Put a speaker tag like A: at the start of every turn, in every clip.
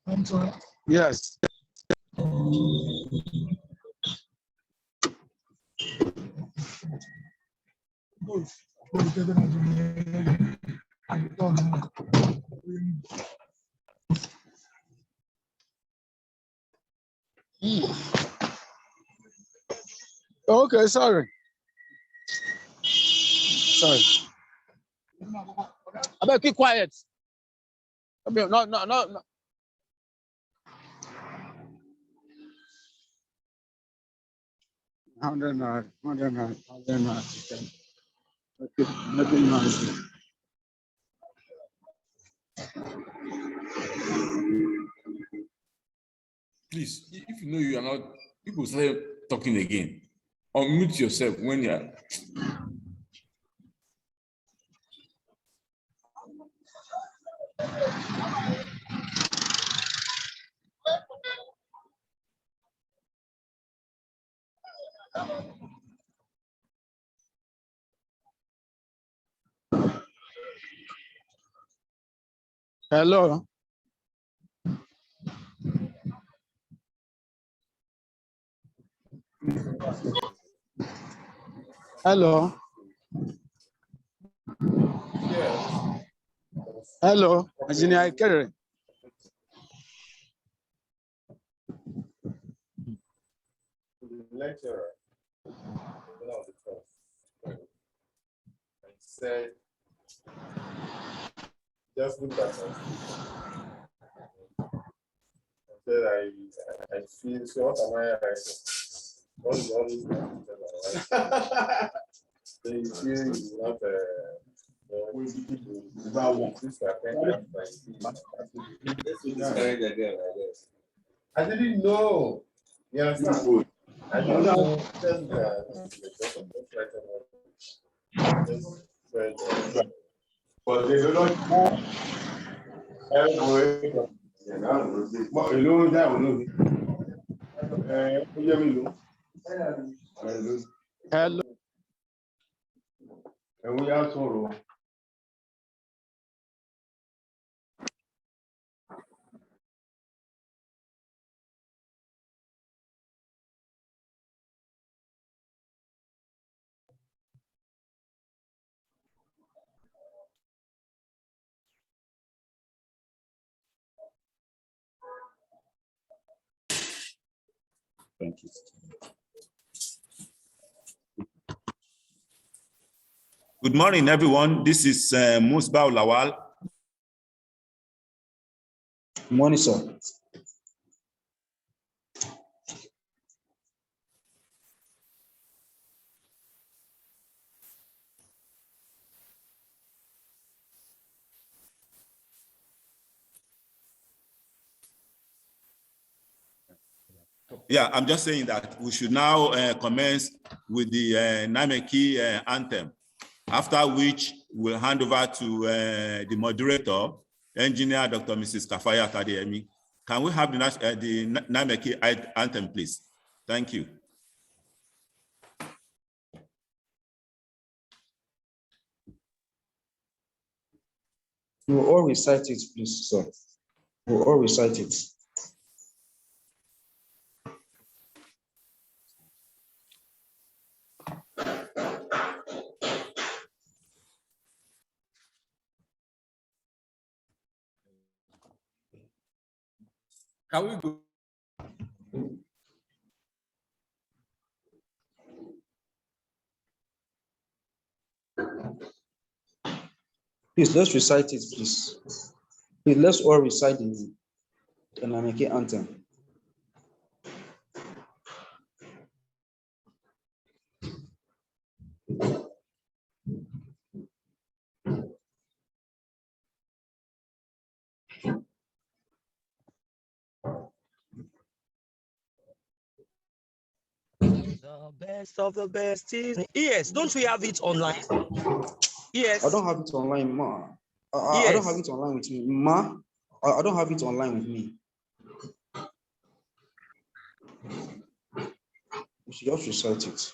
A: I'm sorry.
B: Yes. Okay, sorry. Sorry. I better keep quiet. I mean, no. Hundred nine. Okay, nothing nice.
C: Please, if you know you are not, people start talking again. Unmute yourself when you are.
B: Hello. Hello.
C: Yeah.
B: Hello. Engineer Kerry.
D: Lecturer, I said, just look at us. I said, I feel, so what am I writing? What is all this nonsense? So you feel you not, I didn't know. You understand? I don't know. But they do not know.
B: Hello.
D: And we are sorrow.
C: Thank you. Good morning, everyone. This is Musbah Lawal.
A: Good morning, sir. Yeah, I'm just saying that we should now commence with the nimeche anthem, after which we'll hand over to the moderator, engineer Dr. Mrs. Kafaya Kademi. Can we have the nimeche anthem, please? Thank you.
E: You will all recite it, please, sir. You will all recite it.
C: Can we go?
E: Please, let's recite it, please. Please, let's all recite the nimeche anthem.
F: The best of the best is yes. Don't we have it online? Yes.
E: I don't have it online, ma.
F: Yes.
E: I don't have it online with me, ma. I don't have it online with me. You should just recite it.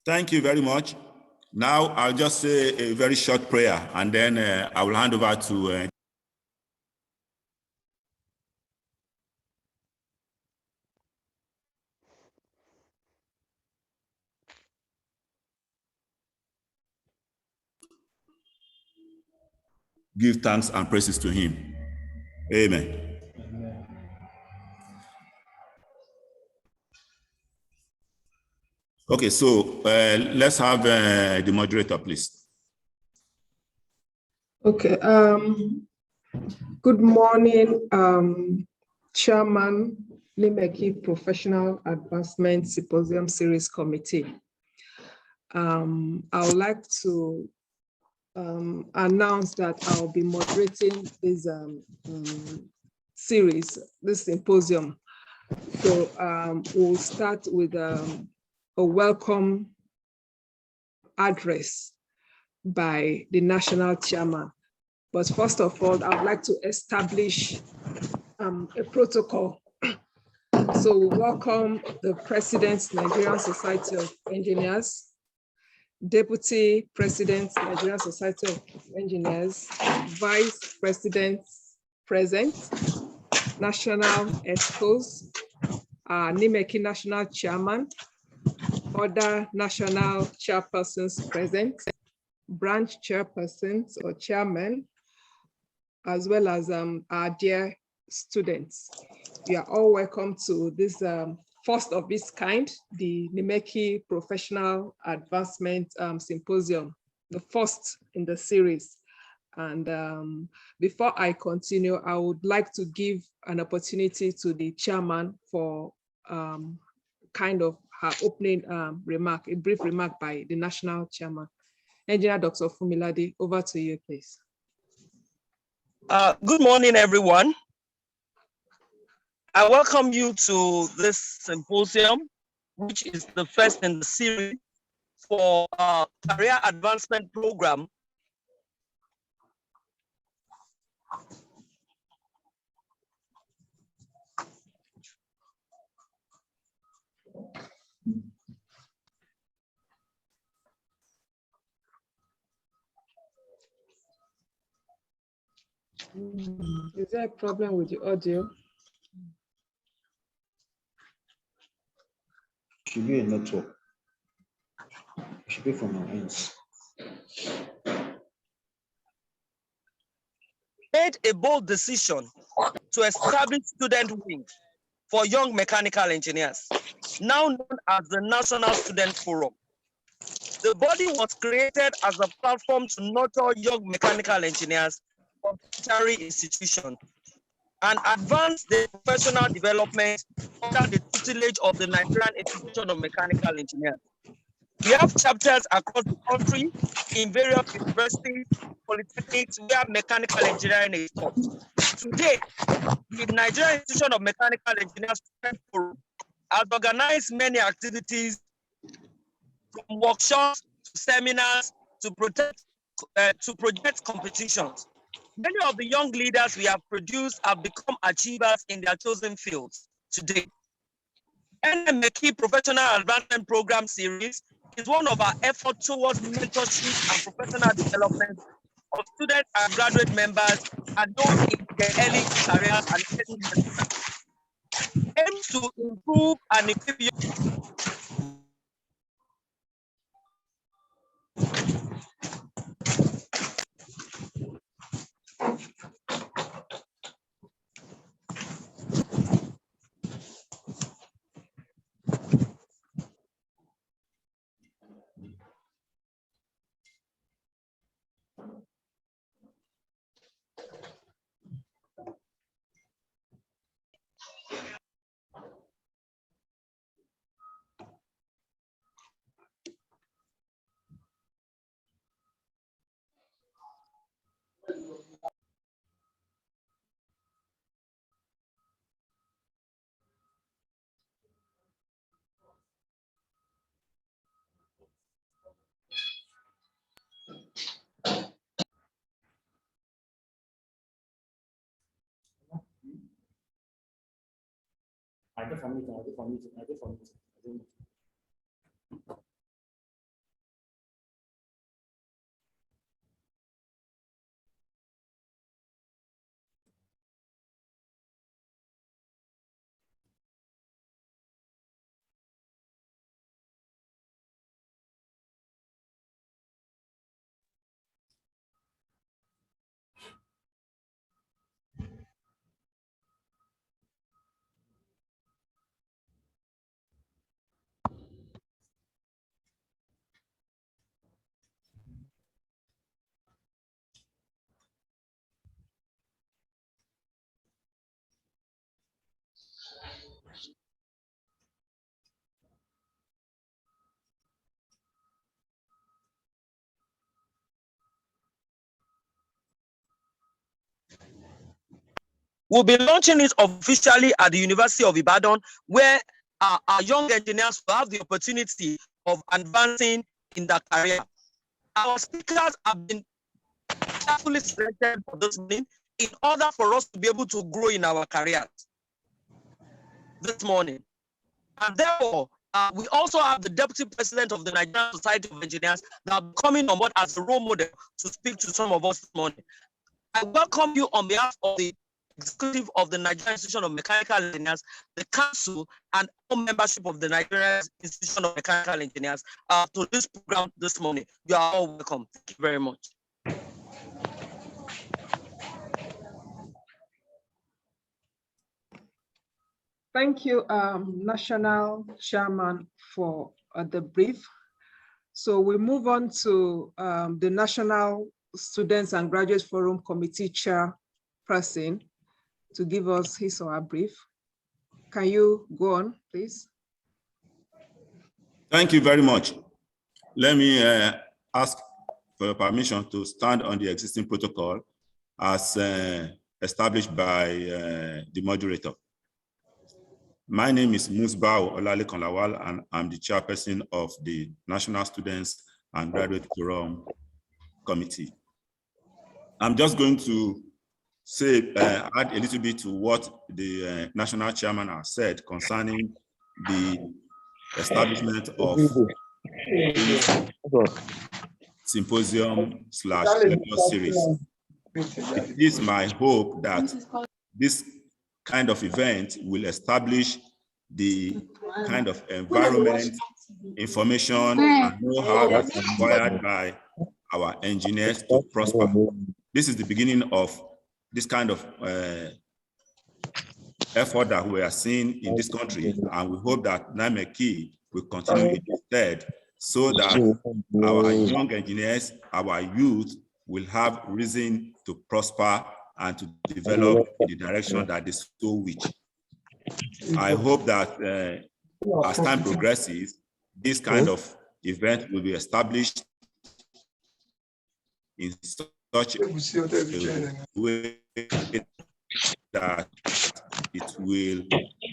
A: Thank you very much. Now I'll just say a very short prayer, and then I will hand over to give thanks and praises to him. Amen. Okay, so let's have the moderator, please.
G: Okay. Good morning, Chairman, nimeche Professional Advancement Symposium Series Committee. I would like to announce that I'll be moderating this series, this symposium. So we'll start with a welcome address by the national chairman. But first of all, I would like to establish a protocol. So we welcome the President, Nigerian Society of Engineers, Deputy President, Nigerian Society of Engineers, Vice President present, National Exos, nimeche National Chairman, other national chairpersons present, branch chairpersons or chairmen, as well as our dear students. You are all welcome to this first of its kind, the nimeche Professional Advancement Symposium, the first in the series. And before I continue, I would like to give an opportunity to the chairman for kind of her opening remark, a brief remark by the national chairman. Engineer Dr. Fumilade, over to you, please.
F: Good morning, everyone. I welcome you to this symposium, which is the first in the series for our career advancement program
G: Is there a problem with the audio?
E: Should be a network. Should be from our ends.
F: Made a bold decision to establish student wing for young mechanical engineers, now known as the National Student Forum. The body was created as a platform to nurture young mechanical engineers from tertiary institutions and advance their professional development under the tutelage of the Nigerian Institution of Mechanical Engineers. We have chapters across the country in various universities, polytechnics, where mechanical engineering is taught. Today, the Nigerian Institution of Mechanical Engineers Forum has organized many activities, from workshops to seminars to project competitions. Many of the young leaders we have produced have become achievers in their chosen fields today. NMEKI Professional Advancement Program Series is one of our efforts towards mentorship and professional development of student and graduate members and those in their early careers and early years. Aims to improve and equip you. We'll be launching it officially at the University of Ibadan, where our young engineers will have the opportunity of advancing in their career. Our speakers have been carefully selected for this morning in order for us to be able to grow in our careers this morning. And therefore, we also have the Deputy President of the Nigerian Society of Engineers that will be coming on board as a role model to speak to some of us this morning. I welcome you on behalf of the Executive of the Nigerian Institution of Mechanical Engineers, the Council, and all membership of the Nigerian Institution of Mechanical Engineers to this program this morning. You are all welcome. Thank you very much.
G: Thank you, National Chairman, for the brief. So we move on to the National Students and Graduate Forum Committee Chairperson to give us his or her brief. Can you go on, please?
A: Thank you very much. Let me ask for your permission to stand on the existing protocol as established by the moderator. My name is Musbao Olalekan Lawal, and I'm the chairperson of the National Students and Graduate Forum Committee. I'm just going to say, add a little bit to what the national chairman has said concerning the establishment of symposium / lecture series. It is my hope that this kind of event will establish the kind of environment, information, and know-how that is required by our engineers to prosper. This is the beginning of this kind of effort that we are seeing in this country, and we hope that nimeche will continue in this stead so that our young engineers, our youth will have reason to prosper and to develop in the direction that they so wish. I hope that as time progresses, this kind of event will be established in such a way that it will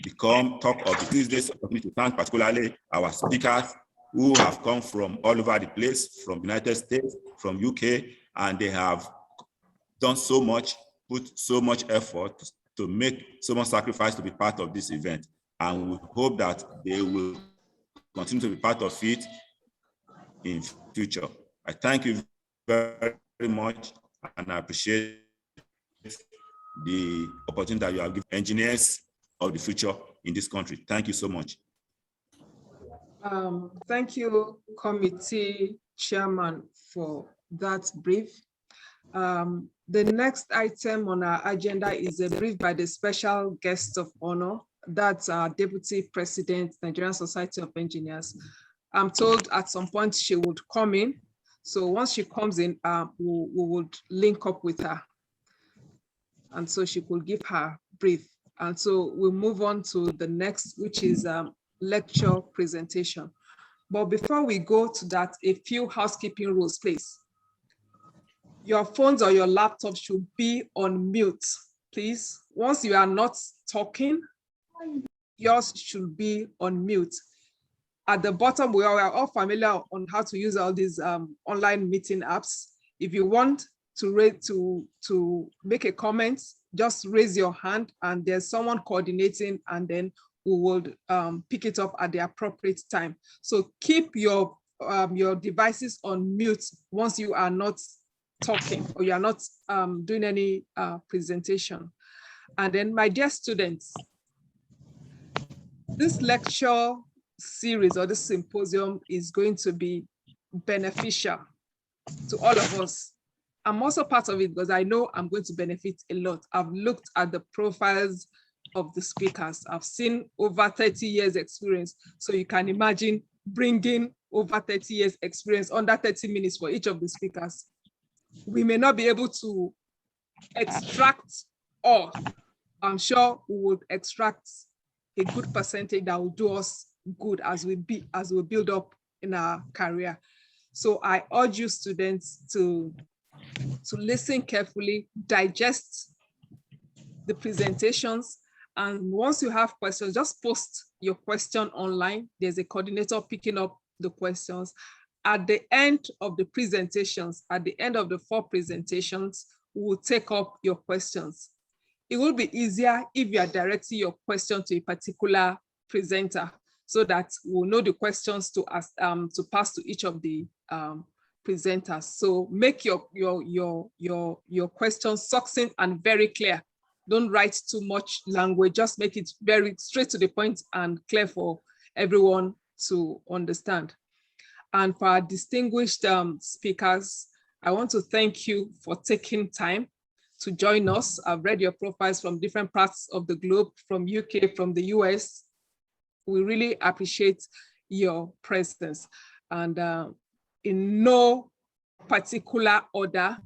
A: become talk of the Tuesdays. To thank particularly our speakers who have come from all over the place, from United States, from UK, and they have done so much, put so much effort to make so much sacrifice to be part of this event. And we hope that they will continue to be part of it in future. I thank you very much, and I appreciate the opportunity that you have given engineers of the future in this country. Thank you so much.
G: Thank you, committee chairman, for that brief. The next item on our agenda is a brief by the special guest of honor. That's our Deputy President, Nigerian Society of Engineers. I'm told at some point she would come in. So once she comes in, we would link up with her. And so she could give her brief. And so we'll move on to the next, which is lecture presentation. But before we go to that, a few housekeeping rules, please. Your phones or your laptop should be on mute, please. Once you are not talking, yours should be on mute. At the bottom, we are all familiar on how to use all these online meeting apps. If you want to make a comment, just raise your hand and there's someone coordinating, and then we will pick it up at the appropriate time. So keep your devices on mute once you are not talking or you are not doing any presentation. And then, my dear students, this lecture series or this symposium is going to be beneficial to all of us. I'm also part of it because I know I'm going to benefit a lot. I've looked at the profiles of the speakers. I've seen over 30 years experience. So you can imagine bringing over 30 years experience under 30 minutes for each of the speakers. We may not be able to extract all. I'm sure we would extract a good percentage that will do us good as we build up in our career. So I urge you students to listen carefully, digest the presentations, and once you have questions, just post your question online. There's a coordinator picking up the questions. At the end of the presentations, at the end of the 4 presentations, we will take up your questions. It will be easier if you are directing your question to a particular presenter, so that we'll know the questions to pass to each of the presenters. So make your questions succinct and very clear. Don't write too much language, just make it very straight to the point and clear for everyone to understand. And for our distinguished speakers, I want to thank you for taking time to join us. I've read your profiles from different parts of the globe, from UK, from the US. We really appreciate your presence. And in no particular order,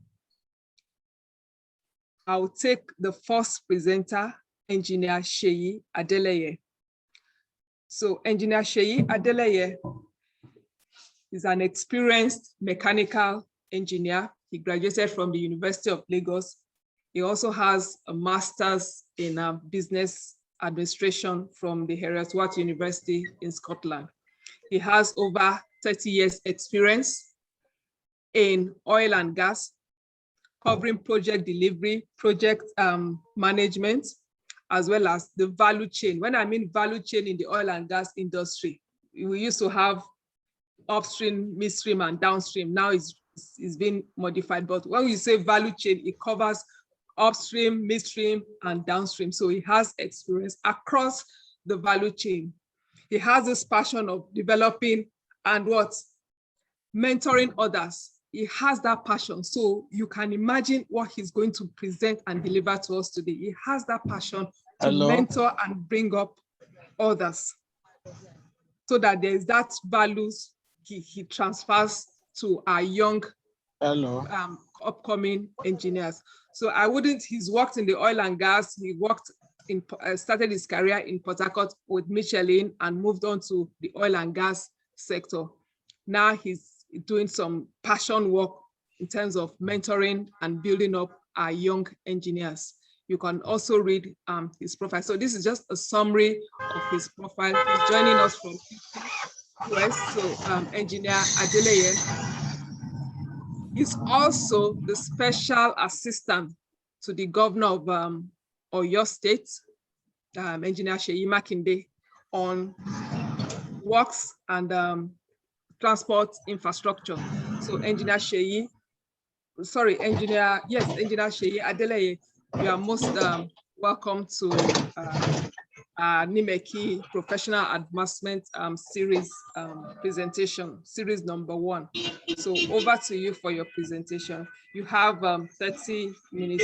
G: I'll take the first presenter, Engineer Seyi Adeleye. So Engineer Seyi Adeleye is an experienced mechanical engineer. He graduated from the University of Lagos. He also has a master's in business administration from the Heriot-Watt University in Scotland. He has over 30 years experience in oil and gas, covering project delivery, project management, as well as the value chain. When I mean value chain in the oil and gas industry, we used to have upstream, midstream, and downstream. Now it's is being modified. But when we say value chain, it covers upstream, midstream, and downstream. So he has experience across the value chain. He has this passion of developing and mentoring others. He has that passion. So you can imagine what he's going to present and deliver to us today. He has that passion to mentor and bring up others so that there's that values he transfers to our young upcoming engineers. So he's worked in the oil and gas. He started his career in Port Harcourt with Michelin and moved on to the oil and gas sector. Now he's doing some passion work in terms of mentoring and building up our young engineers. You can also read his profile. So this is just a summary of his profile. He's joining us from US, so Engineer Adeleye. He's also the special assistant to the governor of Oyo State, Engineer Seyi Makinde, on works and transport infrastructure. So Engineer Seyi Adeleye, you are most welcome to nimeche Professional Advancement Series presentation, series number 1. So over to you for your presentation. You have 30 minutes.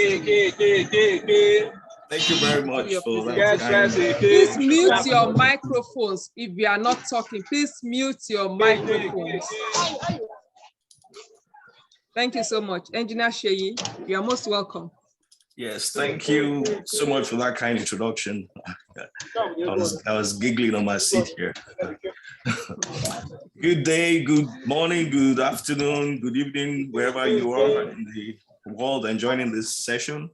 H: Thank you very much for that.
G: Please mute your microphones if you are not talking. Please mute your microphones. Thank you so much. Engineer Seyi, you are most welcome.
H: Yes, thank you so much for that kind introduction. I was giggling on my seat here. Good day, good morning, good afternoon, good evening, wherever you are in the world and joining this session.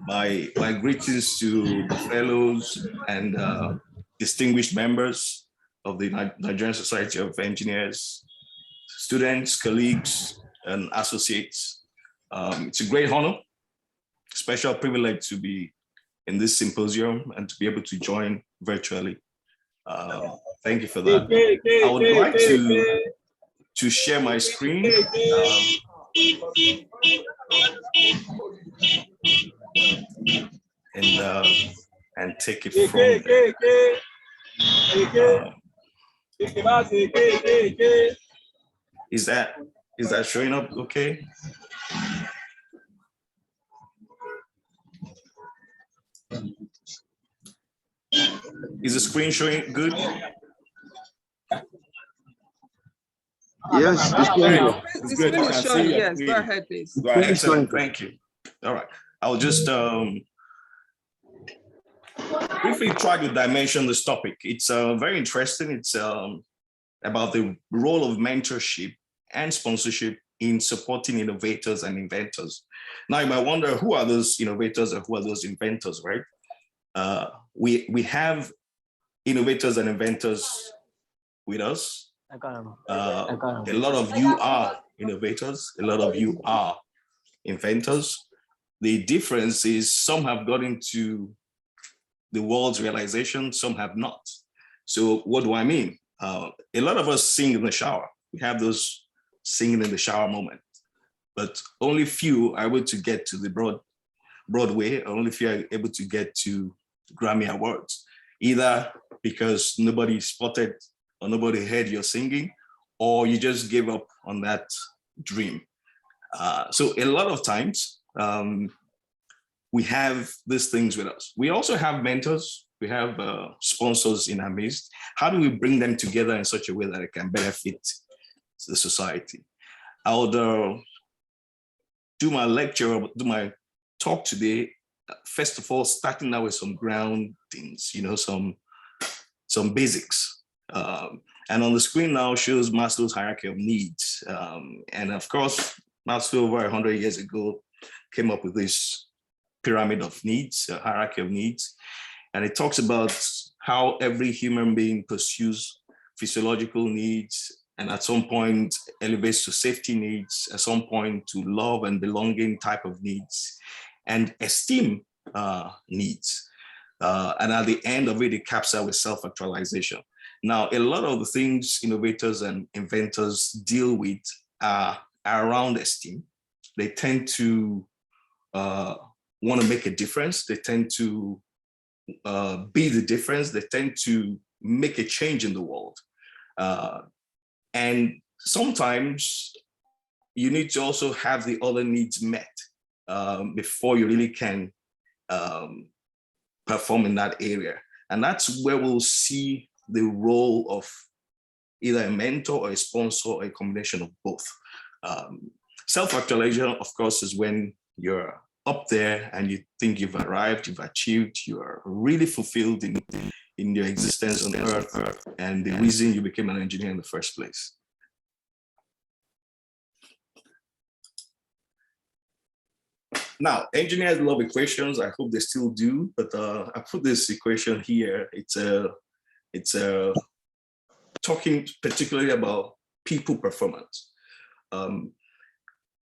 H: My greetings to the fellows and distinguished members of the Nigerian Society of Engineers, students, colleagues, and associates. It's a great honor, special privilege to be in this symposium and to be able to join virtually. Thank you for that. I would like to share my screen. And take it from there. Is that showing up okay? Is the screen showing good?
B: Yes, it's good.
G: The screen is showing, yes. Go ahead, please.
H: Excellent, thank you. All right, I'll just briefly try to dimension this topic. It's very interesting. It's about the role of mentorship and sponsorship in supporting innovators and inventors. Now you might wonder, who are those innovators and who are those inventors, right? We have innovators and inventors with us. A lot of you are innovators, a lot of you are inventors. The difference is some have gotten to the world's realization, some have not. So what do I mean? A lot of us sing in the shower. We have those singing in the shower moment, but only few are able to get to the Broadway, only few are able to get to Grammy Awards, either because nobody spotted or nobody heard your singing, or you just gave up on that dream. So a lot of times, we have these things with us. We also have mentors, we have sponsors in our midst. How do we bring them together in such a way that it can benefit the society? I would do my lecture, do my talk today, first of all, starting out with some groundings, some basics. And on the screen now shows Maslow's hierarchy of needs. And of course, Maslow over 100 years ago came up with this pyramid of needs, a hierarchy of needs. And it talks about how every human being pursues physiological needs, and at some point elevates to safety needs, at some point to love and belonging type of needs, and esteem needs. And at the end of it, it caps out with self-actualization. Now, a lot of the things innovators and inventors deal with are around esteem. They tend to want to make a difference. They tend to be the difference. They tend to make a change in the world. And sometimes you need to also have the other needs met before you really can perform in that area. And that's where we'll see the role of either a mentor or a sponsor or a combination of both. Self-actualization, of course, is when you're up there and you think you've arrived, you've achieved, you're really fulfilled in your existence on earth and the reason you became an engineer in the first place. Now, engineers love equations. I hope they still do, but I put this equation here. It's talking particularly about people performance.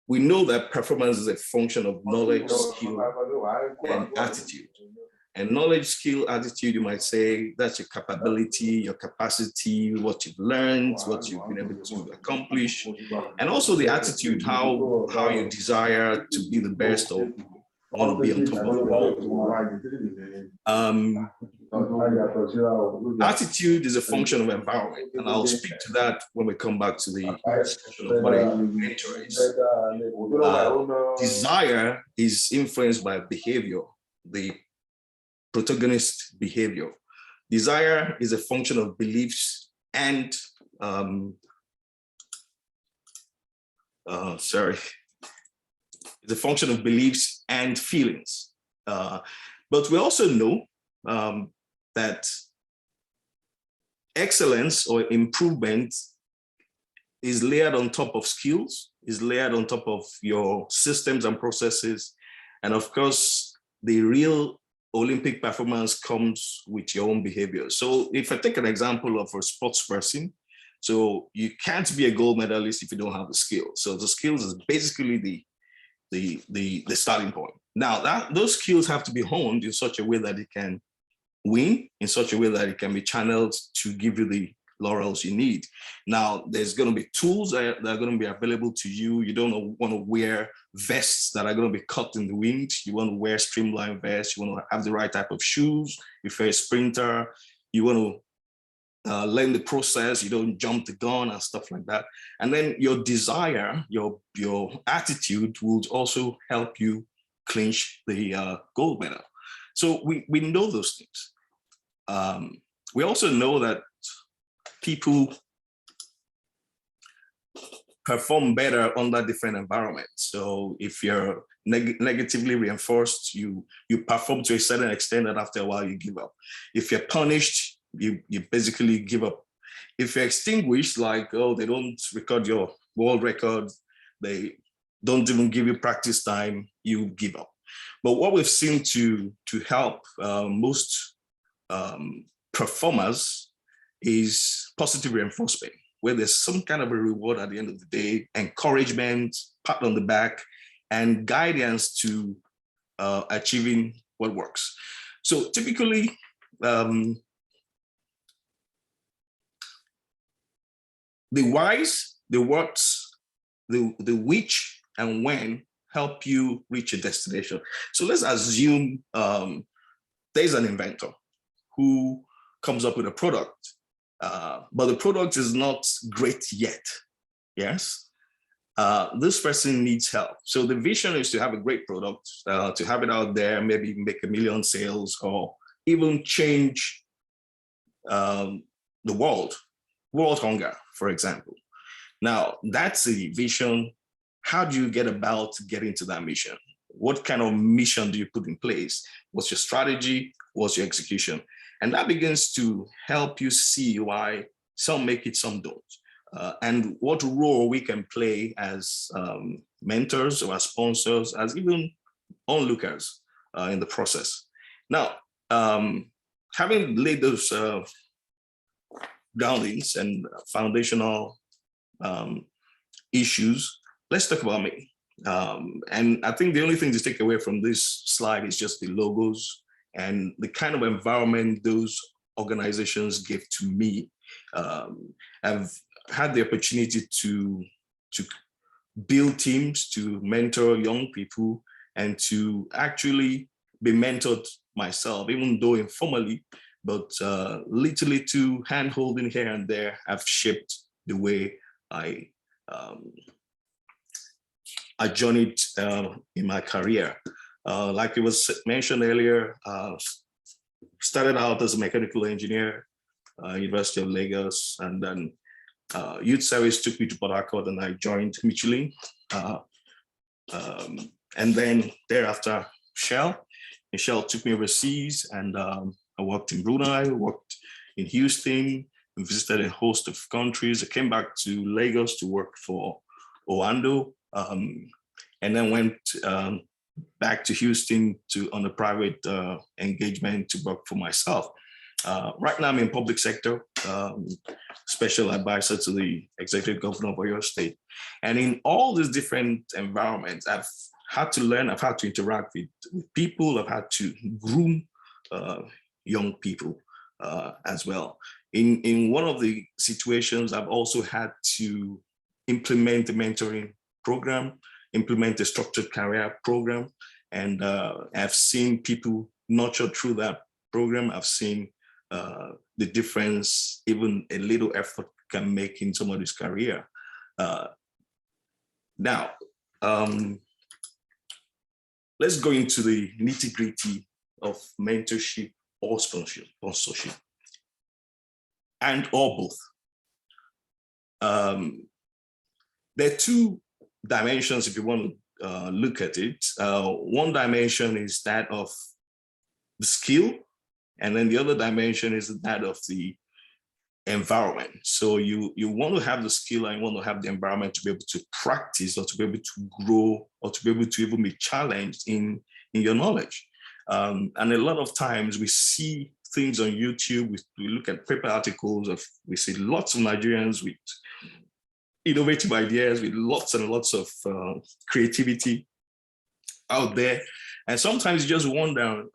H: We know that performance is a function of knowledge, skill, and attitude. And knowledge, skill, attitude, you might say, that's your capability, your capacity, what you've learned, what you've been able to accomplish, and also the attitude, how you desire to be the best or want to be on top of the world. Attitude is a function of environment, and I'll speak to that when we come back to the discussion of what a mentor is. Desire is influenced by behavior, the protagonist behavior. Desire is a function of beliefs and it's a function of beliefs and feelings. But we also know that excellence or improvement is layered on top of skills, is layered on top of your systems and processes. And of course, the real Olympic performance comes with your own behavior. So if I take an example of a sports person, so you can't be a gold medalist if you don't have the skills. So the skills is basically the starting point. Now those skills have to be honed in such a way that it can win, in such a way that it can be channeled to give you the laurels you need. Now, there's going to be tools that are going to be available to you. You don't want to wear vests that are going to be cut in the wind. You want to wear streamlined vests. You want to have the right type of shoes. If you're a sprinter, you want to learn the process. You don't jump the gun and stuff like that. And then your desire, your attitude would also help you clinch the gold medal. So we know those things. We also know that people perform better under different environments. So if you're negatively reinforced, you perform to a certain extent, and after a while you give up. If you're punished, you basically give up. If you're extinguished, like, oh, they don't record your world record, they don't even give you practice time, you give up. But what we've seen to help most performers is positive reinforcement, where there's some kind of a reward at the end of the day, encouragement, pat on the back, and guidance to achieving what works. So typically, the whys, the whats, the which, and when help you reach a destination. So let's assume there's an inventor who comes up with a product, but the product is not great yet, yes? This person needs help. So the vision is to have a great product, to have it out there, maybe make 1 million sales, or even change the world hunger, for example. Now, that's the vision. How do you get about getting to that mission? What kind of mission do you put in place? What's your strategy? What's your execution? And that begins to help you see why some make it, some don't. And what role we can play as mentors or as sponsors, as even onlookers in the process. Now, having laid those groundings and foundational issues, let's talk about me. And I think the only thing to take away from this slide is just the logos and the kind of environment those organizations give to me. I've had the opportunity to build teams, to mentor young people, and to actually be mentored myself, even though informally, but little hand-holding here and there have shaped the way I journeyed in my career. Like it was mentioned earlier, started out as a mechanical engineer, University of Lagos, and then youth service took me to Port Harcourt, and I joined Michelin. And then thereafter, Shell. And Shell took me overseas, and I worked in Brunei, worked in Houston, visited a host of countries. I came back to Lagos to work for Oando, and then went back to Houston on a private engagement to work for myself. Right now I'm in public sector, special advisor to the executive governor of Oyo State. And in all these different environments, I've had to learn, I've had to interact with people, I've had to groom young people as well. In one of the situations, I've also had to implement a mentoring program, implement a structured career program, and I've seen people nurtured through that program. I've seen the difference even a little effort can make in somebody's career. Now, let's go into the nitty-gritty of mentorship or sponsorship, and or both. There are two dimensions if you want to look at it. One dimension is that of the skill, and then the other dimension is that of the environment. So you want to have the skill and you want to have the environment to be able to practice, or to be able to grow, or to be able to even be challenged in your knowledge. And a lot of times we see things on YouTube, we look at paper articles, we see lots of Nigerians with innovative ideas, with lots and lots of creativity out there. And sometimes you just wonder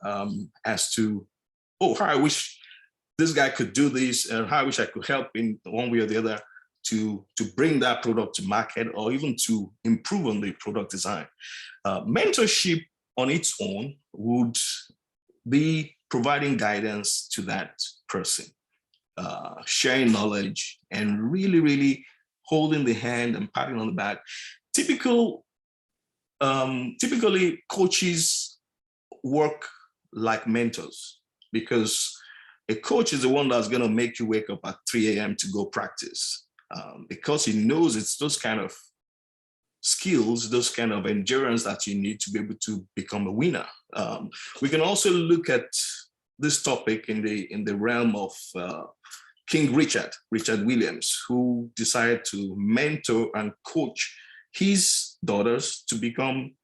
H: as to, oh, how I wish this guy could do this, and how I wish I could help in one way or the other to bring that product to market, or even to improve on the product design. Mentorship on its own would be providing guidance to that person, sharing knowledge, and really, really holding the hand and patting on the back. Typically, coaches work like mentors, because a coach is the one that's going to make you wake up at 3 a.m. to go practice, because he knows it's those kind of skills, those kind of endurance that you need to be able to become a winner. We can also look at this topic in the realm of King Richard Williams, who decided to mentor and coach his daughters to become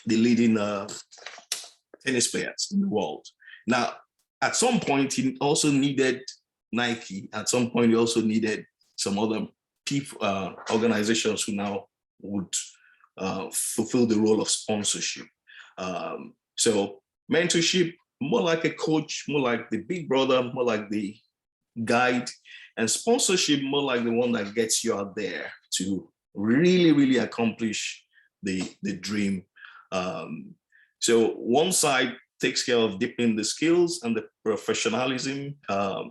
H: the leading tennis players in the world. Now, at some point, he also needed Nike. At some point, he also needed some other people, organizations who now would fulfill the role of sponsorship. So mentorship, more like a coach, more like the big brother, more like the guide, and sponsorship, more like the one that gets you out there to really, really accomplish the dream. So one side takes care of deepening the skills and the professionalism.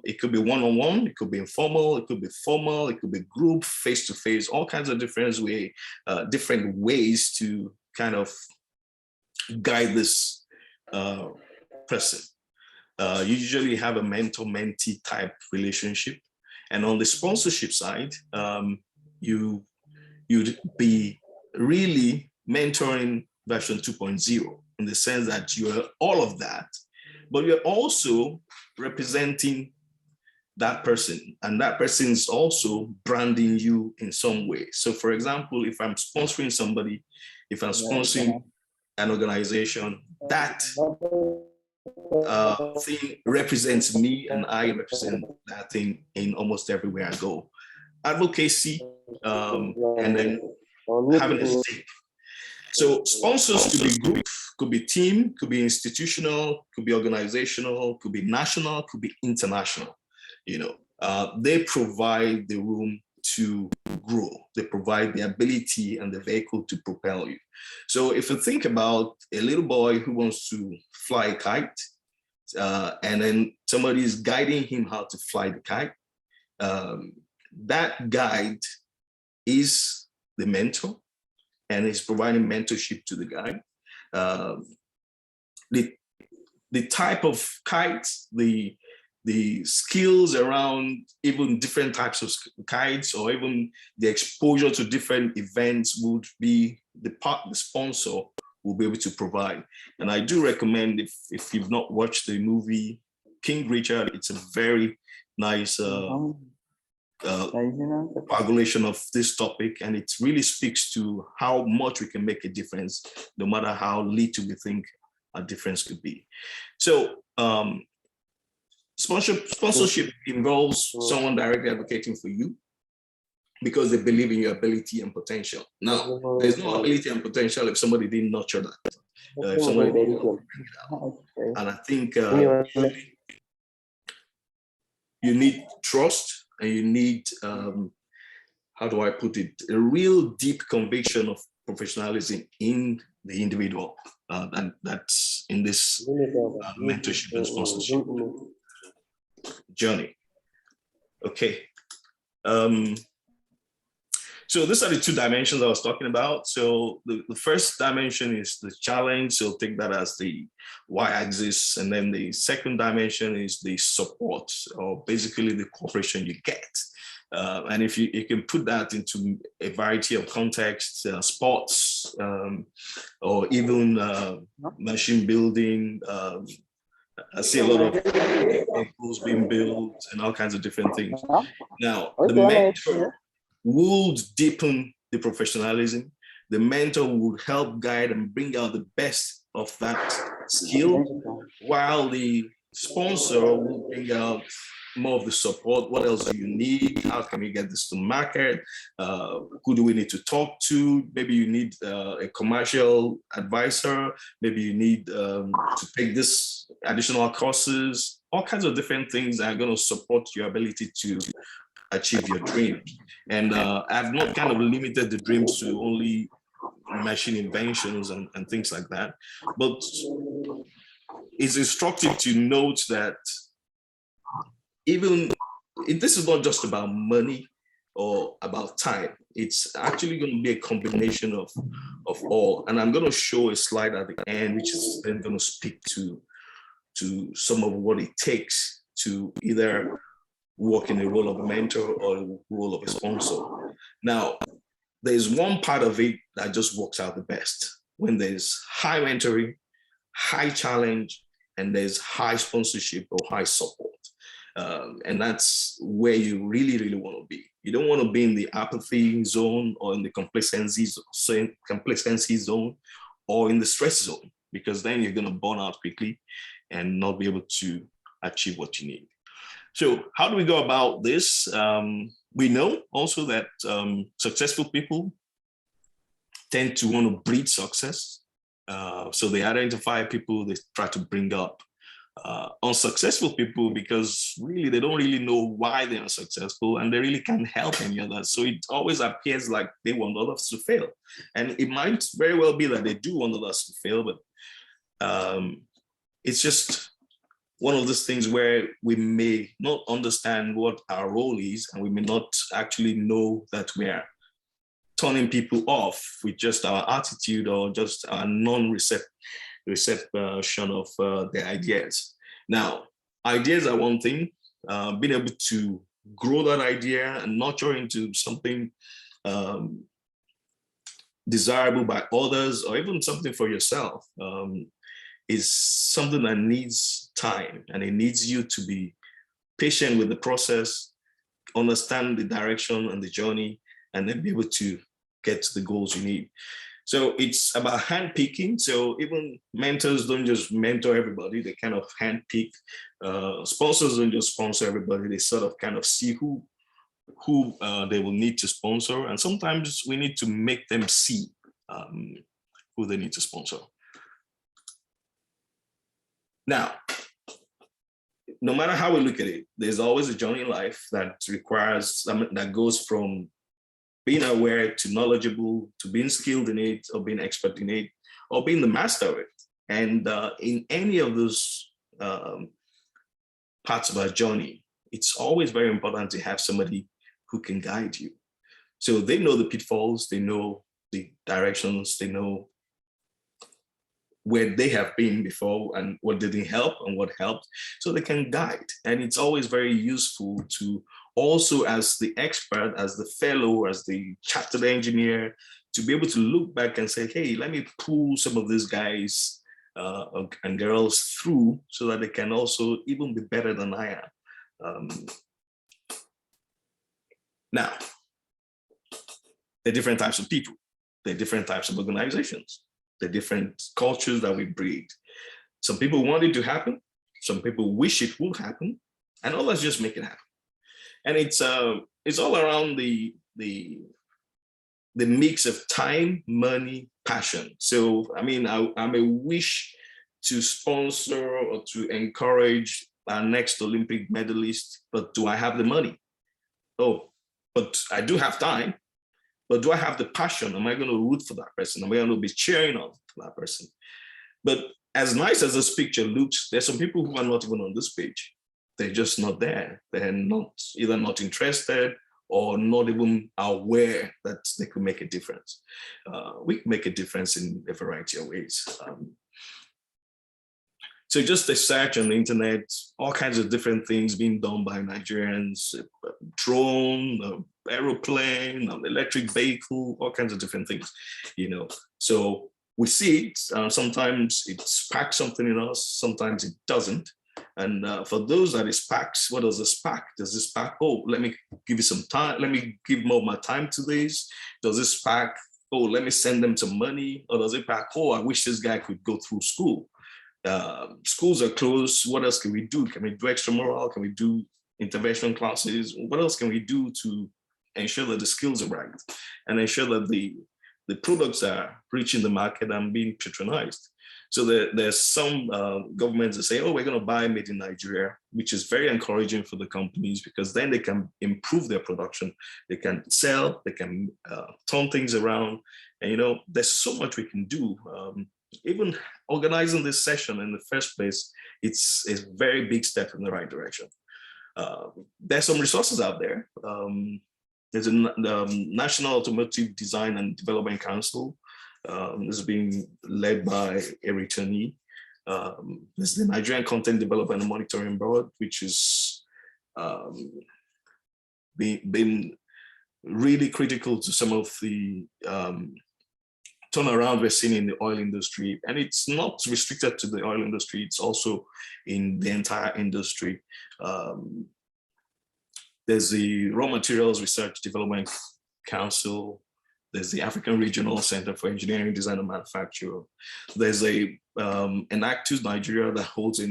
H: It could be one-on-one, it could be informal, it could be formal, it could be group, face-to-face, all kinds of different ways to kind of guide this person. You usually have a mentor-mentee type relationship. And on the sponsorship side, you'd be really mentoring version 2.0, in the sense that you're all of that, but you're also representing that person, and that person is also branding you in some way. So for example, if I'm sponsoring somebody, if I'm sponsoring an organization, that thing represents me, and I represent that thing in almost everywhere I go. Advocacy, and then having a stake. So sponsors could be group, could be team, could be institutional, could be organizational, could be national, could be international. You know, they provide the room to grow. They provide the ability and the vehicle to propel you. So if you think about a little boy who wants to fly a kite, and then somebody is guiding him how to fly the kite, that guide is the mentor and is providing mentorship to the guide. The type of kites, the skills around even different types of kites, or even the exposure to different events would be the sponsor will be able to provide. And I do recommend, if you've not watched the movie King Richard, it's a very nice coagulation of this topic, and it really speaks to how much we can make a difference, no matter how little we think a difference could be. So sponsorship involves someone directly advocating for you because they believe in your ability and potential. Now, there's no ability and potential if somebody didn't nurture that. If somebody didn't bring it out. And I think you need trust, and you need, how do I put it, a real deep conviction of professionalism in the individual, and that's in this mentorship and sponsorship journey. Okay. So these are the two dimensions I was talking about. So the first dimension is the challenge. So take that as the y-axis. And then the second dimension is the support, or basically the cooperation you get. And if you can put that into a variety of contexts, sports, or even machine building. I see a lot of vehicles being built and all kinds of different things. Now, the mentor would deepen the professionalism. The mentor would help guide and bring out the best of that skill, while the sponsor will bring out more of the support. What else do you need? How can we get this to market? Who do we need to talk to? Maybe you need a commercial advisor. Maybe you need to take this additional courses. All kinds of different things that are going to support your ability to achieve your dreams. And I've not kind of limited the dreams to only machine inventions and things like that. But it's instructive to note that even this is not just about money or about time. It's actually going to be a combination of all. And I'm going to show a slide at the end, which is then going to speak to some of what it takes to either work in the role of a mentor or the role of a sponsor. Now, there's one part of it that just works out the best when there's high mentoring, high challenge, and there's high sponsorship or high support. And that's where you really, really want to be. You don't want to be in the apathy zone or in the complacency zone or in the stress zone, because then you're going to burn out quickly and not be able to achieve what you need. So how do we go about this? We know also that successful people tend to want to breed success. So they identify people they try to bring up. Unsuccessful people, because really they don't really know why they are successful and they really can't help any others. So it always appears like they want others to fail. And it might very well be that they do want others to fail, but it's just one of those things where we may not understand what our role is, and we may not actually know that we are turning people off with just our attitude or just our reception of their ideas. Now, ideas are one thing. Being able to grow that idea and nurture into something desirable by others, or even something for yourself, is something that needs time, and it needs you to be patient with the process, understand the direction and the journey, and then be able to get to the goals you need. So it's about handpicking. So even mentors don't just mentor everybody, they kind of handpick. Sponsors don't just sponsor everybody, they sort of kind of see who they will need to sponsor. And sometimes we need to make them see who they need to sponsor. Now, no matter how we look at it, there's always a journey in life that requires, that goes from being aware to knowledgeable to being skilled in it or being expert in it or being the master of it. And in any of those parts of our journey, it's always very important to have somebody who can guide you. So they know the pitfalls, they know the directions, they know where they have been before and what didn't help and what helped, so they can guide. And it's always very useful to also, as the expert, as the fellow, as the chartered engineer, to be able to look back and say, hey, let me pull some of these guys and girls through so that they can also even be better than I am. Now, there are different types of people. There are different types of organizations. The different cultures that we breed. Some people want it to happen. Some people wish it would happen, and others just make it happen. And it's all around the mix of time, money, passion. So I mean, I may wish to sponsor or to encourage our next Olympic medalist, but do I have the money? Oh, but I do have time. But do I have the passion? Am I going to root for that person? Am I going to be cheering on for that person? But as nice as this picture looks, there's some people who are not even on this page. They're just not there. They're not either not interested or not even aware that they could make a difference. We can make a difference in a variety of ways. So just a search on the internet, all kinds of different things being done by Nigerians, drone, aeroplane, electric vehicle, all kinds of different things, you know. So we see it, sometimes it sparks something in us, sometimes it doesn't. And for those that it sparks, what does it spark? Does it spark, oh, let me give you some time, let me give more of my time to this? Does it spark, oh, let me send them some money? Or does it spark, oh, I wish this guy could go through school? Schools are closed. What else can we do? Can we do extramural? Can we do intervention classes? What else can we do to ensure that the skills are right and ensure that the products are reaching the market and being patronized? So there's some governments that say, oh, we're going to buy made in Nigeria, which is very encouraging for the companies because then they can improve their production. They can sell, they can turn things around. And, you know, there's so much we can do. Even organizing this session in the first place, it's a very big step in the right direction. There's some resources out there. There's a National Automotive Design and Development Council. This is being led by a returnee. There's the Nigerian Content Development and Monitoring Board, which is been really critical to some of the turnaround we're seeing in the oil industry. And it's not restricted to the oil industry, it's also in the entire industry. There's the Raw Materials Research Development Council. There's the African Regional Center for Engineering, Design and Manufacture. There's an Actus Nigeria that holds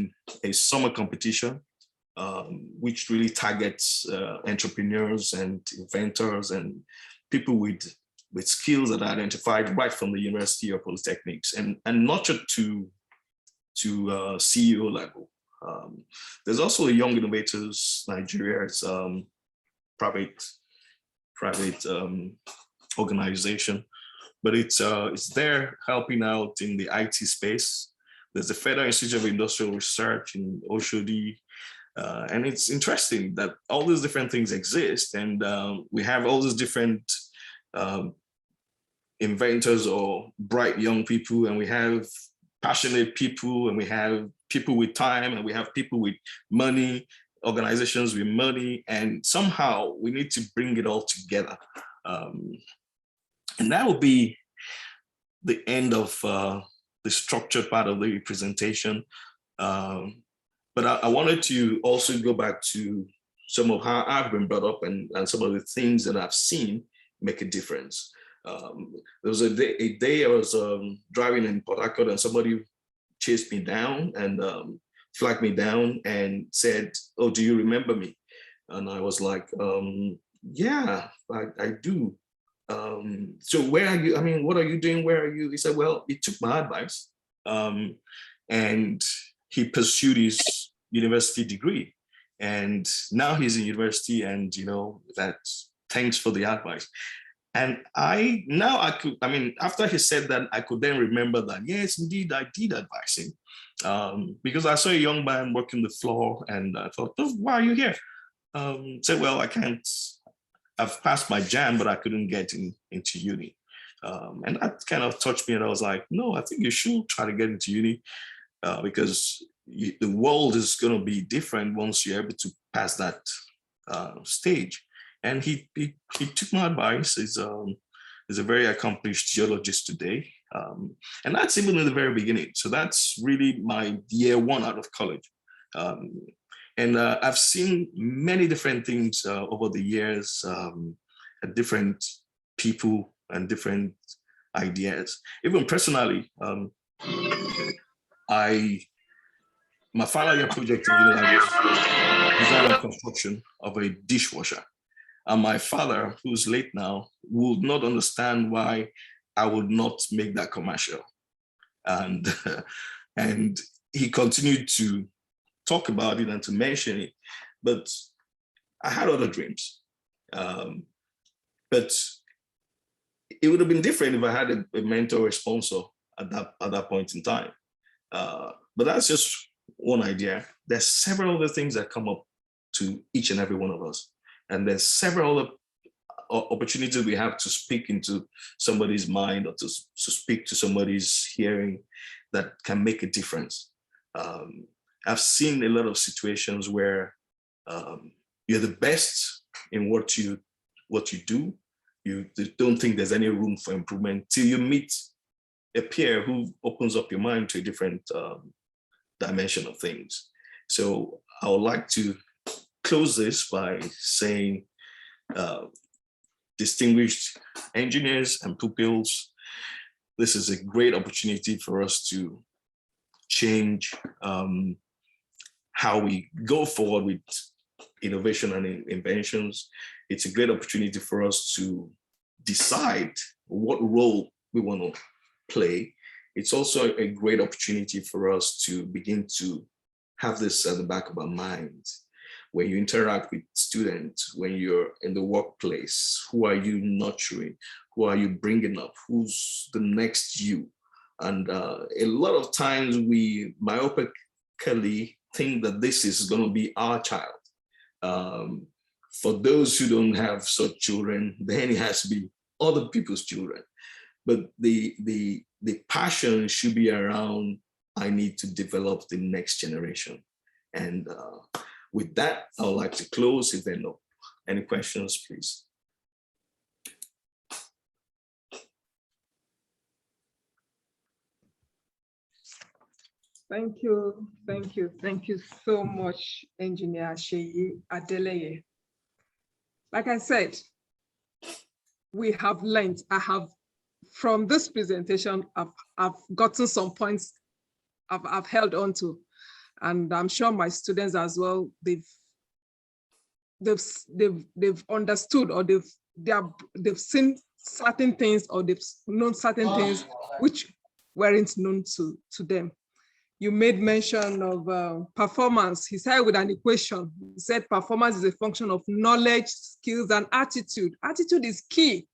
H: a summer competition, which really targets entrepreneurs and inventors and people with skills that are identified right from the university or polytechnics, and not just to CEO level. There's also a Young Innovators Nigeria. It's private organization, but it's there helping out in the IT space. There's the Federal Institute of Industrial Research in Oshodi, and it's interesting that all these different things exist, and we have all these different inventors or bright young people, and we have passionate people, and we have people with time, and we have people with money, organizations with money, and somehow we need to bring it all together. And that will be the end of the structured part of the presentation. But I wanted to also go back to some of how I've been brought up and some of the things that I've seen make a difference. There was a day I was driving in Port Harcourt, and somebody chased me down and flagged me down and said, "Oh, do you remember me?" And I was like, "Yeah, I do. So where are you? I mean, what are you doing? Where are you?" He said, "Well, he took my advice and he pursued his university degree. And now he's in university, and that, thanks for the advice. And after he said that, I could then remember that, yes, indeed, I did advise him. Because I saw a young man working the floor, and I thought, oh, why are you here? Said, well, I've passed my JAM, but I couldn't get into uni. And that kind of touched me, and I was like, no, I think you should try to get into uni, because the world is going to be different once you're able to pass that stage. And he took my advice. He's a very accomplished geologist today. And that's even in the very beginning. So that's really my year one out of college. And I've seen many different things over the years, different people and different ideas. Even personally, my final year project in uni was design and construction of a dishwasher. And my father, who's late now, would not understand why I would not make that commercial. And he continued to talk about it and to mention it, but I had other dreams. But it would have been different if I had a mentor or sponsor at that point in time. But that's just one idea. There's several other things that come up to each and every one of us. And there's several other opportunities we have to speak into somebody's mind, or to speak to somebody's hearing, that can make a difference. I've seen a lot of situations where you're the best in what you do. You don't think there's any room for improvement till you meet a peer who opens up your mind to a different dimension of things. So I would like to close this by saying, distinguished engineers and pupils, this is a great opportunity for us to change how we go forward with innovation and inventions. It's a great opportunity for us to decide what role we want to play. It's also a great opportunity for us to begin to have this at the back of our minds. When you interact with students, when you're in the workplace, who are you nurturing? Who are you bringing up? Who's the next you? And a lot of times we myopically think that this is going to be our child. For those who don't have such children, then it has to be other people's children. But the passion should be around, I need to develop the next generation. And with that, I would like to close. If there are no any questions, please.
G: Thank you so much, Engineer Sheyi Adeleye. Like I said, we have learned, from this presentation, I've gotten some points I've held on to, and I'm sure my students as well, they've understood, or they've seen certain things, or they've known certain things which weren't known to them. You made mention of performance. He started with an equation. He said performance is a function of knowledge, skills, and attitude. Attitude is key.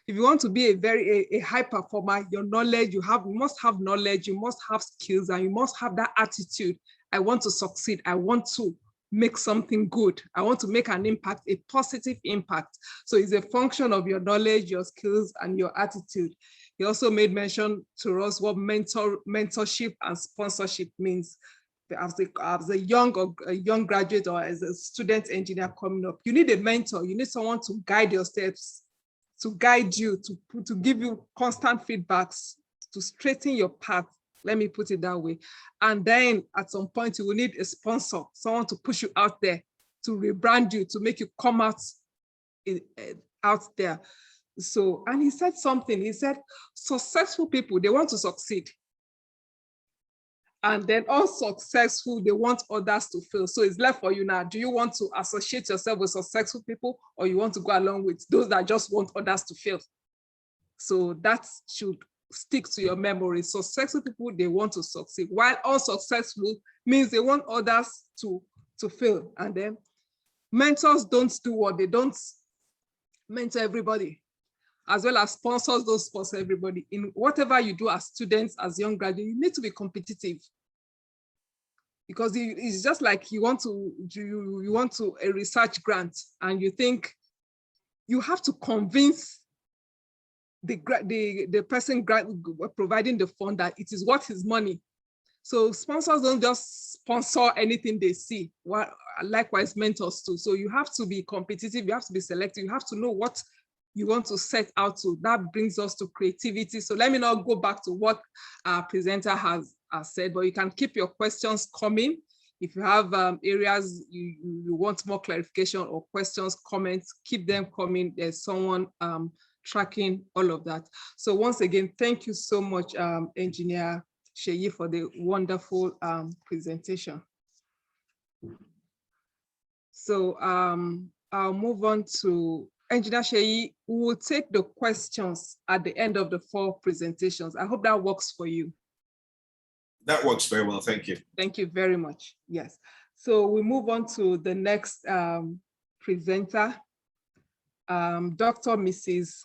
G: If you want to be a high performer, your knowledge, you must have knowledge, you must have skills, and you must have that attitude. I want to succeed. I want to make something good. I want to make an impact, a positive impact. So it's a function of your knowledge, your skills, and your attitude. He also made mention to us what mentorship and sponsorship means. As a young graduate, or as a student engineer coming up, you need a mentor. You need someone to guide your steps, to guide you, to give you constant feedbacks, to straighten your path. Let me put it that way. And then at some point, you will need a sponsor, someone to push you out there, to rebrand you, to make you come out there. So, and he said something, he said, successful people, they want to succeed. And then unsuccessful, they want others to fail. So it's left for you now. Do you want to associate yourself with successful people, or you want to go along with those that just want others to fail? So that should stick to your memory. Successful people, they want to succeed, while unsuccessful means they want others to fail. And then mentors don't do what? They don't mentor everybody, as well as sponsors don't sponsor everybody. In whatever you do as students, as young graduates, you need to be competitive. Because it's just like you want a research grant, and you think you have to convince the person providing the fund that it is worth his money. So sponsors don't just sponsor anything they see. Well, likewise, mentors too. So you have to be competitive, you have to be selective, you have to know what you want to set out to. That brings us to creativity. So let me now go back to what our presenter has said, but you can keep your questions coming. If you have areas you want more clarification or questions, comments, keep them coming. There's someone tracking all of that. So once again, thank you so much, Engineer Sheyi, for the wonderful presentation. So I'll move on to Engineer Sheyi. We will take the questions at the end of the 4 presentations. I hope that works for you.
H: That works very well, thank you.
G: Thank you very much, yes. So we move on to the next presenter, Dr. Mrs.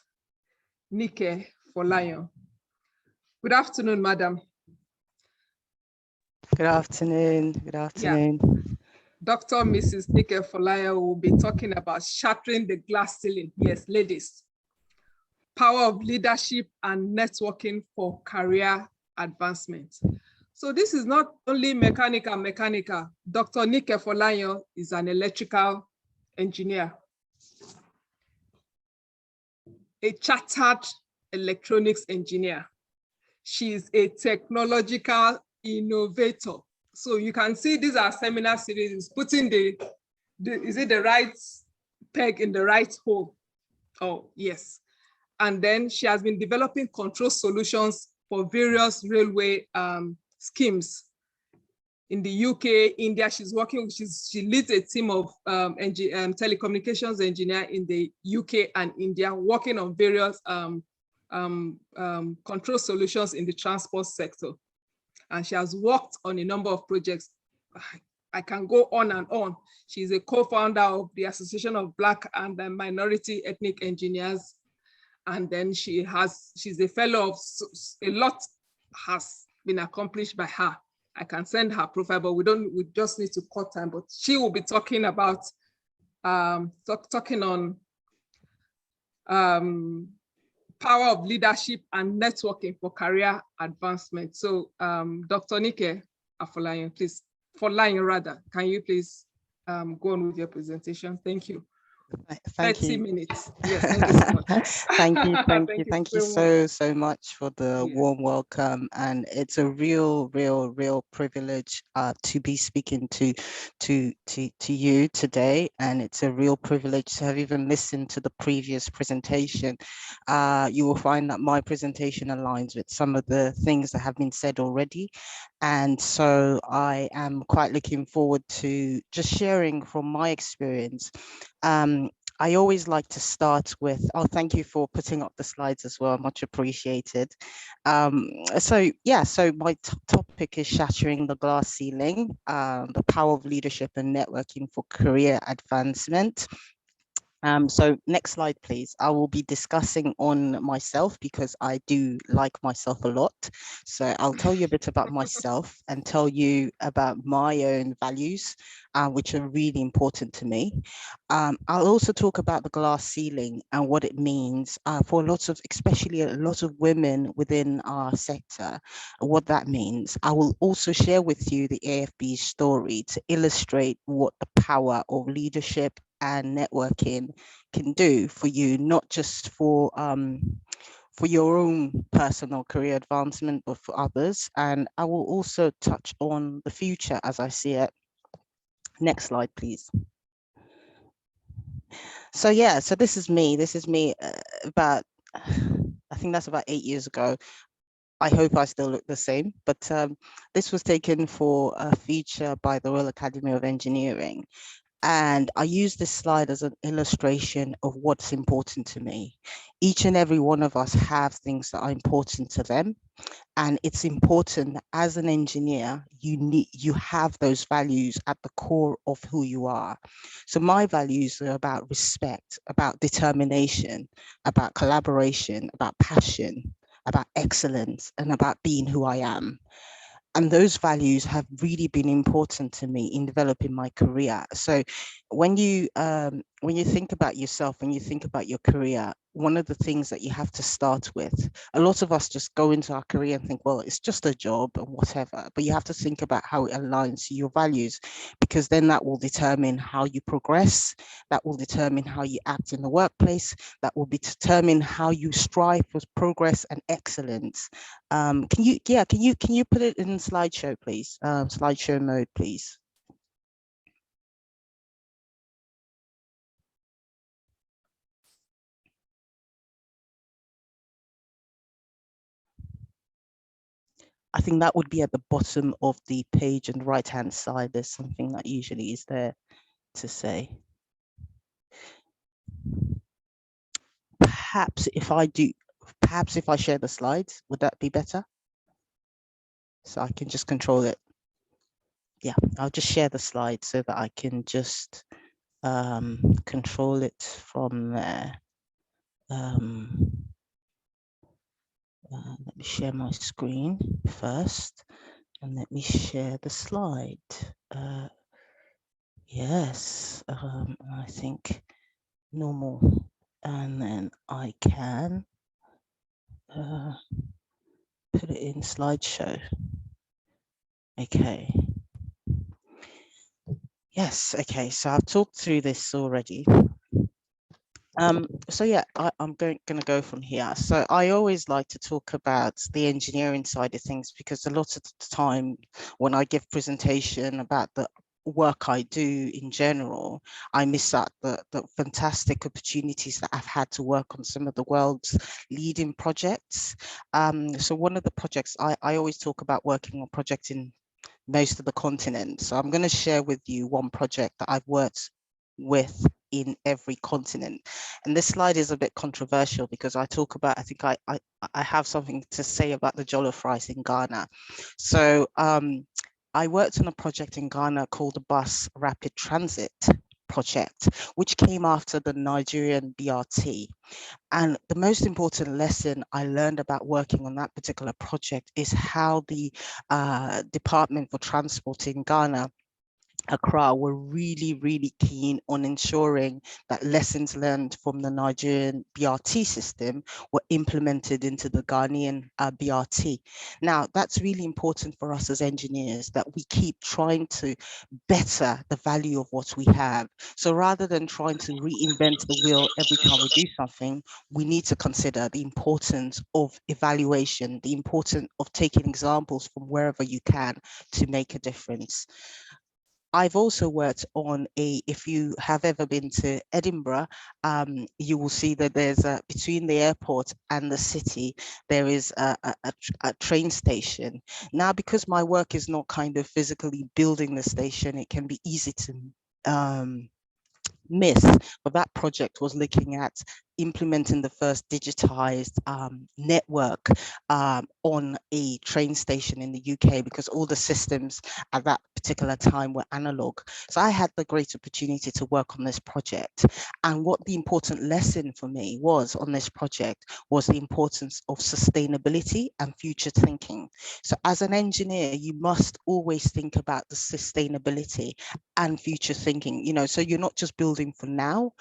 G: Nike Folayan. Good afternoon, madam.
I: Good afternoon. Good afternoon.
G: Yeah. Dr. Mrs. Nike Folayan will be talking about shattering the glass ceiling. Yes, ladies. Power of leadership and networking for career advancement. So this is not only mechanical. Dr. Nike Folayan is an electrical engineer, a chartered electronics engineer. She is a technological innovator. So you can see these are seminar series, putting is it the right peg in the right hole? Oh, yes. And then she has been developing control solutions for various railway schemes in the UK, India. She's working, she leads a team of telecommunications engineer in the UK and India, working on various control solutions in the transport sector. And she has worked on a number of projects. I can go on and on. She's a co-founder of the Association of Black and Minority Ethnic Engineers. And then she's a fellow of, a lot has been accomplished by her. I can send her profile, but we just need to cut time. But she will be talking about, talking on power of leadership and networking for career advancement. So Dr. Nike Folayan, please, Folayan rather, can you please go on with your presentation? Thank you.
I: Thank
G: 30
I: you.
G: minutes. Yes, thank you so much.
I: Thank you so much for the warm welcome, and it's a real privilege to be speaking to you today, and it's a real privilege to have even listened to the previous presentation. You will find that my presentation aligns with some of the things that have been said already, and so I am quite looking forward to just sharing from my experience. I always like to start with, thank you for putting up the slides as well, much appreciated. So my topic is shattering the glass ceiling, the power of leadership and networking for career advancement. So next slide, please. I will be discussing on myself because I do like myself a lot. So I'll tell you a bit about myself and tell you about my own values, which are really important to me. I'll also talk about the glass ceiling and what it means for especially a lot of women within our sector, what that means. I will also share with you the AFB story to illustrate what the power of leadership and networking can do for you, not just for your own personal career advancement, but for others. And I will also touch on the future as I see it. Next slide, please. So yeah, so this is me about, I think that's about 8 years ago. I hope I still look the same, but this was taken for a feature by the Royal Academy of Engineering. And I use this slide as an illustration of what's important to me. Each and every one of us have things that are important to them. And it's important that as an engineer, you have those values at the core of who you are. So my values are about respect, about determination, about collaboration, about passion, about excellence, and about being who I am. And those values have really been important to me in developing my career. So when you think about yourself, when you think about your career, one of the things that you have to start with, a lot of us just go into our career and think, well, it's just a job and whatever, but you have to think about how it aligns to your values, because then that will determine how you progress, that will determine how you act in the workplace, that will determine how you strive for progress and excellence. Can you put it in slideshow, please? Slideshow mode, please. I think that would be at the bottom of the page on the right-hand side. There's something that usually is there to say. Perhaps if I share the slides, would that be better? So I can just control it. Yeah, I'll just share the slide so that I can just control it from there. Let me share my screen first, and let me share the slide. Yes, I think normal, and then I can put it in slideshow. Okay. Yes, okay, so I've talked through this already. So yeah, I'm going to go from here. So I always like to talk about the engineering side of things, because a lot of the time when I give presentation about the work I do in general, I miss out the fantastic opportunities that I've had to work on some of the world's leading projects. So one of the projects I always talk about working on projects in most of the continent. So I'm going to share with you one project that I've worked with in every continent. And this slide is a bit controversial because I talk about, I think I have something to say about the jollof rice in Ghana. So I worked on a project in Ghana called the Bus Rapid Transit project, which came after the Nigerian BRT. And the most important lesson I learned about working on that particular project is how the Department for Transport in Ghana, Accra, were really, really keen on ensuring that lessons learned from the Nigerian BRT system were implemented into the Ghanaian BRT. Now, that's really important for us as engineers, that we keep trying to better the value of what we have. So rather than trying to reinvent the wheel every time we do something, we need to consider the importance of evaluation, the importance of taking examples from wherever you can to make a difference. I've also worked on if you have ever been to Edinburgh, you will see that there's between the airport and the city, there is a train station. Now, because my work is not kind of physically building the station, it can be easy to miss, but that project was looking at implementing the first digitized network on a train station in the UK, because all the systems at that particular time were analog. So I had the great opportunity to work on this project. And what the important lesson for me was on this project was the importance of sustainability and future thinking. So as an engineer, you must always think about the sustainability and future thinking, you know, so you're not just building for now,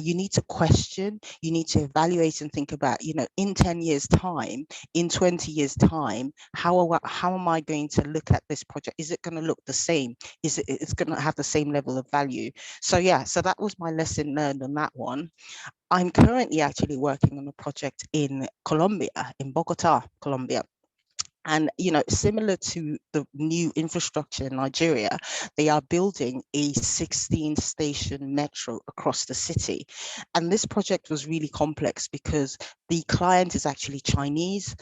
I: you need to question, you need to evaluate and think about, you know, in 10 years time, in 20 years time, how am I going to look at this project? Is it going to look the same? It's going to have the same level of value? So yeah, so that was my lesson learned on that one. I'm currently actually working on a project in Colombia, in Bogota, Colombia. And, you know, similar to the new infrastructure in Nigeria, they are building a 16-station metro across the city. And this project was really complex because the client is actually Chinese.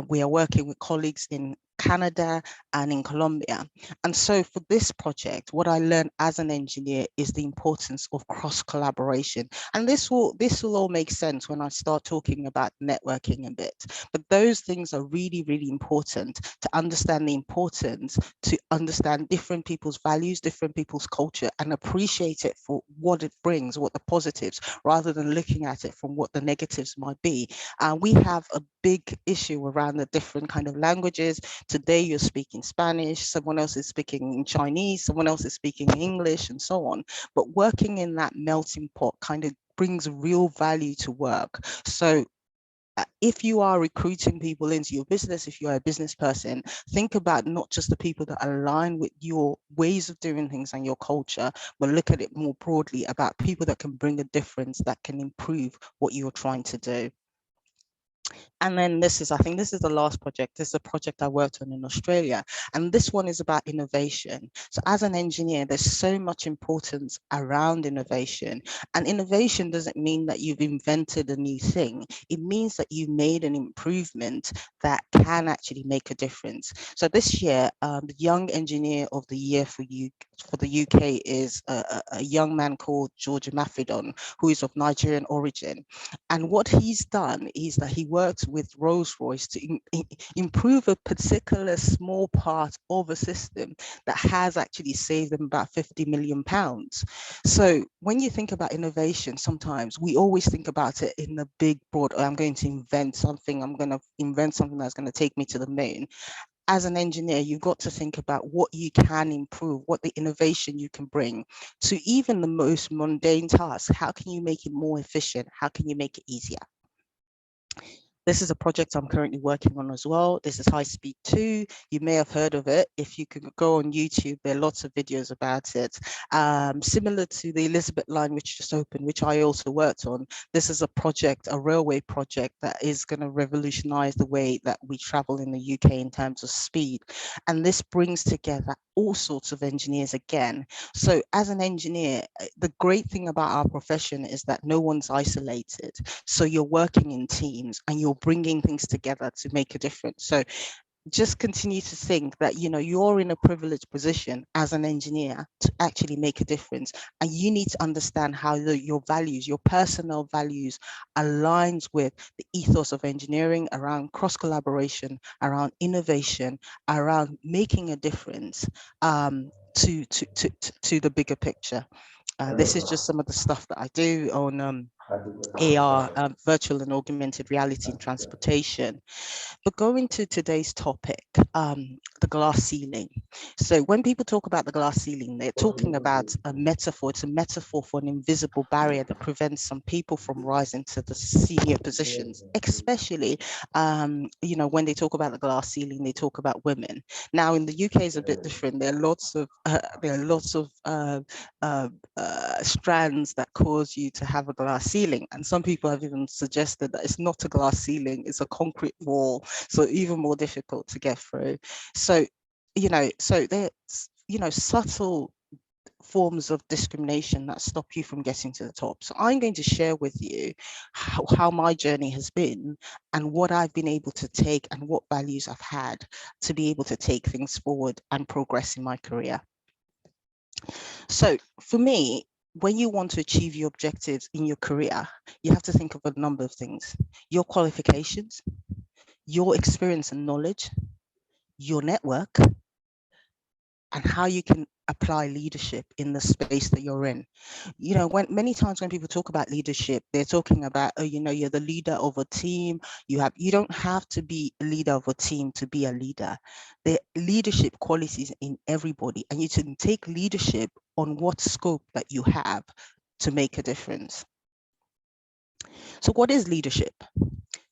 I: We are working with colleagues in Canada, and in Colombia. And so for this project, what I learned as an engineer is the importance of cross collaboration. And this will all make sense when I start talking about networking a bit. But those things are really, really important to understand the importance, to understand different people's values, different people's culture, and appreciate it for what it brings, what the positives, rather than looking at it from what the negatives might be. We have a big issue around the different kind of languages. Today you're speaking Spanish, someone else is speaking in Chinese, someone else is speaking English, and so on. But working in that melting pot kind of brings real value to work. So if you are recruiting people into your business, if you're a business person, think about not just the people that align with your ways of doing things and your culture, but look at it more broadly about people that can bring a difference, that can improve what you're trying to do. And then I think this is the last project. This is a project I worked on in Australia. And this one is about innovation. So as an engineer, there's so much importance around innovation. And innovation doesn't mean that you've invented a new thing. It means that you've made an improvement that can actually make a difference. So this year, the Young Engineer of the Year for the UK is a young man called George Mafidon, who is of Nigerian origin. And what he's done is that he worked with Rolls-Royce to improve a particular small part of a system that has actually saved them about £50 million. So when you think about innovation, sometimes we always think about it in the big, broad, I'm going to invent something that's going to take me to the moon. As an engineer, you've got to think about what you can improve, what the innovation you can bring to even the most mundane tasks. How can you make it more efficient? How can you make it easier? This is a project I'm currently working on as well. This is High Speed 2. You may have heard of it. If you could go on YouTube, there are lots of videos about it. Similar to the Elizabeth line, which just opened, which I also worked on. This is a project, a railway project that is going to revolutionize the way that we travel in the UK in terms of speed. And this brings together all sorts of engineers again. So as an engineer, the great thing about our profession is that no one's isolated. So you're working in teams and you're bringing things together to make a difference. So just continue to think that, you know, you're in a privileged position as an engineer to actually make a difference. And you need to understand how your values, your personal values aligns with the ethos of engineering around cross collaboration, around innovation, around making a difference to the bigger picture. This is just some of the stuff that I do on AR, virtual and augmented reality in transportation. But going to today's topic, the glass ceiling. So when people talk about the glass ceiling, they're talking about a metaphor. It's a metaphor for an invisible barrier that prevents some people from rising to the senior positions, especially, you know, when they talk about the glass ceiling, they talk about women. Now in the UK is a bit different. There are lots of strands that cause you to have a glass ceiling. And some people have even suggested that it's not a glass ceiling, it's a concrete wall. So even more difficult to get through. So, you know, there's, you know, subtle forms of discrimination that stop you from getting to the top. So I'm going to share with you how my journey has been and what I've been able to take and what values I've had to be able to take things forward and progress in my career. So for me, when you want to achieve your objectives in your career, you have to think of a number of things: your qualifications, your experience and knowledge, your network, and how you can apply leadership in the space that you're in. You know, many times when people talk about leadership, they're talking about, oh, you know, you're the leader of a team. You don't have to be a leader of a team to be a leader. The leadership qualities in everybody, and you can take leadership on what scope that you have to make a difference. So what is leadership?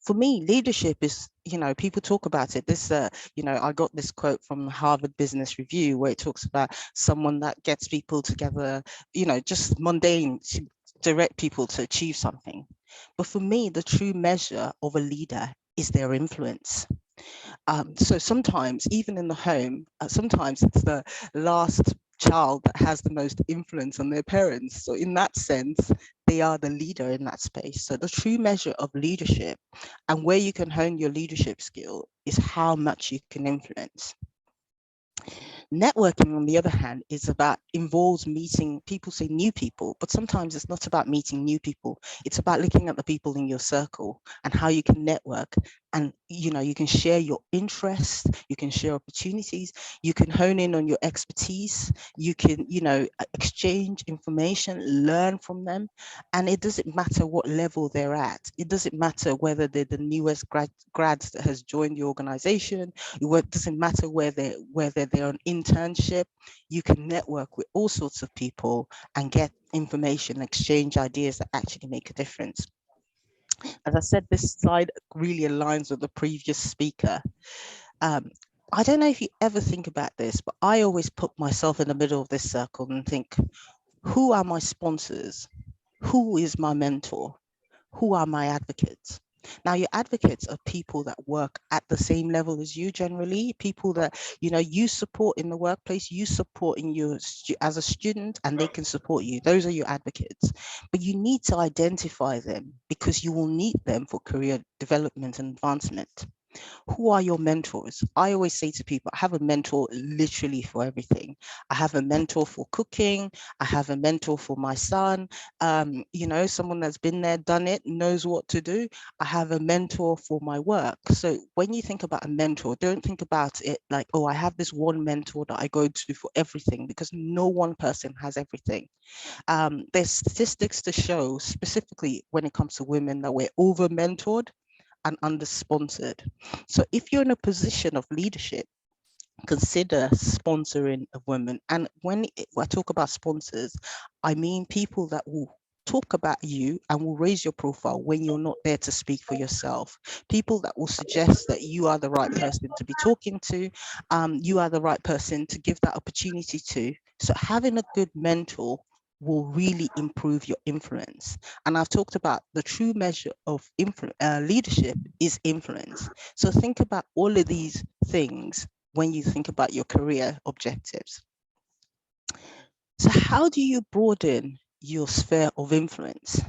I: For me, leadership is, you know, people talk about it. This, you know, I got this quote from Harvard Business Review where it talks about someone that gets people together, you know, just mundane to direct people to achieve something. But for me, the true measure of a leader is their influence. So sometimes, even in the home, sometimes it's the last child that has the most influence on their parents. So in that sense, they are the leader in that space. So the true measure of leadership and where you can hone your leadership skill is how much you can influence. Networking, on the other hand, involves meeting people, say new people, but sometimes it's not about meeting new people. It's about looking at the people in your circle and how you can network. And you can share your interests, you can share opportunities, you can hone in on your expertise, you can, exchange information, learn from them. And it doesn't matter what level they're at. It doesn't matter whether they're the newest grads that has joined the organization. It doesn't matter whether they're on internship. You can network with all sorts of people and get information, exchange ideas that actually make a difference. As I said, this slide really aligns with the previous speaker. I don't know if you ever think about this, but I always put myself in the middle of this circle and think, who are my sponsors? Who is my mentor? Who are my advocates? Now, your advocates are people that work at the same level as you, generally, people that, you support in the workplace, you support as a student, and they can support you. Those are your advocates. But you need to identify them because you will need them for career development and advancement. Who are your mentors? I always say to people, I have a mentor literally for everything. I have a mentor for cooking. I have a mentor for my son. Someone that's been there, done it, knows what to do. I have a mentor for my work. So when you think about a mentor, don't think about it like, oh, I have this one mentor that I go to for everything, because no one person has everything. There's statistics to show, specifically when it comes to women, that we're over mentored and under-sponsored. So if you're in a position of leadership, consider sponsoring a woman. And when I talk about sponsors, I mean people that will talk about you and will raise your profile when you're not there to speak for yourself. People that will suggest that you are the right person to be talking to, you are the right person to give that opportunity to. So having a good mentor will really improve your influence. And I've talked about the true measure of leadership is influence. So think about all of these things when you think about your career objectives. So how do you broaden your sphere of influence?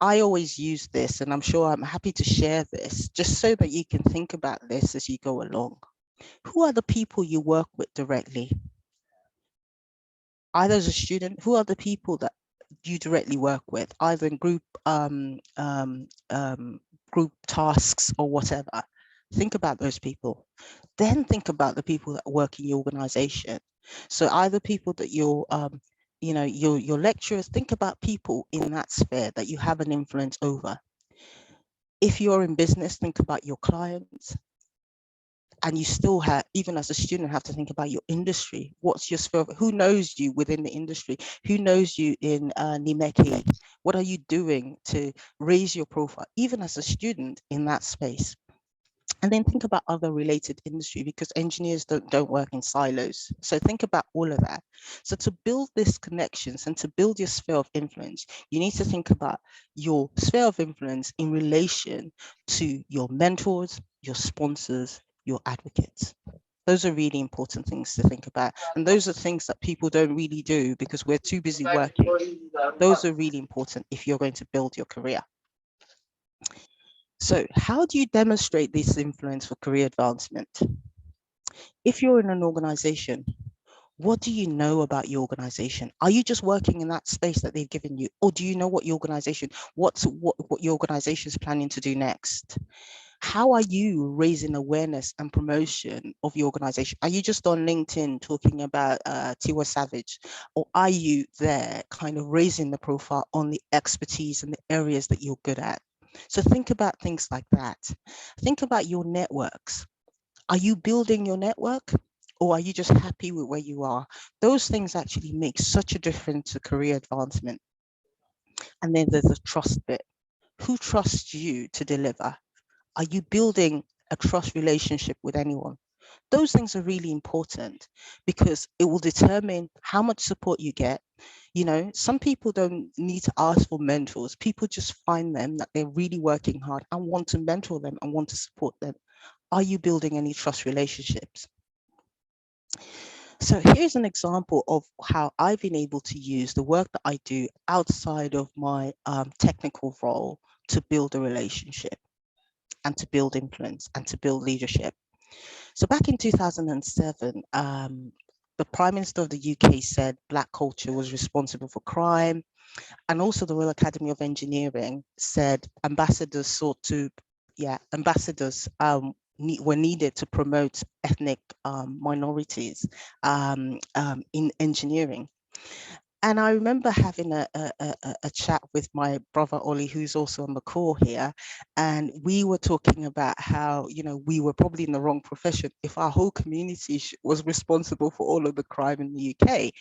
I: I always use this, and I'm sure I'm happy to share this just so that you can think about this as you go along. Who are the people you work with directly? Either as a student, who are the people that you directly work with, either in group group tasks or whatever? Think about those people. Then think about the people that work in your organization. So either people that your lecturers. Think about people in that sphere that you have an influence over. If you're in business, think about your clients. And you still have, even as a student, have to think about your industry. What's your sphere? Who knows you within the industry? Who knows you in nimeche? What are you doing to raise your profile, even as a student in that space? And then think about other related industry, because engineers don't work in silos. So think about all of that. So to build these connections and to build your sphere of influence, you need to think about your sphere of influence in relation to your mentors, your sponsors, your advocates. Those are really important things to think about. And those are things that people don't really do because we're too busy working. Those are really important if you're going to build your career. So how do you demonstrate this influence for career advancement? If you're in an organization, what do you know about your organization? Are you just working in that space that they've given you? Or do you know what your organization, what your organization is planning to do next? How are you raising awareness and promotion of your organization? Are you just on LinkedIn talking about Tiwa Savage? Or are you there kind of raising the profile on the expertise and the areas that you're good at? So think about things like that. Think about your networks. Are you building your network? Or are you just happy with where you are? Those things actually make such a difference to career advancement. And then there's a trust bit. Who trusts you to deliver? Are you building a trust relationship with anyone? Those things are really important because it will determine how much support you get. Some people don't need to ask for mentors. People just find them that they're really working hard and want to mentor them and want to support them. Are you building any trust relationships? So here's an example of how I've been able to use the work that I do outside of my technical role to build a relationship and to build influence and to build leadership. So back in 2007, the Prime Minister of the UK said Black culture was responsible for crime. And also the Royal Academy of Engineering said ambassadors were needed to promote ethnic minorities in engineering. And I remember having a chat with my brother Ollie, who's also on the call here, and we were talking about how, you know, we were probably in the wrong profession if our whole community was responsible for all of the crime in the UK.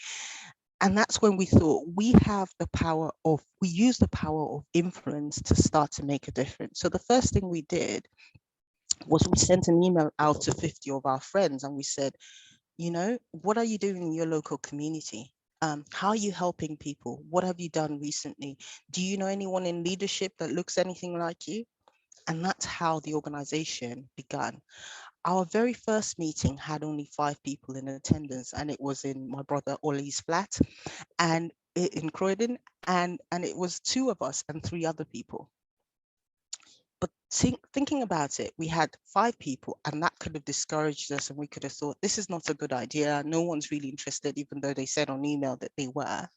I: And that's when we thought we use the power of influence to start to make a difference. So the first thing we did was we sent an email out to 50 of our friends and we said, you know, what are you doing in your local community? How are you helping people? What have you done recently? Do you know anyone in leadership that looks anything like you? And that's how the organization began. Our very first meeting had only 5 people in attendance, and it was in my brother Ollie's flat and in Croydon, and it was 2 of us and 3 other people. But thinking about it, we had 5 people, and that could have discouraged us, and we could have thought, this is not a good idea. No one's really interested, even though they said on email that they were.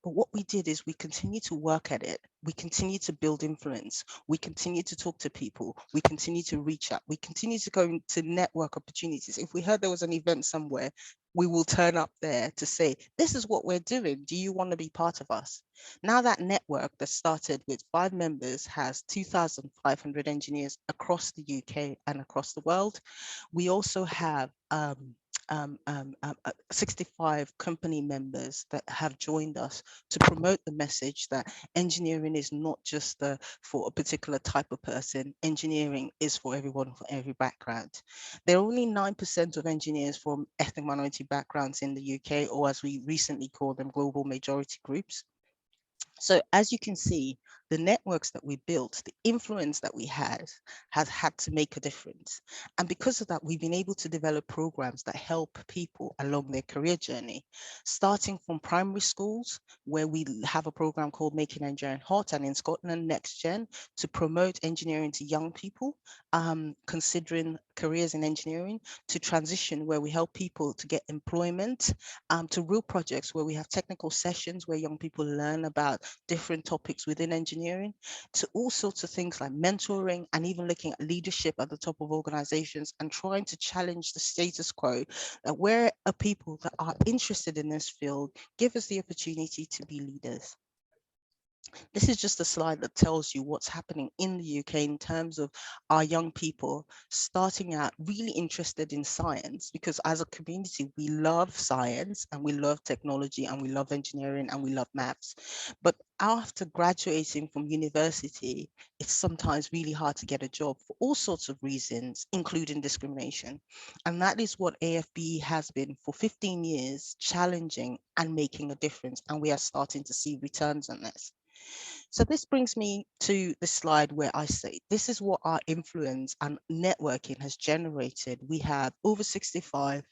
I: But what we did is we continue to work at it. We continue to build influence. We continue to talk to people. We continue to reach out. We continue to go into network opportunities. If we heard there was an event somewhere, we will turn up there to say, this is what we're doing. Do you want to be part of us? Now that network that started with 5 members has 2,500 engineers across the UK and across the world. We also have 65 company members that have joined us to promote the message that engineering is not just for a particular type of person. Engineering is for everyone, for every background. There are only 9% of engineers from ethnic minority backgrounds in the UK, or as we recently call them, global majority groups. So as you can see, the networks that we built, the influence that we had, has had to make a difference. And because of that, we've been able to develop programs that help people along their career journey, starting from primary schools, where we have a program called Making Engineering Hot, and in Scotland, Next Gen, to promote engineering to young people, considering careers in engineering, to transition, where we help people to get employment, to real projects where we have technical sessions where young people learn about different topics within engineering, to all sorts of things like mentoring, and even looking at leadership at the top of organizations and trying to challenge the status quo. Where are people that are interested in this field? Give us the opportunity to be leaders. This is just a slide that tells you what's happening in the UK in terms of our young people starting out really interested in science, because as a community, we love science and we love technology and we love engineering and we love maths. But after graduating from university, it's sometimes really hard to get a job for all sorts of reasons, including discrimination. And that is what AFB has been for 15 years, challenging and making a difference. And we are starting to see returns on this. So this brings me to the slide where I say, this is what our influence and networking has generated. We have over 65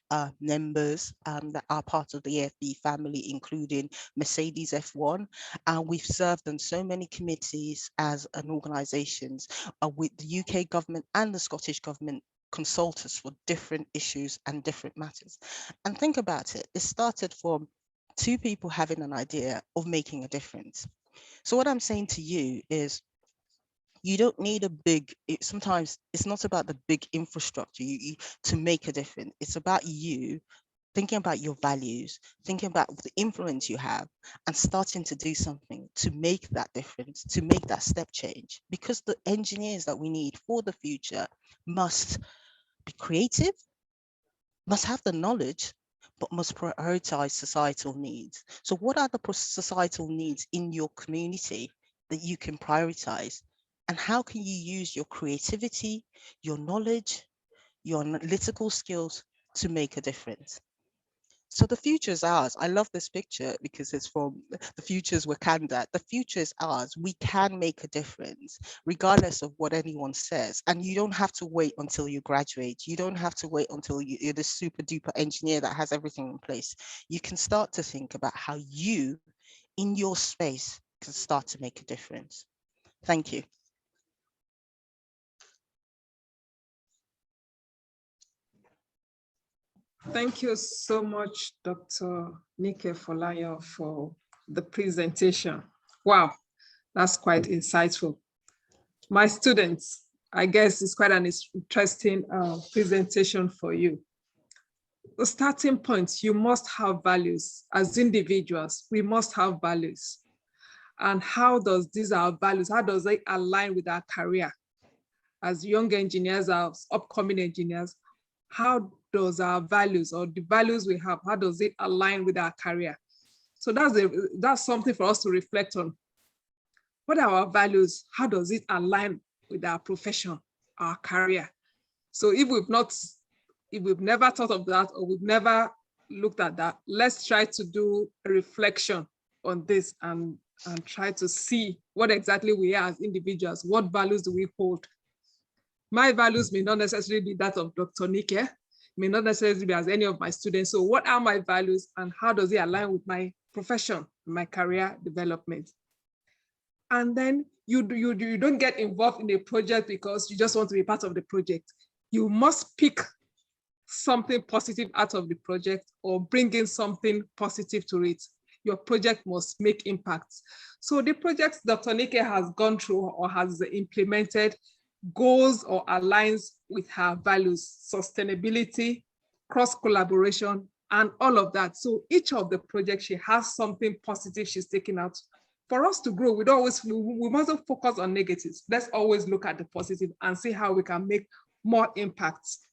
I: members that are part of the AFB family, including Mercedes F1. And we've served on so many committees as an organizations with the UK government and the Scottish government consult us for different issues and different matters. And think about it, it started from 2 people having an idea of making a difference. So what I'm saying to you is, you don't need a big, sometimes it's not about the big infrastructure to make a difference. It's about you thinking about your values, thinking about the influence you have, and starting to do something to make that difference, to make that step change. Because the engineers that we need for the future must be creative, must have the knowledge, but must prioritize societal needs. So what are the societal needs in your community that you can prioritize? And how can you use your creativity, your knowledge, your analytical skills to make a difference? So the future is ours. I love this picture because it's from the future's Wakanda. The future is ours. We can make a difference regardless of what anyone says. And you don't have to wait until you graduate. You don't have to wait until you're the super duper engineer that has everything in place. You can start to think about how you, in your space, can start to make a difference. Thank you.
G: Thank you so much, Dr. Nike Folayo, for the presentation. Wow, that's quite insightful. My students, I guess it's quite an interesting presentation for you. The starting point, you must have values. As individuals, we must have values. And how does these our values, how does they align with our career? As young engineers, as upcoming engineers, how does our values or the values we have, how does it align with our career? So that's something for us to reflect on. What are our values? How does it align with our profession, our career? So if we've never thought of that or we've never looked at that, let's try to do a reflection on this and try to see what exactly we are as individuals. What values do we hold? My values may not necessarily be that of Dr. Nike, may not necessarily be as any of my students. So what are my values and how does it align with my profession, my career development? And then you don't get involved in a project because you just want to be part of the project. You must pick something positive out of the project or bring in something positive to it. Your project must make impacts. So the projects Dr. Nike has gone through or has implemented goes or aligns with her values, sustainability, cross-collaboration, and all of that. So each of the projects, she has something positive she's taking out. For us to grow, we mustn't focus on negatives. Let's always look at the positive and see how we can make more impacts.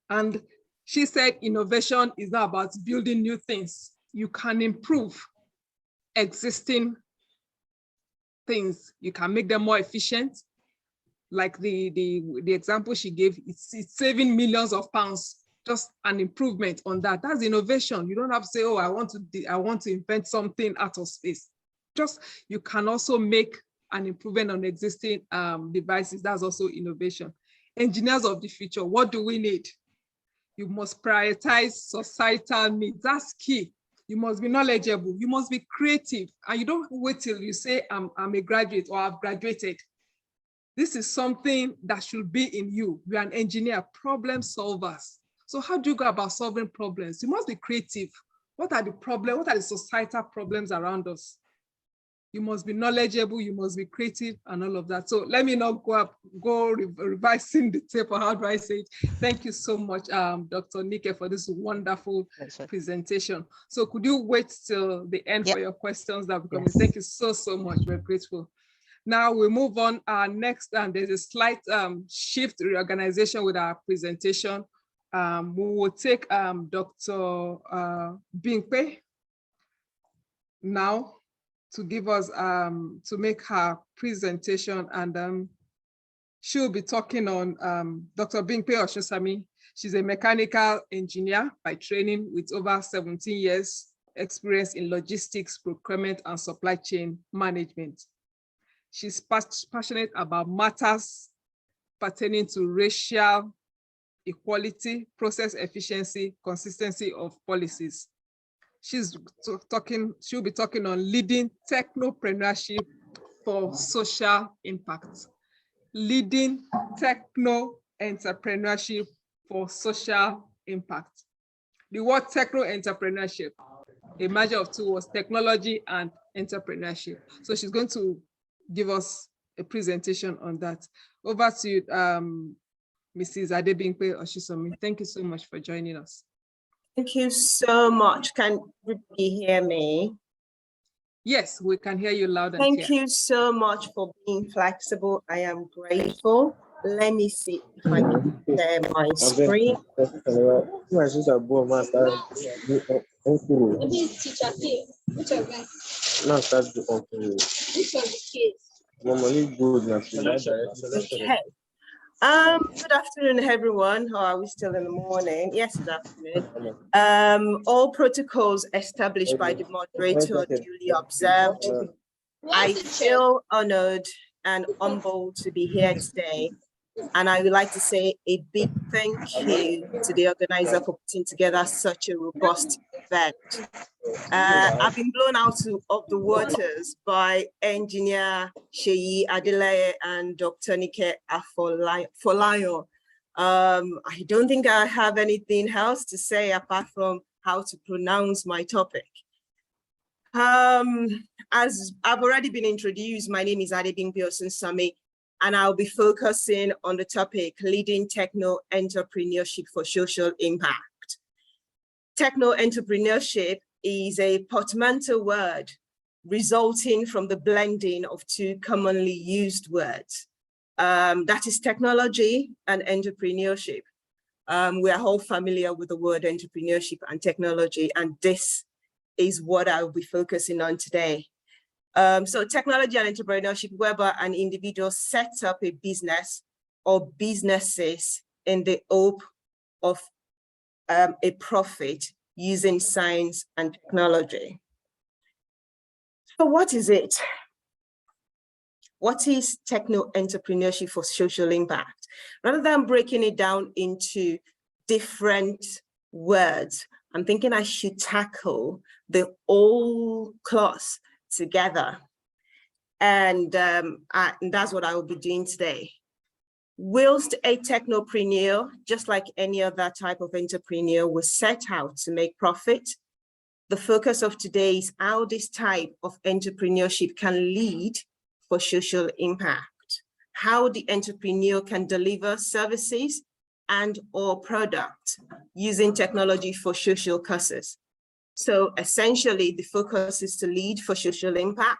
G: And she said innovation is not about building new things. You can improve existing things. You can make them more efficient. Like the example she gave, it's saving millions of pounds, just an improvement on that. That's innovation. You don't have to say, oh, I want to invent something out of space. Just, you can also make an improvement on existing devices. That's also innovation. Engineers of the future, what do we need? You must prioritize societal needs. That's key. You must be knowledgeable. You must be creative. And you don't wait till you say, I'm a graduate or I've graduated. This is something that should be in you. You are an engineer, problem solvers. So how do you go about solving problems? You must be creative. What are the problems? What are the societal problems around us? You must be knowledgeable, you must be creative and all of that. So let me not go revising the tape, or how do I say it? Thank you so much, Dr. Nike, for this wonderful presentation. So could you wait till the end for your questions that will come in? Thank you so much, we're grateful. Now we move on. Next, there's a slight shift, reorganization with our presentation. We will take Dr. Bingpe now to give us, to make her presentation, and she'll be talking on Dr. Bingpe Oshosami. She's a mechanical engineer by training with over 17 years experience in logistics, procurement, and supply chain management. She's passionate about matters pertaining to racial equality, process efficiency, consistency of policies. She'll be talking on leading technopreneurship for social impact. Leading techno-entrepreneurship for social impact. The word techno-entrepreneurship, a merger of two words, technology and entrepreneurship. So she's going to give us a presentation on that. Over to you, Mrs. Adebimpe Oshisomi. Thank you so much for joining us.
J: Thank you so much. Can everybody hear me?
G: Yes, we can hear you loud and clear.
J: Thank you so much for being flexible. I am grateful. Let me see if I can share my screen. Okay. Good afternoon, everyone. Or are we still in the morning? Yes, good afternoon. All protocols established by the moderator duly observed. I feel honored and humbled to be here today. And I would like to say a big thank you to the organizer for putting together such a robust event. I've been blown out of the waters by Engineer Sheyi Adelaye and Dr. Nike Afolayo. I don't think I have anything else to say apart from how to pronounce my topic. As I've already been introduced, my name is Adebimpe Osunsami, and I'll be focusing on the topic leading techno-entrepreneurship for social impact. Techno-entrepreneurship is a portmanteau word resulting from the blending of two commonly used words. That is technology and entrepreneurship. We are all familiar with the word entrepreneurship and technology, and this is what I will be focusing on today. So technology and entrepreneurship, whereby an individual sets up a business or businesses in the hope of a profit using science and technology. So what is it? What is techno-entrepreneurship for social impact? Rather than breaking it down into different words, I'm thinking I should tackle the whole class together. And that's what I will be doing today. Whilst a technopreneur, just like any other type of entrepreneur, will set out to make profit, the focus of today is how this type of entrepreneurship can lead for social impact, how the entrepreneur can deliver services and or products using technology for social causes. So essentially, the focus is to lead for social impact.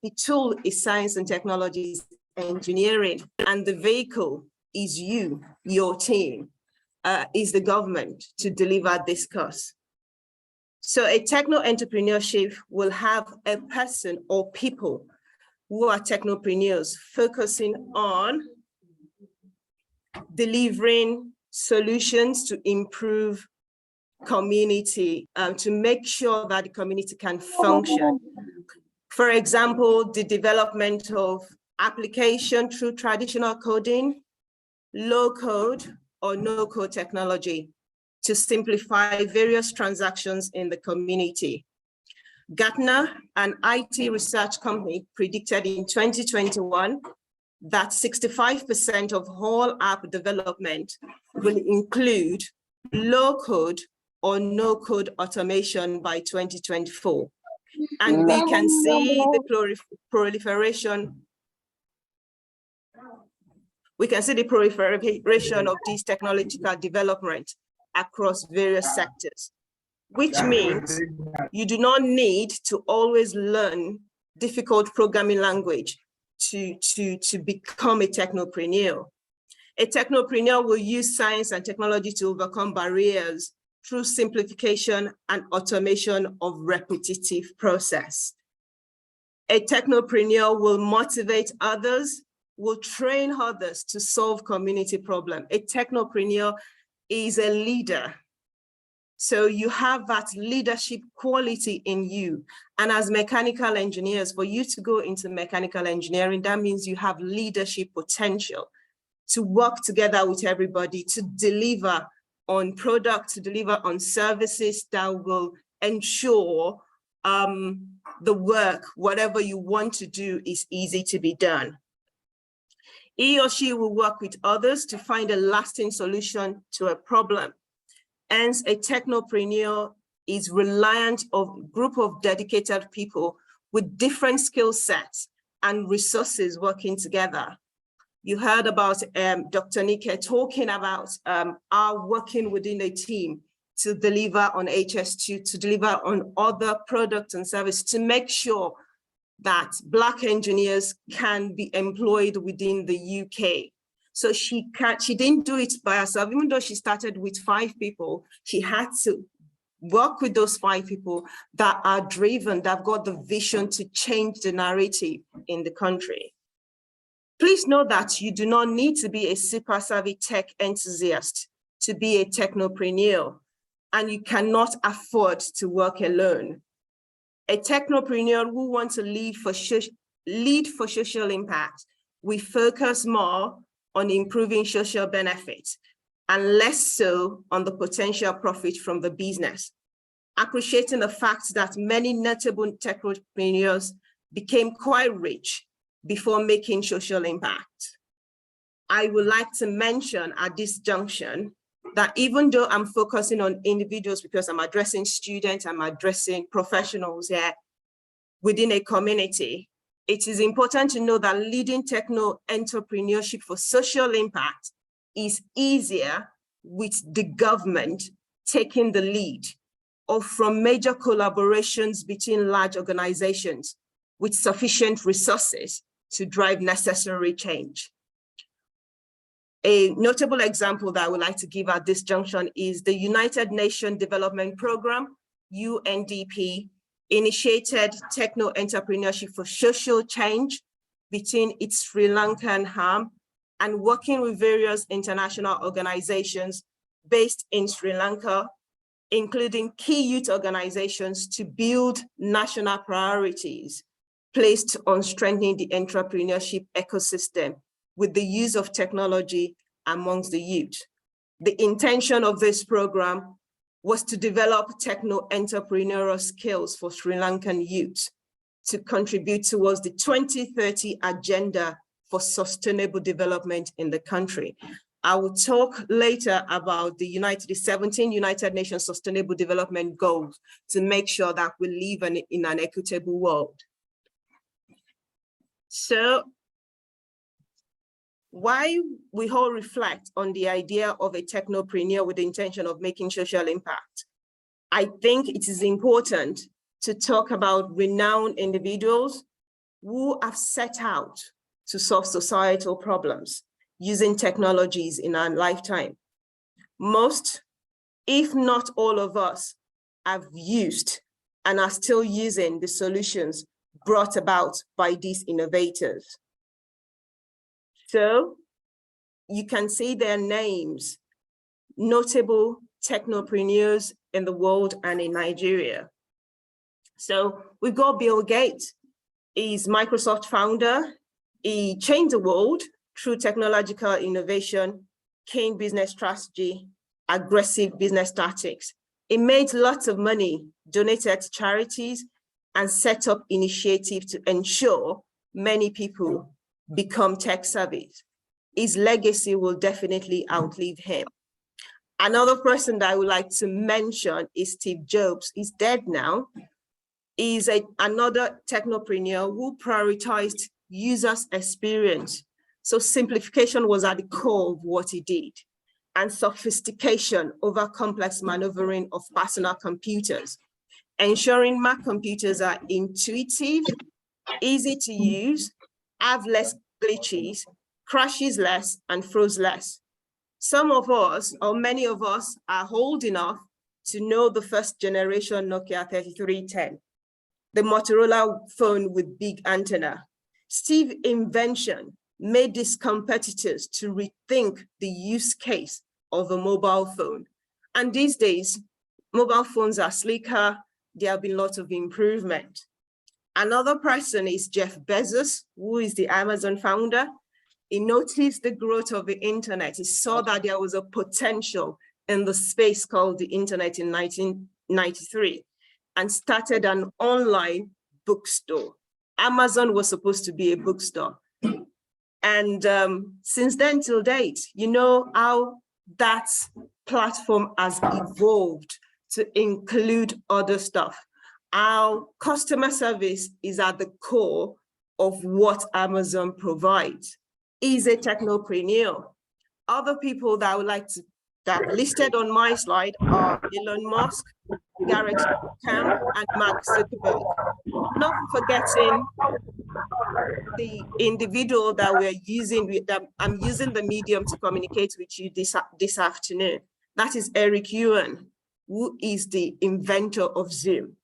J: The tool is science and technology, engineering, and the vehicle is you, your team, is the government to deliver this cause. So a techno-entrepreneurship will have a person or people who are technopreneurs focusing on delivering solutions to improve community, to make sure that the community can function. For example, the development of application through traditional coding, low code or no code technology to simplify various transactions in the community. Gartner, an IT research company, predicted in 2021 that 65% of all app development will include low code or no code automation by 2024. And we can see the proliferation. We can see the proliferation of this technological development across various sectors, which means you do not need to always learn difficult programming language to become a technopreneur. A technopreneur will use science and technology to overcome barriers through simplification and automation of repetitive process. A technopreneur will motivate others, will train others to solve community problems. A technopreneur is a leader. So you have that leadership quality in you. And as mechanical engineers, for you to go into mechanical engineering, that means you have leadership potential to work together with everybody to deliver on products, to deliver on services that will ensure the work, whatever you want to do, is easy to be done. He or she will work with others to find a lasting solution to a problem. Hence, a technopreneur is reliant on a group of dedicated people with different skill sets and resources working together. You heard about Dr. Nike talking about our working within a team to deliver on HS2, to deliver on other products and services, to make sure that Black engineers can be employed within the UK. So she didn't do it by herself. Even though she started with 5 people, she had to work with those 5 people that are driven, that have got the vision to change the narrative in the country. Please know that you do not need to be a super savvy tech enthusiast to be a technopreneur, and you cannot afford to work alone. A technopreneur who wants to lead for social impact, we focus more on improving social benefits and less so on the potential profit from the business, appreciating the fact that many notable technopreneurs became quite rich before making social impact. I would like to mention at this junction that even though I'm focusing on individuals because I'm addressing students, I'm addressing professionals here within a community, it is important to know that leading techno entrepreneurship for social impact is easier with the government taking the lead, or from major collaborations between large organizations with sufficient resources to drive necessary change. A notable example that I would like to give at this junction is the United Nations Development Program, UNDP, initiated techno entrepreneurship for social change between its Sri Lankan arm and working with various international organizations based in Sri Lanka, including key youth organizations, to build national priorities placed on strengthening the entrepreneurship ecosystem with the use of technology amongst the youth. The intention of this program was to develop techno-entrepreneurial skills for Sri Lankan youth to contribute towards the 2030 agenda for sustainable development in the country. I will talk later about the 17 United Nations Sustainable Development Goals to make sure that we live in an equitable world. So, why we all reflect on the idea of a technopreneur with the intention of making social impact, I think it is important to talk about renowned individuals who have set out to solve societal problems using technologies in our lifetime. Most, if not all of us, have used and are still using the solutions brought about by these innovators. So you can see their names, notable technopreneurs in the world and in Nigeria. So we've got Bill Gates. He's Microsoft founder. He changed the world through technological innovation, keen business strategy, aggressive business tactics. He made lots of money, donated to charities, and set up initiatives to ensure many people become tech savvy. His legacy will definitely outlive him. Another person that I would like to mention is Steve Jobs. He's dead now. He's another technopreneur who prioritized users' experience. So simplification was at the core of what he did, and sophistication over complex maneuvering of personal computers, ensuring Mac computers are intuitive, easy to use, have less glitches, crashes less, and froze less. Some of us, or many of us, are old enough to know the first generation Nokia 3310, the Motorola phone with big antenna. Steve's invention made these competitors to rethink the use case of a mobile phone. And these days, mobile phones are slicker. There have been lots of improvement. Another person is Jeff Bezos, who is the Amazon founder. He noticed the growth of the internet. He saw that there was a potential in the space called the internet in 1993 and started an online bookstore. Amazon was supposed to be a bookstore. And since then till date, you know how that platform has evolved to include other stuff. Our customer service is at the core of what Amazon provides. He's a technopreneur. Other people that I would like to that listed on my slide are Elon Musk, Garrett Camp, and Mark Zuckerberg. Not forgetting the individual that we're using, that I'm using the medium to communicate with you this afternoon. That is Eric Yuan, who is the inventor of Zoom.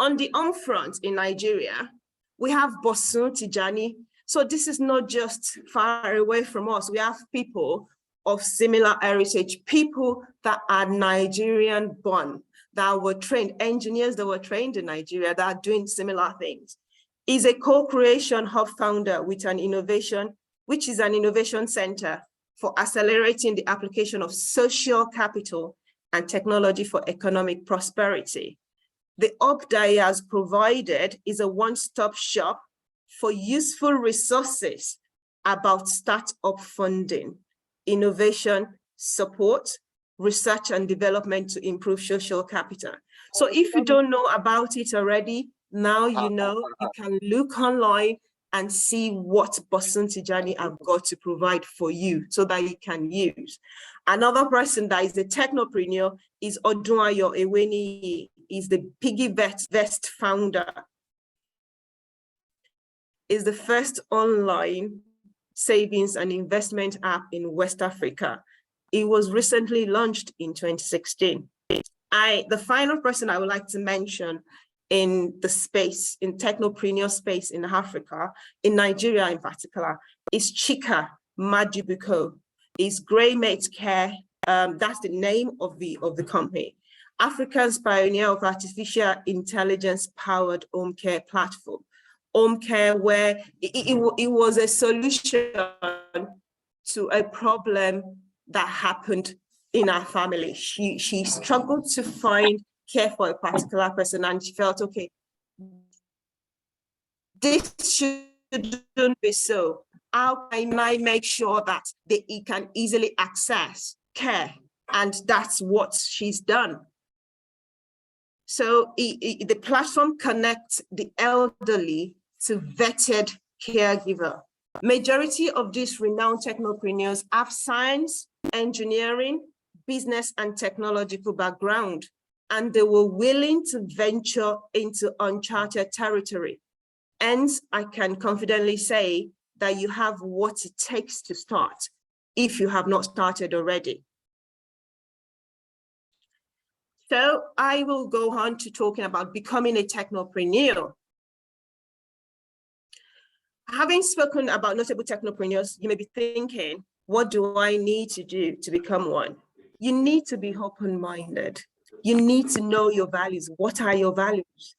J: On the home front in Nigeria, we have Bosun Tijani. So this is not just far away from us. We have people of similar heritage, people that are Nigerian born, that were trained, engineers that were trained in Nigeria that are doing similar things. Is a co-creation hub founder with an innovation, which is an innovation center for accelerating the application of social capital and technology for economic prosperity. The hub that he has provided is a one-stop shop for useful resources about startup funding, innovation support, research and development to improve social capital. So if you don't know about it already, now you know. You can look online and see what Bosun Tijani have got to provide for you so that you can use. Another person that is a technopreneur is Odunayo Eweni, is the Piggy Vest founder. Is the first online savings and investment app in West Africa. It was recently launched in 2016. The final person I would like to mention in the space, in technopreneur space in Africa, in Nigeria in particular, is Chika Majibuko. Is Greymate Care, that's the name of the company. Africa's pioneer of artificial intelligence powered home care platform. Home care, where it was a solution to a problem that happened in her family. She struggled to find care for a particular person, and she felt, okay, this shouldn't be so. How can I make sure that it can easily access care? And that's what she's done. So the platform connects the elderly to vetted caregiver. Majority of these renowned technopreneurs have science, engineering, business, and technological background, and they were willing to venture into uncharted territory. Hence, I can confidently say that you have what it takes to start if you have not started already. So I will go on to talking about becoming a technopreneur. Having spoken about notable technopreneurs, you may be thinking, what do I need to do to become one? You need to be open-minded. You need to know your values. What are your values?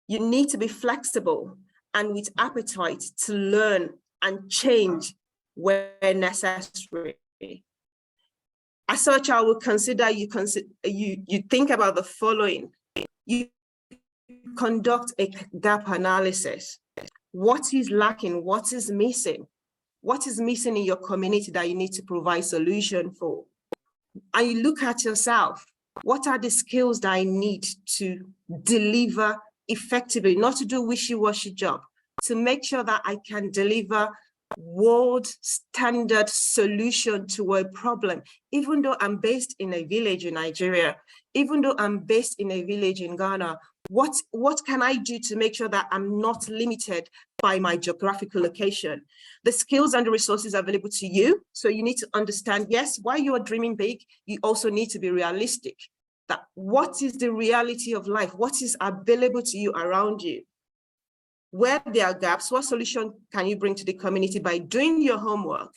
J: You need to be flexible and with appetite to learn and change where necessary. As such, I would consider you think about the following. You conduct a gap analysis. What is lacking? What is missing? What is missing in your community that you need to provide solution for? And you look at yourself. What are the skills that I need to deliver effectively, not to do wishy-washy job, to make sure that I can deliver world standard solution to a problem, even though I'm based in a village in Nigeria, even though I'm based in a village in Ghana, what can I do to make sure that I'm not limited by my geographical location? The skills and the resources available to you. So you need to understand, yes, while you are dreaming big, you also need to be realistic. That what is the reality of life? What is available to you around you? Where there are gaps, what solution can you bring to the community by doing your homework?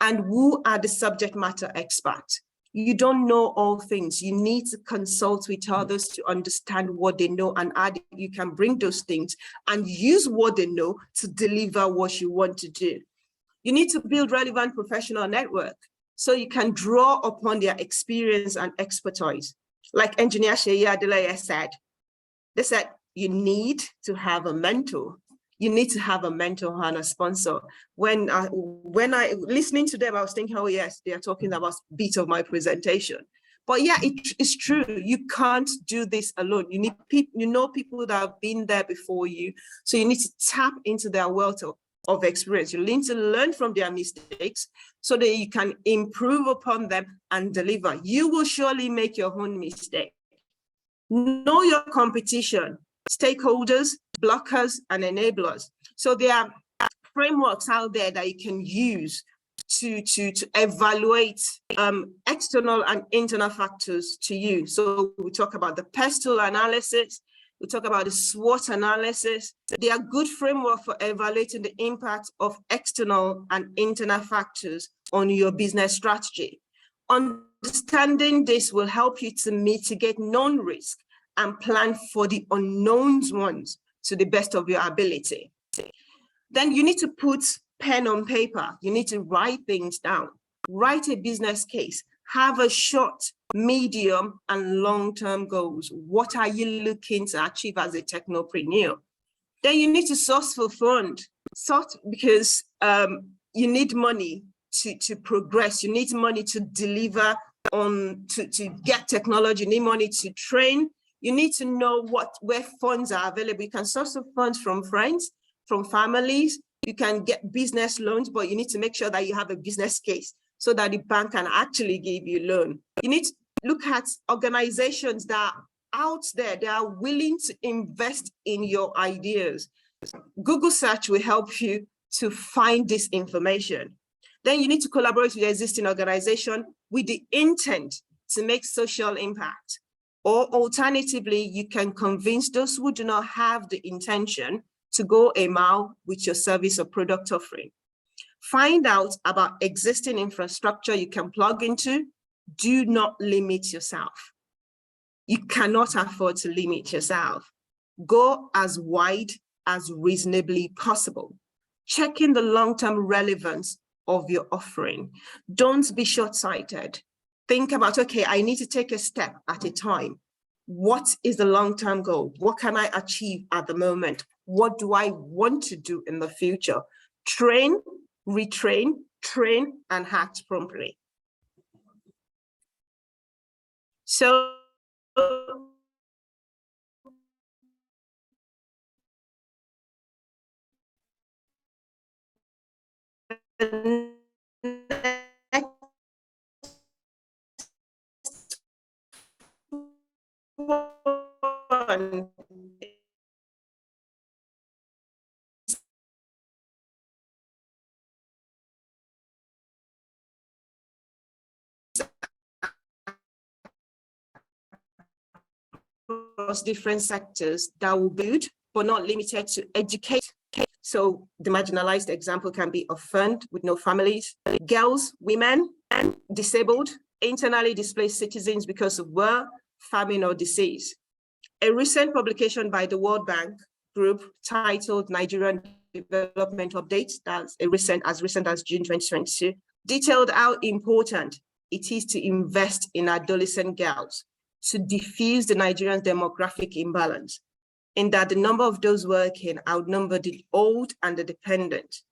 J: And who are the subject matter experts? You don't know all things. You need to consult with others to understand what they know and how you can bring those things and use what they know to deliver what you want to do. You need to build relevant professional network so you can draw upon their experience and expertise. Like Engineer Sheyi Adeleye said, they said, you need to have a mentor. You need to have a mentor and a sponsor. When I listening to them, I was thinking, oh yes, they are talking about a bit of my presentation. But yeah, it's true. You can't do this alone. You need people, people that have been there before you. So you need to tap into their wealth of experience. You need to learn from their mistakes so that you can improve upon them and deliver. You will surely make your own mistake. Know your competition, stakeholders, blockers, and enablers. So there are frameworks out there that you can use to evaluate external and internal factors to you. So we talk about the pestle analysis, We talk about the SWOT analysis. They are good framework for evaluating the impact of external and internal factors on your business strategy. Understanding this will help you to mitigate known risk and plan for the unknown ones to the best of your ability. Then you need to put pen on paper. You need to write things down. Write a business case. Have a short, medium, and long-term goals. What are you looking to achieve as a technopreneur? Then you need to source for fund. Because you need money to progress. You need money to deliver on, to get technology. You need money to train. You need to know where funds are available. You can source of funds from friends, from families. You can get business loans, but you need to make sure that you have a business case so that the bank can actually give you loan. You need to look at organizations that are out there, they are willing to invest in your ideas. Google search will help you to find this information. Then you need to collaborate with the existing organization with the intent to make social impact. Or alternatively, you can convince those who do not have the intention to go a mile with your service or product offering. Find out about existing infrastructure you can plug into. Do not limit yourself. You cannot afford to limit yourself. Go as wide as reasonably possible. Check in the long-term relevance of your offering. Don't be short-sighted. Think about, okay, I need to take a step at a time. What is the long-term goal? What can I achieve at the moment? What do I want to do in the future? Train, retrain, train, and act promptly. So, one across different sectors that will build, but not limited to educate. So the marginalized example can be orphaned with no families, girls, women, and disabled, internally displaced citizens because of war, famine, or disease. A recent publication by the World Bank Group titled Nigerian Development Update, that's as recent as June 2022, detailed how important it is to invest in adolescent girls to diffuse the Nigerian demographic imbalance, in that the number of those working outnumber the old and the dependent.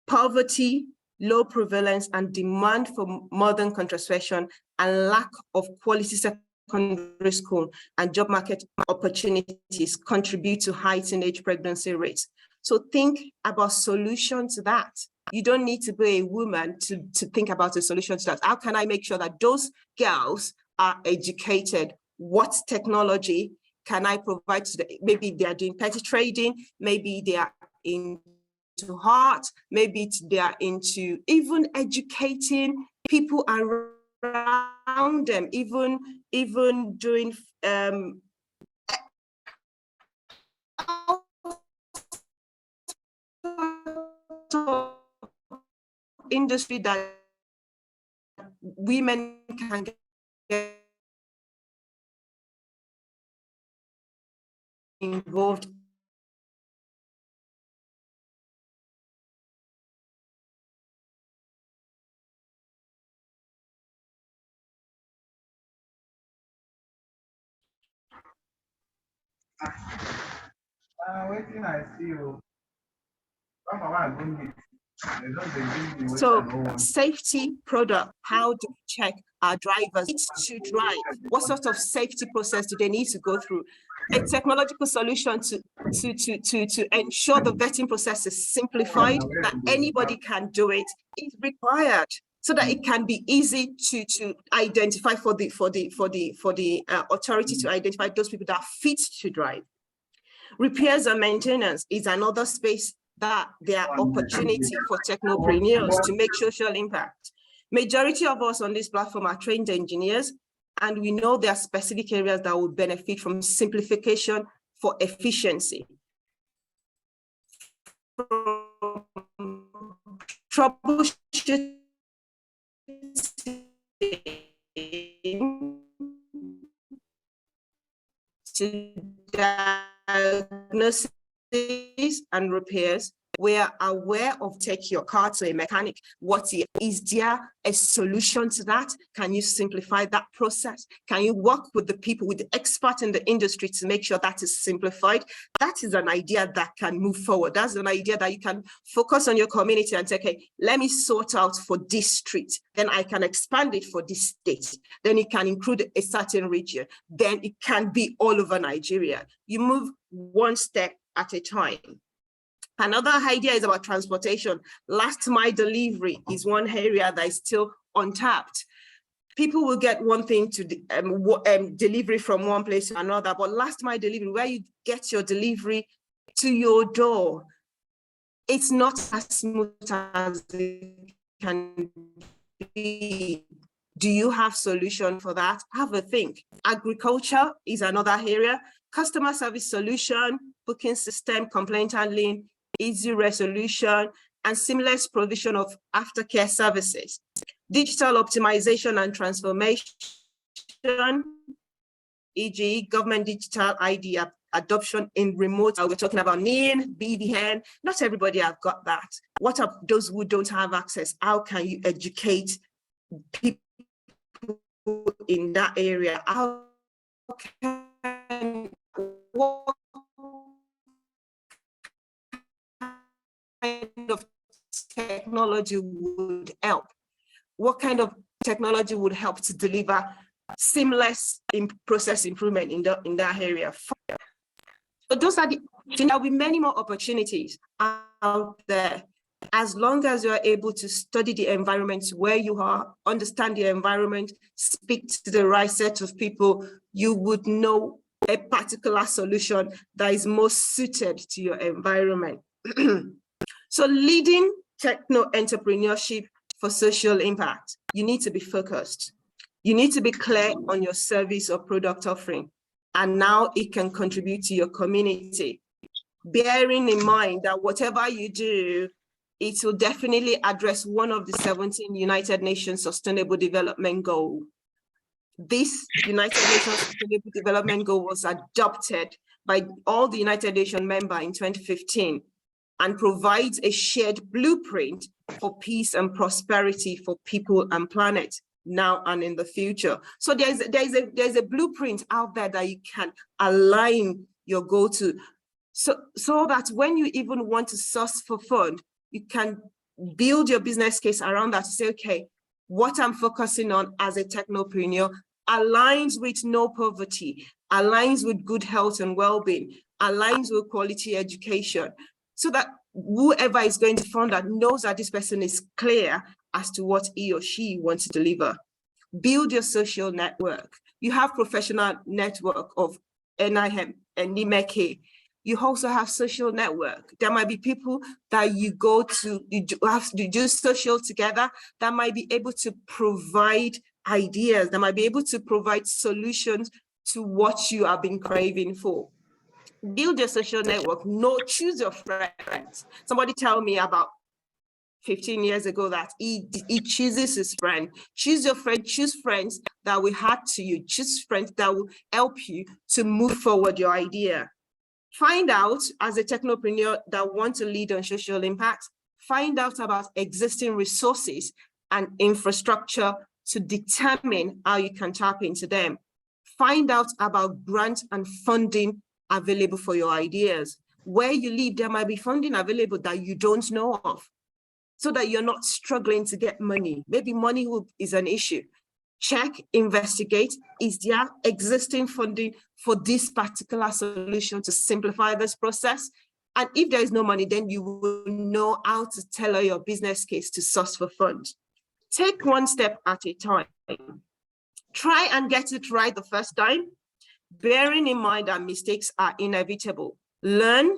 J: Poverty, low prevalence, and demand for modern contraception and lack of quality secondary school and job market opportunities contribute to high teenage pregnancy rates. So think about solutions to that. You don't need to be a woman to think about a solution to that. How can I make sure that those girls are educated? What technology can I provide to them? Maybe they are doing petty trading, maybe they are into art, maybe they are into even educating people around them, even doing industry that women can get involved.
D: Waiting, I see you.
J: So safety product, how do we check our drivers to drive? What sort of safety process do they need to go through? A technological solution to ensure the vetting process is simplified, that anybody can do it, is required, so that it can be easy to identify for the authority to identify those people that are fit to drive. Repairs and maintenance is another space that there are opportunity for technopreneurs to make social impact. Majority of us on this platform are trained engineers, and we know there are specific areas that will benefit from simplification for efficiency. Troubleshooting to diagnosis and repairs. We are aware of take your car to a mechanic. Is there a solution to that? Can you simplify that process? Can you work with the people, with the experts in the industry to make sure that is simplified? That is an idea that can move forward. That's an idea that you can focus on your community and say, okay, let me sort out for this street. Then I can expand it for this state. Then it can include a certain region. Then it can be all over Nigeria. You move one step at a time. Another idea is about transportation. Last mile delivery is one area that is still untapped. People will get one thing to delivery from one place to another, but last mile delivery, where you get your delivery to your door, it's not as smooth as it can be. Do you have solution for that? Have a think. Agriculture is another area. Customer service solution, booking system, complaint handling, easy resolution, and seamless provision of aftercare services. Digital optimization and transformation, e.g. government digital ID adoption in remote. We're talking about NIN, BVN. Not everybody have got that. What are those who don't have access? How can you educate people in that area? How can, what kind of technology would help? What kind of technology would help to deliver seamless process improvement in that area? So those are there'll be many more opportunities out there, as long as you're able to study the environment where you are, understand the environment, speak to the right set of people, you would know a particular solution that is most suited to your environment. So leading techno entrepreneurship for social impact, you need to be focused. You need to be clear on your service or product offering, and now it can contribute to your community. Bearing in mind that whatever you do, it will definitely address one of the 17 United Nations Sustainable Development Goals. This United Nations Sustainable Development Goal was adopted by all the United Nations members in 2015 and provides a shared blueprint for peace and prosperity for people and planet now and in the future. So there's a blueprint out there that you can align your goal to, so that when you even want to source for fund, you can build your business case around that to say, okay, what I'm focusing on as a technopreneur aligns with no poverty, aligns with good health and well-being, aligns with quality education, so that whoever is going to fund that knows that this person is clear as to what he or she wants to deliver. Build your social network. You have professional network of NIM and nimeche. You also have social network. There might be people that you go to, you have to do social together, that might be able to provide ideas, that might be able to provide solutions to what you have been craving for. Build your social network. Choose your friends. Somebody tell me about 15 years ago that he chooses his friend. Choose your friend, choose friends that will add to you, choose friends that will help you to move forward your idea. Find out, as a technopreneur that wants to lead on social impact, find out about existing resources and infrastructure to determine how you can tap into them. Find out about grant and funding available for your ideas. Where you live, there might be funding available that you don't know of, so that you're not struggling to get money. Maybe money is an issue. Check, investigate, is there existing funding for this particular solution to simplify this process? And if there is no money, then you will know how to tailor your business case to source for funds. Take one step at a time. Try and get it right the first time, bearing in mind that mistakes are inevitable. Learn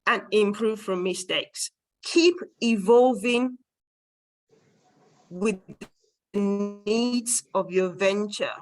J: and improve from mistakes. Keep evolving with the needs of your venture.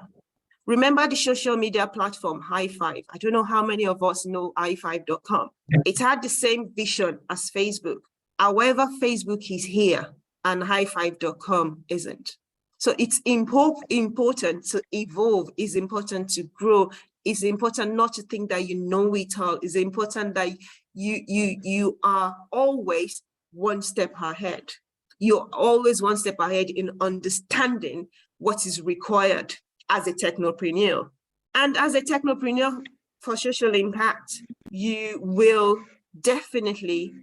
J: Remember the social media platform, High Five. I don't know how many of us know high5.com. It had the same vision as Facebook. However, Facebook is here and high5.com isn't. So it's important to evolve, it's important to grow, it's important not to think that you know it all, it's important that you are always one step ahead. You're always one step ahead in understanding what is required as a technopreneur. And as a technopreneur for social impact, you will definitely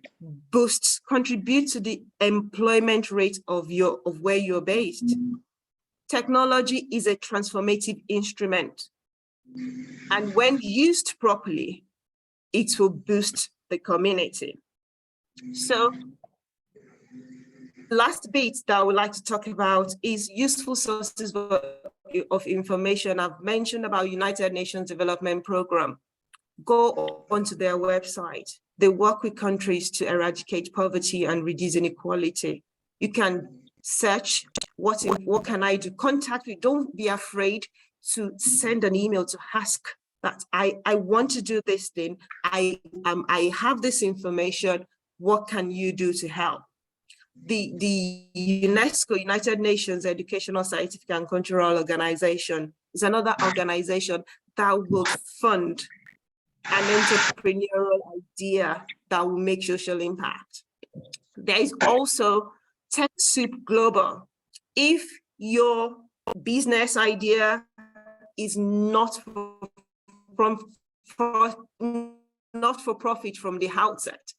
J: contribute to the employment rate of where you're based. Technology is a transformative instrument. And when used properly, it will boost the community. So last bit that I would like to talk about is useful sources of information. I've mentioned about United Nations Development Program. Go onto their website. They work with countries to eradicate poverty and reduce inequality. You can search what can I do? Contact me. Don't be afraid to send an email to ask that I want to do this thing. I have this information. What can you do to help? The UNESCO, United Nations Educational, Scientific and Cultural Organization, is another organization that will fund an entrepreneurial idea that will make social impact. There is also TechSoup Global. If your business idea is not for profit from the outset,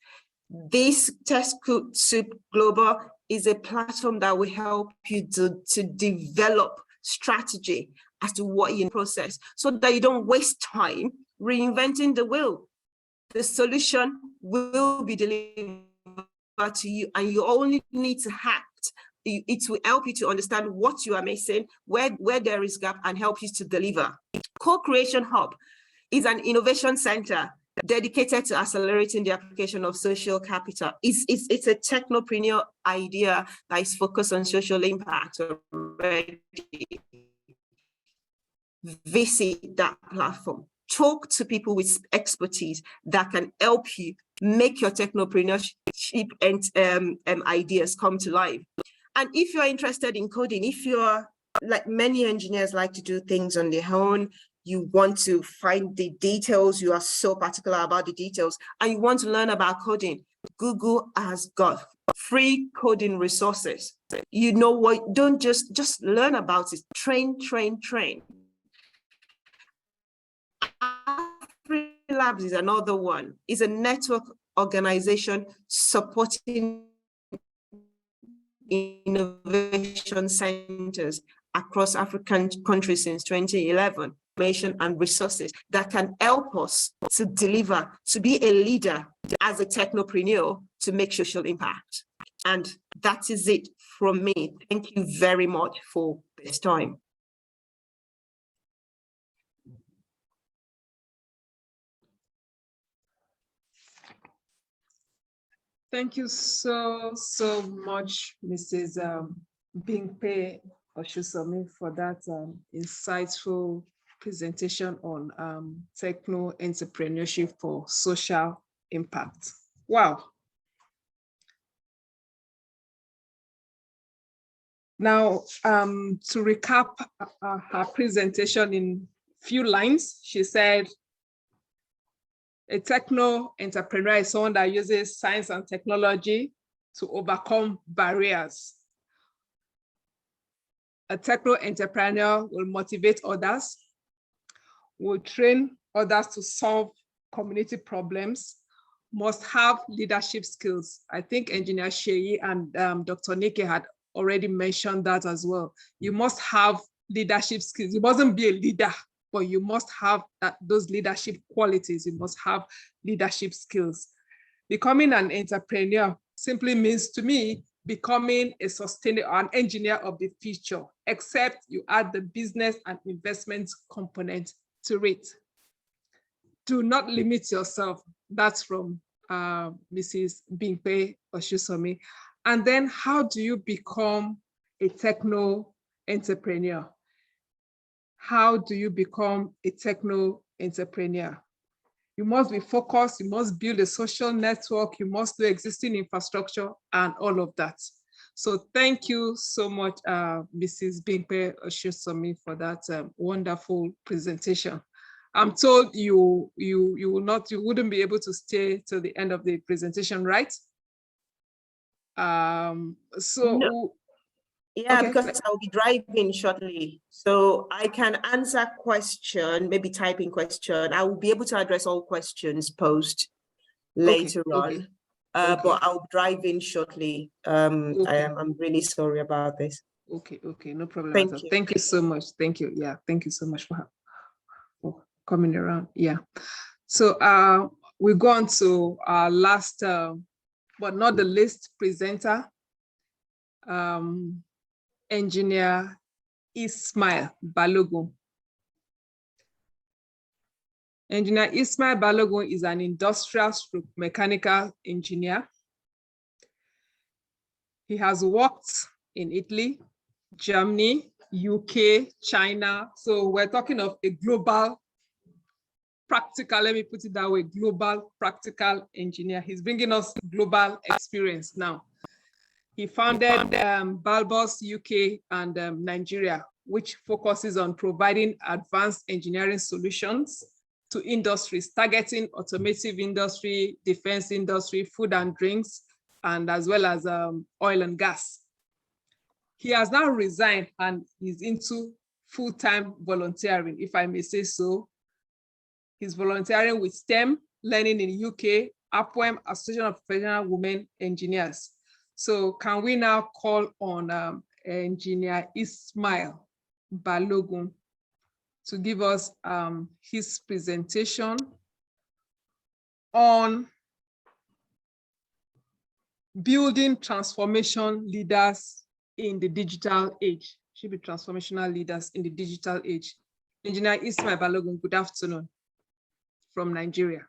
J: this TechSoup Global is a platform that will help you to develop strategy as to what you process so that you don't waste time reinventing the wheel. The solution will be delivered to you and you only need to act. It will help you to understand what you are missing, where there is gap, and help you to deliver. Co-Creation Hub is an innovation center dedicated to accelerating the application of social capital. It's a technopreneur idea that is focused on social impact already. Visit that platform. Talk to people with expertise that can help you make your technopreneurship and ideas come to life. And if you're interested in coding, if you're like many engineers like to do things on their own, you want to find the details, you are so particular about the details, and you want to learn about coding, Google has got free coding resources. You know what, don't just learn about it, train. Labs is another one. It's a network organization supporting innovation centers across African countries since 2011. Information and resources that can help us to deliver, to be a leader as a technopreneur to make social impact. And that is it from me. Thank you very much for this time.
G: Thank you so much, Mrs. Bimpe Oshusomi, for that insightful presentation on techno entrepreneurship for social impact. Wow. Now, to recap her presentation in few lines, she said, a techno entrepreneur is someone that uses science and technology to overcome barriers. A techno entrepreneur will motivate others, will train others to solve community problems, must have leadership skills. I think Engineer Sheyi and Dr. Nike had already mentioned that as well. You must have leadership skills. You mustn't be a leader, but you must have those leadership qualities. You must have leadership skills. Becoming an entrepreneur simply means, to me, becoming an engineer of the future, except you add the business and investment component to it. Do not limit yourself. That's from Mrs. Bimpe Oshusomi. And then how do you become a techno entrepreneur? how do you become a techno entrepreneur? You must be focused, you must build a social network, you must know existing infrastructure and all of that. So thank you so much, Mrs. Bimpe Oshisomi, for that wonderful presentation. I'm told you wouldn't be able to stay till the end of the presentation, right?
J: No. Yeah,
G: okay.
J: because I'll be driving shortly. So I can answer question, maybe typing question. I will be able to address all questions posed later on. But I'll drive in shortly. I'm really sorry about this.
G: Okay, no problem.
J: Thank you.
G: Thank you so much. Thank you. Yeah, thank you so much for coming around. Yeah. So we go on to our last, but not the least presenter, Engineer Ismail Balogun. Engineer Ismail Balogun is an industrial stroke mechanical engineer. He has worked in Italy, Germany, UK, China. So we're talking of a global practical, let me put it that way, global practical engineer. He's bringing us global experience now. He founded Balbos UK and Nigeria, which focuses on providing advanced engineering solutions to industries, targeting automotive industry, defense industry, food and drinks, and as well as oil and gas. He has now resigned and is into full-time volunteering, if I may say so. He's volunteering with STEM Learning in UK, APWEM, Association of Professional Women Engineers. So can we now call on Engineer Ismail Balogun to give us his presentation on building transformation leaders in the digital age. Should be transformational leaders in the digital age. Engineer Ismail Balogun, good afternoon from Nigeria.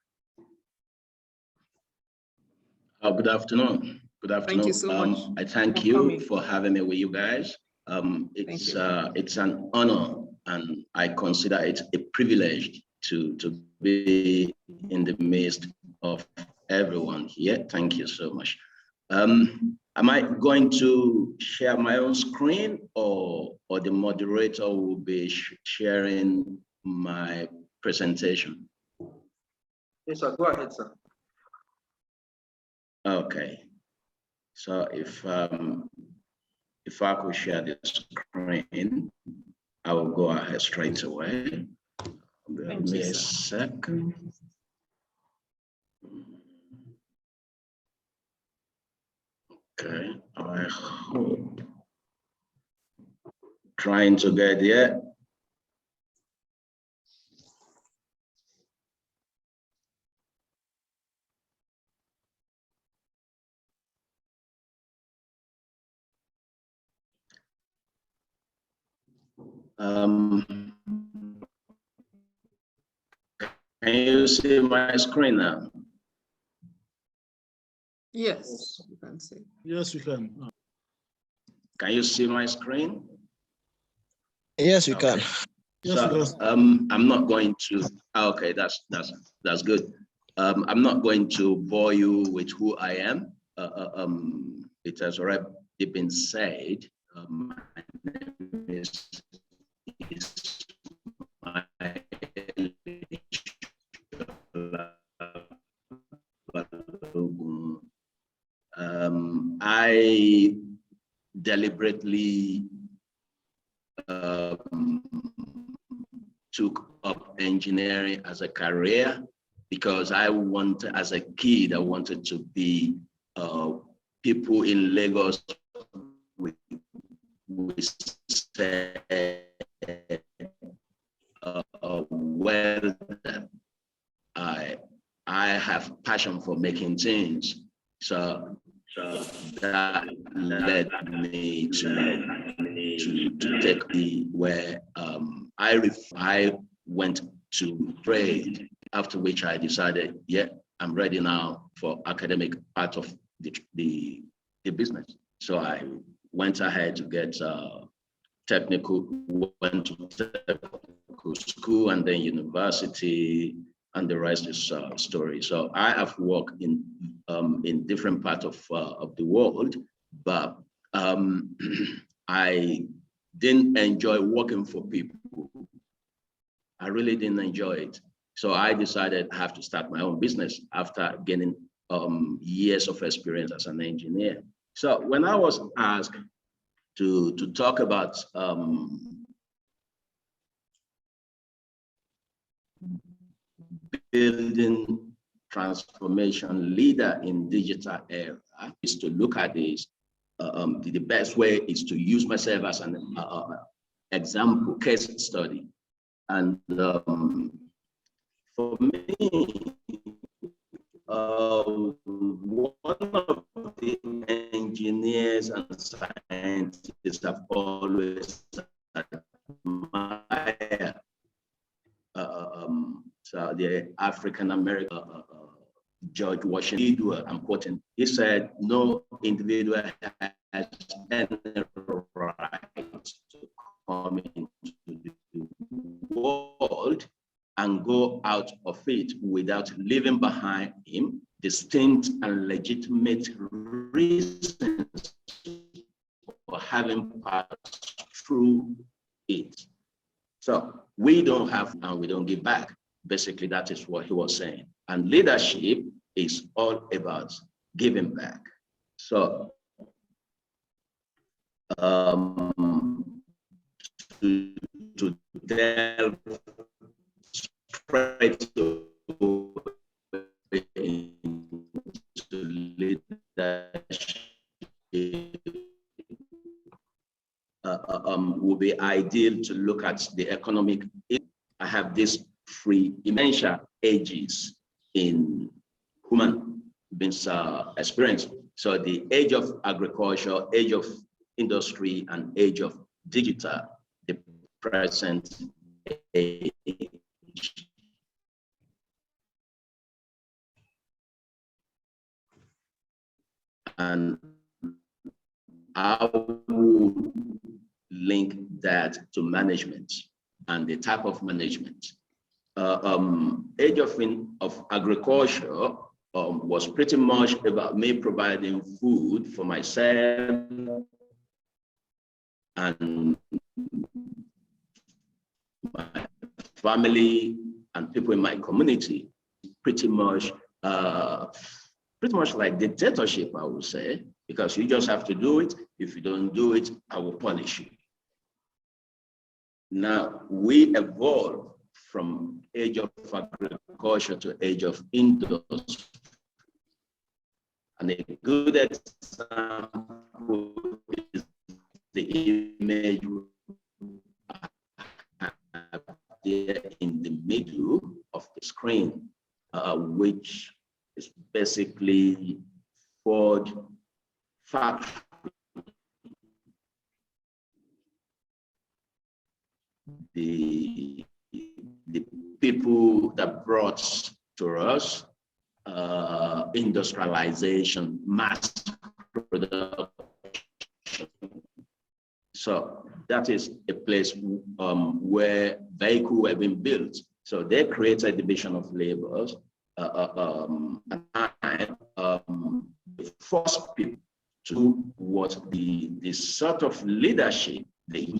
K: Good afternoon. Good afternoon.
G: Thank you so much.
K: I thank you for having me with you guys. It's an honor, and I consider it a privilege to be in the midst of everyone here. Thank you so much. Am I going to share my own screen, or the moderator will be sharing my presentation?
E: Yes, sir. Go ahead, sir.
K: Okay. So if I could share the screen, I will go ahead straight away. Give me a second. Okay, I hope. Trying to get there. Can you see my screen now?
G: Yes, you can see.
B: Yes, we can.
K: Can you see my screen?
B: Yes, we can.
K: So I'm not going to. Okay, that's good. I'm not going to bore you with who I am. It has already been said. My name is I deliberately took up engineering as a career because I wanted, as a kid, I wanted to be people in Lagos we say well, I have passion for making things, so that led me to take the where I went to trade, after which I decided, yeah, I'm ready now for academic part of the business. So I went ahead to get technical, went to school and then university, and the rest is story. So I have worked in different parts of the world, but I didn't enjoy working for people. I really didn't enjoy it. So I decided I have to start my own business after gaining years of experience as an engineer. So when I was asked to talk about building transformation leader in digital era, is to look at this. The best way is to use myself as an example case study. And for me, one of the engineers and scientists have always admired so the African American George Washington, I'm quoting, he said, no individual has any right to come into the world and go out of it without leaving behind him distinct and legitimate reasons for having passed through it. So we don't have and we don't give back. Basically, that is what he was saying. And leadership is all about giving back. So to delve straight into leadership will be ideal to look at the economic. I have this three dementia ages in human beings experience. So the age of agriculture, age of industry, and age of digital, the present age. And I would link that to management and the type of management. Age of agriculture was pretty much about me providing food for myself and my family and people in my community. Pretty much like dictatorship, I would say, because you just have to do it. If you don't do it, I will punish you. Now, we evolve from age of agriculture to age of industry. And a good example is the image there in the middle of the screen, which is basically Ford factory. The people that brought to us industrialization, mass production. So that is a place where vehicles were being built. So they created a division of labor. The first people to what the sort of leadership they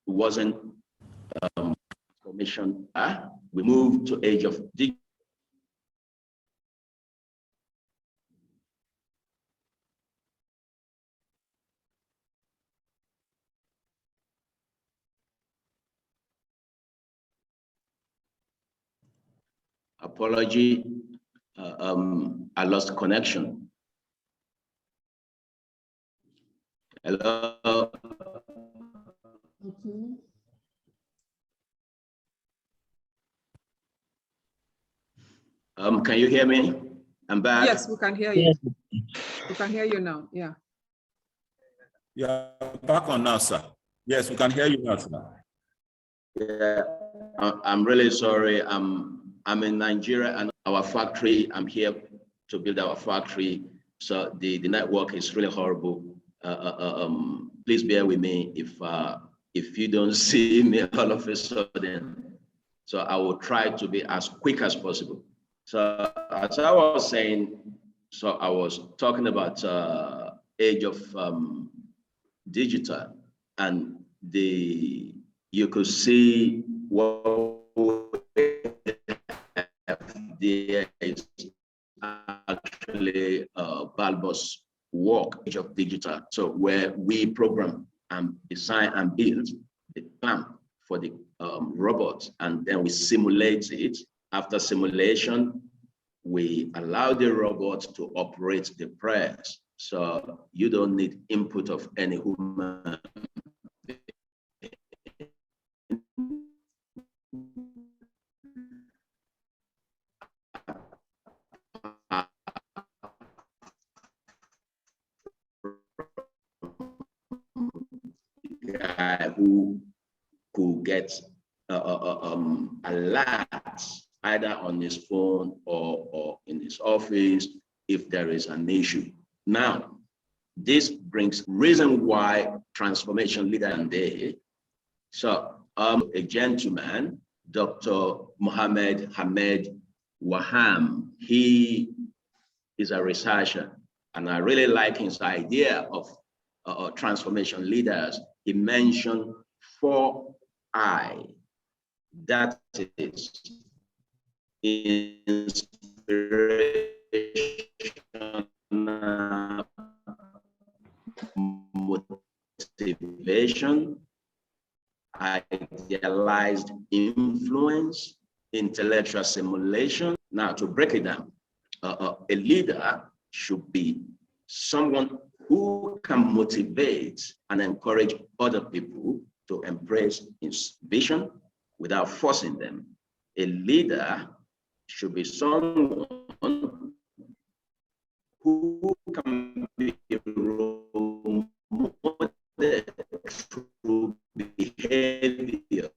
K: wasn't commissioned. We moved to age of digital. Apology, I lost connection. Hello.
G: Okay.
K: Can you hear me? I'm back.
G: Yes, we can hear you. We can hear you now. Yeah.
A: Yeah, back on now, sir. Yes, we can hear you now, sir.
K: Yeah, I'm really sorry. I'm in Nigeria and our factory. I'm here to build our factory. So the network is really horrible. Please bear with me if if you don't see me all of a sudden. So I will try to be as quick as possible. So as I was saying, so I was talking about age of digital, and you could see what there is actually bulbous work of digital. So where we program and design and build the plan for the robot, and then we simulate it. After simulation, we allow the robot to operate the press. So you don't need input of any human. Guy who could get alerts either on his phone or in his office if there is an issue. Now, this brings reason why transformation leader and day. So a gentleman, Dr. Mohammed Hamed Waham, he is a researcher, and I really like his idea of transformation leaders. He mentioned 4I. That is inspiration, motivation, idealized influence, intellectual simulation. Now, to break it down, a leader should be someone who can motivate and encourage other people to embrace his vision without forcing them. A leader should be someone who can be a role model through behavior.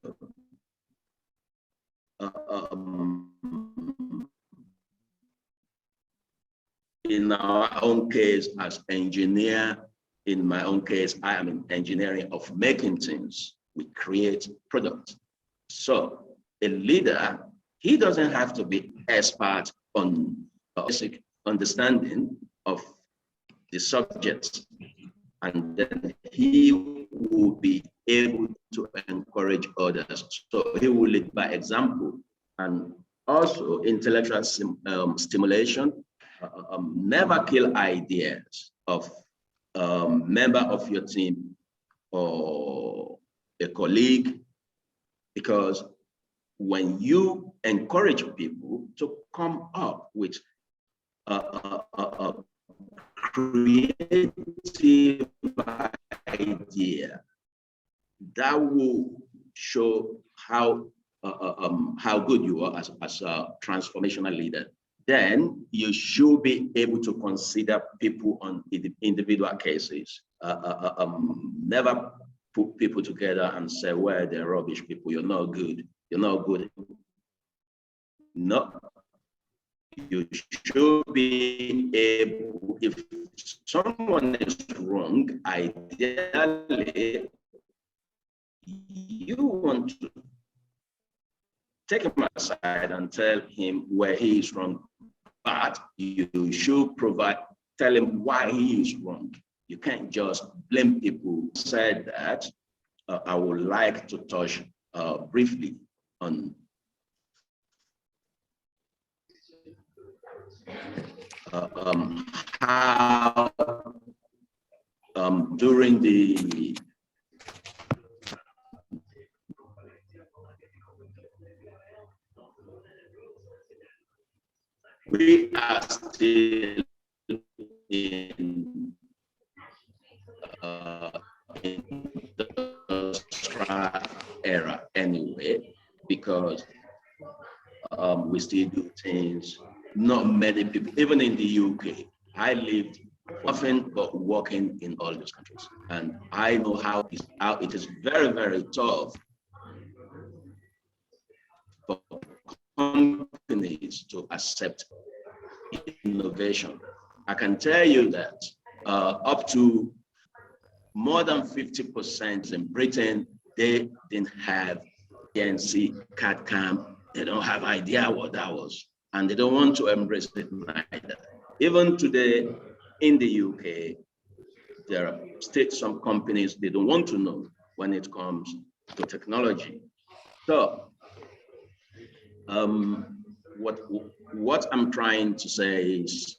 K: In our own case, as engineer, in my own case, I am in engineering of making things. We create products. So a leader, he doesn't have to be expert on basic understanding of the subject, and then he will be able to encourage others. So he will lead by example. And also intellectual stimulation. Never kill ideas of a member of your team or a colleague, because when you encourage people to come up with a creative idea, that will show how good you are as a transformational leader. Then you should be able to consider people on individual cases. Never put people together and say, well, they're rubbish people, you're not good, you're not good. No, you should be able, if someone is wrong, ideally, you want to take him aside and tell him where he is wrong, but you should tell him why he is wrong. You can't just blame people. Said that, I would like to touch briefly on how during the we are still in the era anyway, because we still do things. Not many people, even in the UK, I lived often but working in all those countries, and I know how it is very, very tough for companies to accept innovation. I can tell you that up to more than 50% in Britain they didn't have CNC, CAD/CAM. They don't have idea what that was, and they don't want to embrace it neither. Even today in the UK, there are still some companies they don't want to know when it comes to technology. So what I'm trying to say is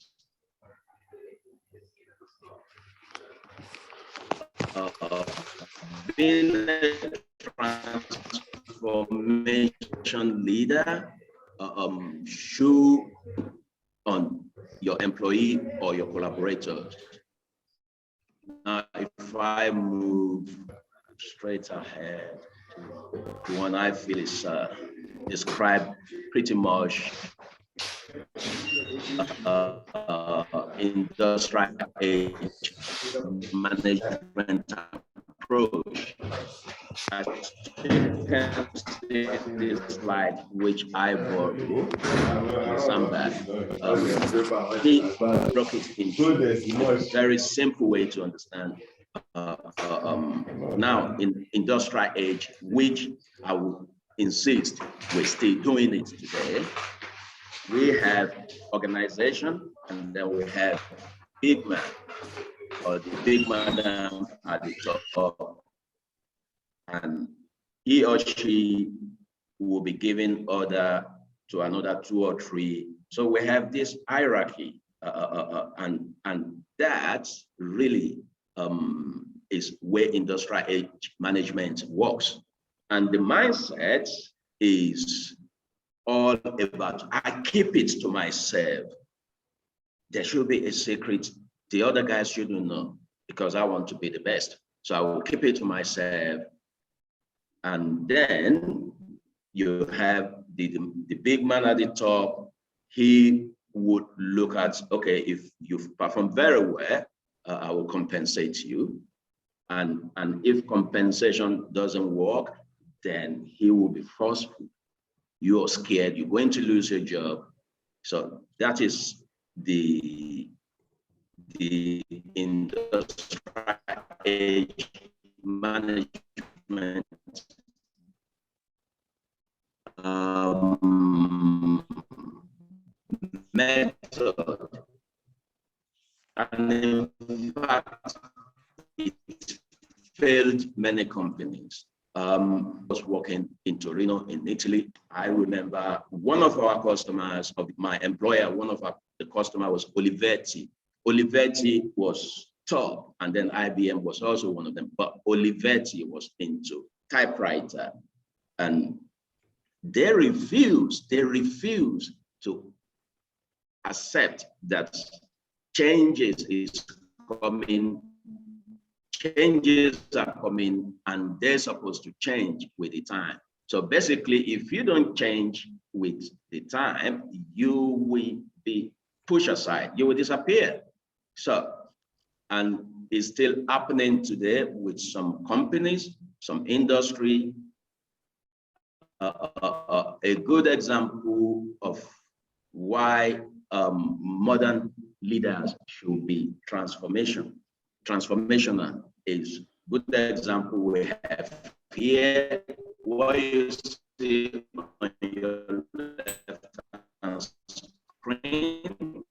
K: being a transformation leader should on your employee or your collaborators. Now, if I move straight ahead to one I feel is described pretty much industrial age management approach. As you can see this slide, which I borrowed from Samba, he broke it into a very simple way to understand. Now, in industrial age, which I would insist we're still doing it today, we have organization, and then we have big man, or the big madam at the top, and he or she will be giving order to another 2 or 3. So we have this hierarchy, and that really is where industrial age management works. And the mindset is all about, I keep it to myself. There should be a secret the other guys shouldn't know, because I want to be the best. So I will keep it to myself. And then you have the big man at the top. He would look at, okay, if you've performed very well, I will compensate you. And if compensation doesn't work, then he will be forceful. You're scared, you're going to lose your job. So that is the industrial age management method. And in fact, it failed many companies. I was working in Torino, in Italy. I remember one of our customers, of my employer, the customer was Olivetti. Olivetti was top, and then IBM was also one of them, but Olivetti was into typewriter, and they refused to accept that changes are coming, and they're supposed to change with the time. So basically, if you don't change with the time, you will be pushed aside, you will disappear. So, and it's still happening today with some companies, some industry. A good example of why modern leaders should be transformational is good example we have here. What you see on your left-hand screen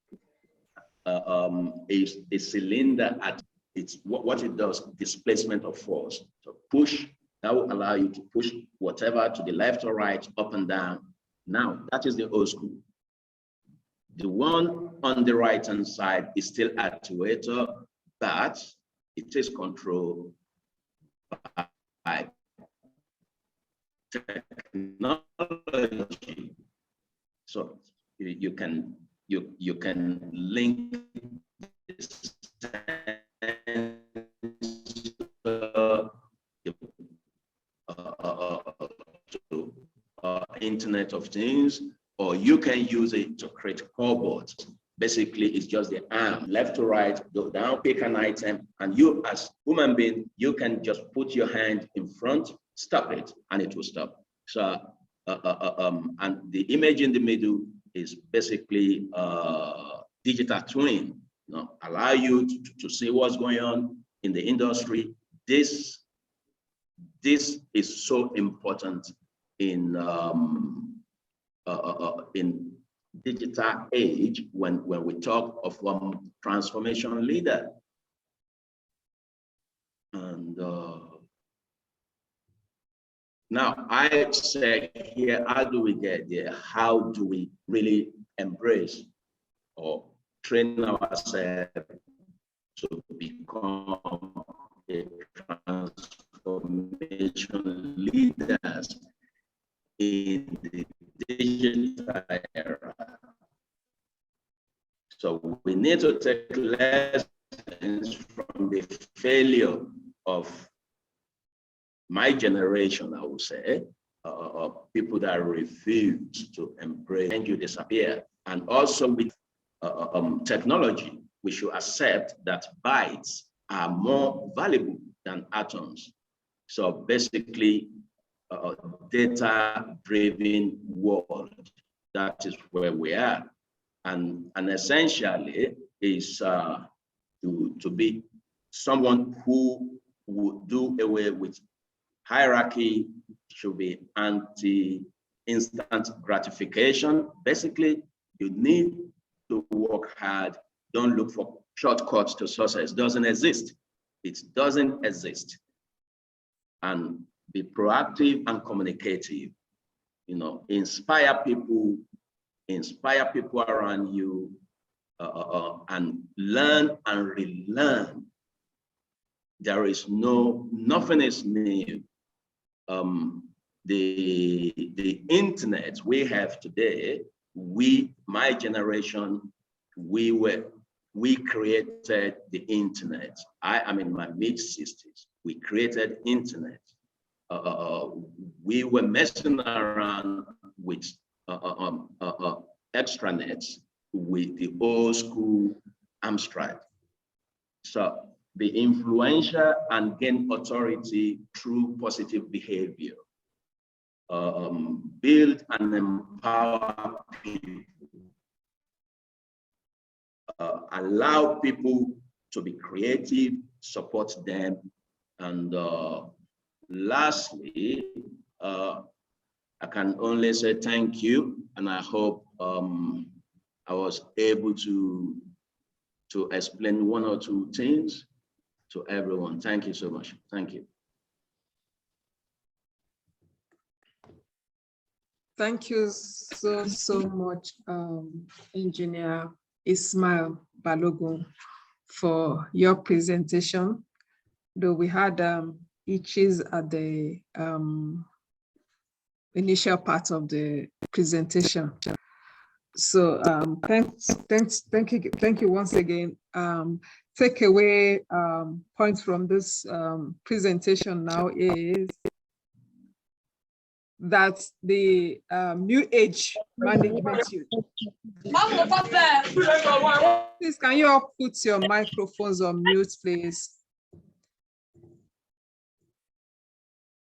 K: is a cylinder at it's what it does, displacement of force. So push, that will allow you to push whatever to the left or right, up and down. Now, that is the old school. The one on the right-hand side is still actuator, but it is controlled by technology. So you can link this to Internet of Things, or you can use it to create callboards. Basically, it's just the arm, left to right, go down, pick an item, and you as human being, you can just put your hand in front, stop it, and it will stop. So, and the image in the middle is basically digital twin, allow you to see what's going on in the industry. This this is so important in digital age when we talk of transformation leader. And now I say here, how do we get there? How do we really embrace or train ourselves to become a transformation leaders in the digital era? So we need to take lessons from the failure of my generation, I would say, people that refuse to embrace and you disappear. And also with technology, we should accept that bytes are more valuable than atoms. So basically, data-driven world, that is where we are. And essentially is to be someone who would do away with hierarchy, should be anti-instant gratification. Basically, you need to work hard. Don't look for shortcuts to success. It doesn't exist. It doesn't exist. And be proactive and communicative. You know, inspire people around you, and learn and relearn. There is nothing is new. The internet we have today, my generation, we created the internet. I am in my mid-60s. We created internet. We were messing around with extranets with the old school Amstrad. So be influential and gain authority through positive behavior. Build and empower people. Allow people to be creative, support them. And lastly, I can only say thank you, and I hope I was able to explain one or two things to everyone. Thank you so much. Thank you.
G: Thank you so much, Engineer Ismail Balogun, for your presentation. Though we had issues at the initial part of the presentation. So thank you once again. Takeaway points from this presentation now is that the new age management. Please, can you all put your microphones on mute, please?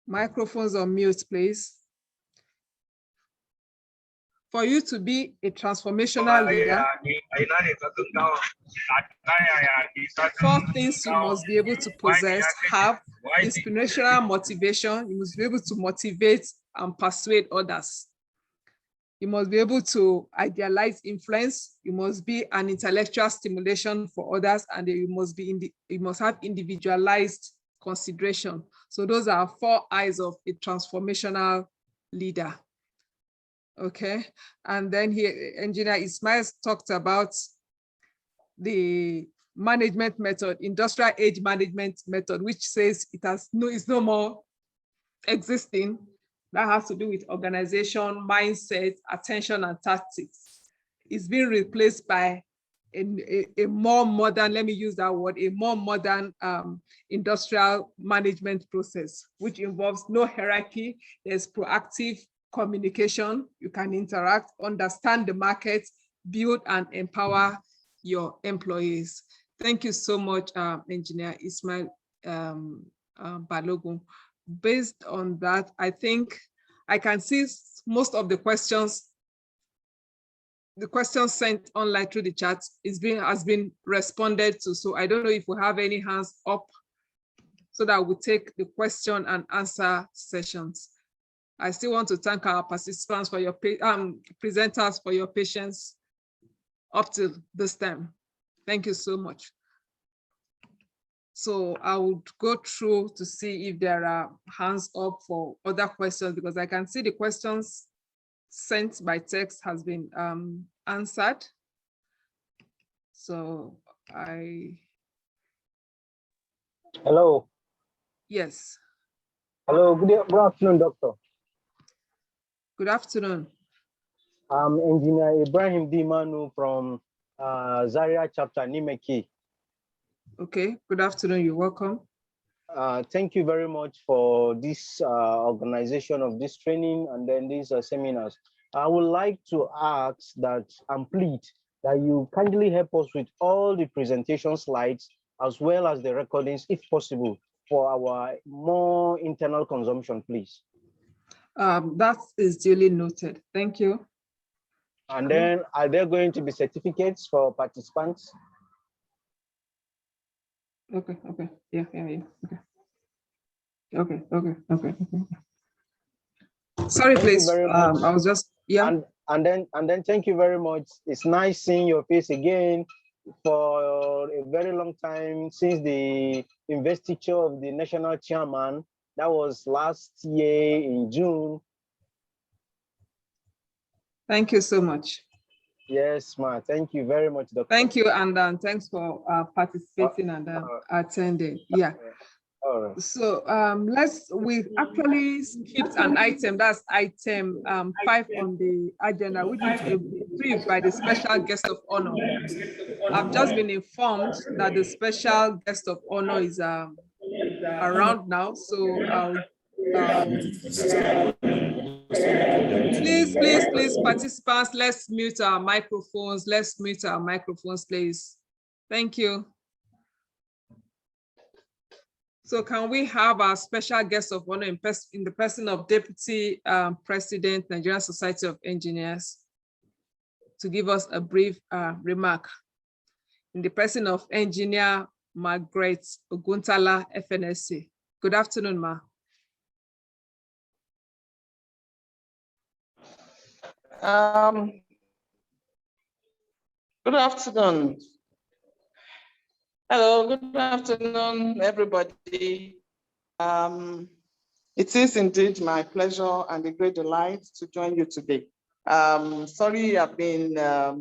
G: Microphones on mute, please. For you to be a transformational leader, 4 things you must be able to possess: have inspirational motivation. You must be able to motivate and persuade others. You must be able to idealize influence. You must be an intellectual stimulation for others, and you must have individualized consideration. So those are 4 I's of a transformational leader. Okay, and then here, Engineer Ismail talked about the management method, industrial age management method, which says it's no more existing. That has to do with organization, mindset, attention, and tactics. It's been replaced by a more modern, let me use that word, a more modern industrial management process, which involves no hierarchy. There's proactive communication. You can interact, understand the market, build and empower your employees. Thank you so much, Engineer Ismail Balogun. Based on that, I think I can see most of the questions sent online through the chat has been responded to. So I don't know if we have any hands up so that we take the question and answer sessions. I still want to thank our participants for your presenters for your patience up to this time. Thank you so much. So I would go through to see if there are hands up for other questions, because I can see the questions sent by text has been answered. So
L: Hello.
G: Yes.
L: Hello, good afternoon, doctor.
G: Good afternoon.
L: I'm Engineer Ibrahim D. Manu from Zaria chapter, Nimeche.
G: Okay, good afternoon, you're welcome.
L: Thank you very much for this organization of this training and then these seminars. I would like to ask that and plead that you kindly help us with all the presentation slides as well as the recordings, if possible, for our more internal consumption, please.
G: That is duly noted. Thank you.
L: And then, are there going to be certificates for participants?
G: Okay. Yeah. Okay. Sorry, please. I was just, yeah.
L: And then thank you very much. It's nice seeing your face again for a very long time since the investiture of the national chairman. That was last year in June.
G: Thank you so much.
L: Yes, ma. Thank you very much, Doctor.
G: Thank you, and thanks for participating and attending. Yeah.
L: All right.
G: So we actually skipped an item. That's item 5 on the agenda, which is to be briefed by the special guest of honor. I've just been informed that the special guest of honor is around now, so please, participants, let's mute our microphones. Let's mute our microphones, please. Thank you. So can we have our special guest of honor in the person of Deputy President, Nigerian Society of Engineers, to give us a brief remark in the person of Engineer Margaret Oguntala, FNSC. Good afternoon, ma.
M: Good afternoon. Hello, good afternoon, everybody. It is indeed my pleasure and a great delight to join you today. Sorry, I've been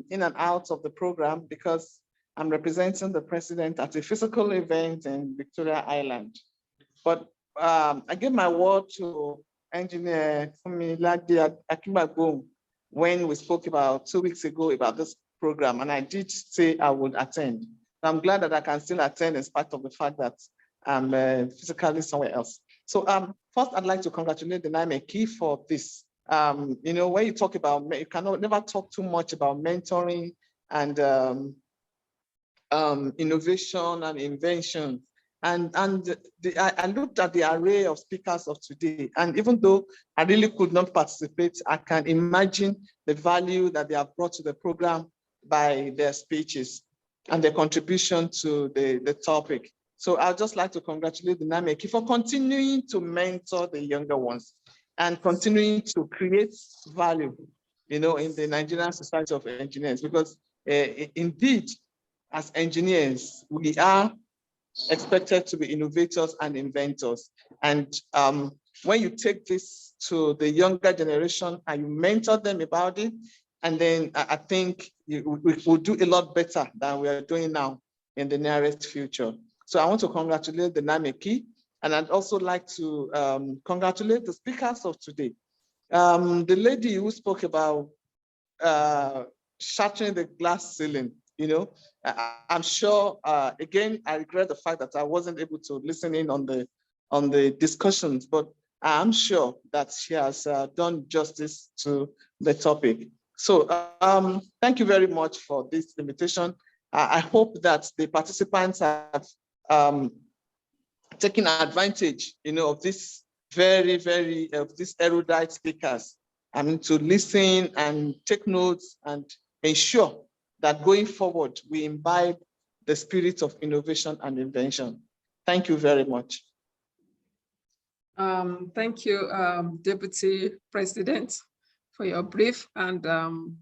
M: in and out of the program because I'm representing the president at a physical event in Victoria Island. But I gave my word to Engineer Fumilade Akimagbo when we spoke about 2 weeks ago about this program, and I did say I would attend. I'm glad that I can still attend in spite of the fact that I'm physically somewhere else. So first, I'd like to congratulate the nimeche for this. You know, when you talk about, you cannot never talk too much about mentoring and innovation and invention. And I looked at the array of speakers of today, and even though I really could not participate, I can imagine the value that they have brought to the program by their speeches and their contribution to the topic. So I'd just like to congratulate the nimeche for continuing to mentor the younger ones and continuing to create value, you know, in the Nigerian Society of Engineers, because indeed, as engineers, we are expected to be innovators and inventors. And when you take this to the younger generation and you mentor them about it, and then I think we will do a lot better than we are doing now in the nearest future. So I want to congratulate the nimeche, and I'd also like to congratulate the speakers of today. The lady who spoke about shattering the glass ceiling, you know, I'm sure, again, I regret the fact that I wasn't able to listen in on the discussions, but I'm sure that she has done justice to the topic. So thank you very much for this invitation. I hope that the participants have taken advantage, you know, of this these erudite speakers. I mean, to listen and take notes and ensure that going forward, we imbibe the spirit of innovation and invention. Thank you very much.
G: Thank you, Deputy President, for your brief, and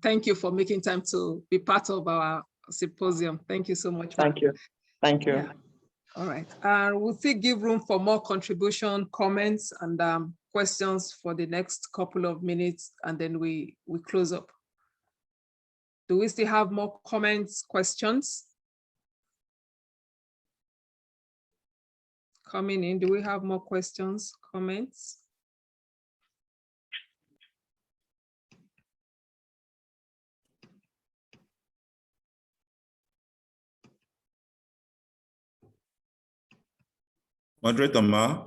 G: thank you for making time to be part of our symposium. Thank you so much.
M: Thank you. Thank you.
G: Yeah. All right. We'll still give room for more contribution, comments, and questions for the next couple of minutes, and then we close up. Do we still have more comments, questions coming in? Do we have more questions, comments?
A: Moderator Ma,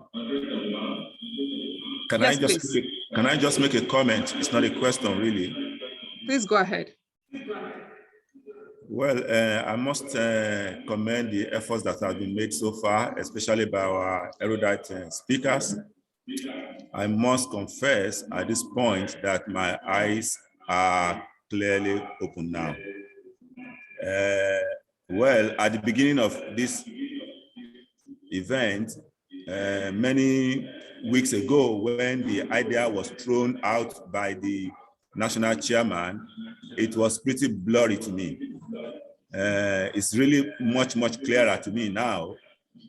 A: can I just make a comment? It's not a question, really.
G: Please go ahead.
A: Well, I must commend the efforts that have been made so far, especially by our erudite speakers. I must confess at this point that my eyes are clearly open now. Well, at the beginning of this event, many weeks ago, when the idea was thrown out by the national chairman, it was pretty blurry to me. It's really much clearer to me now.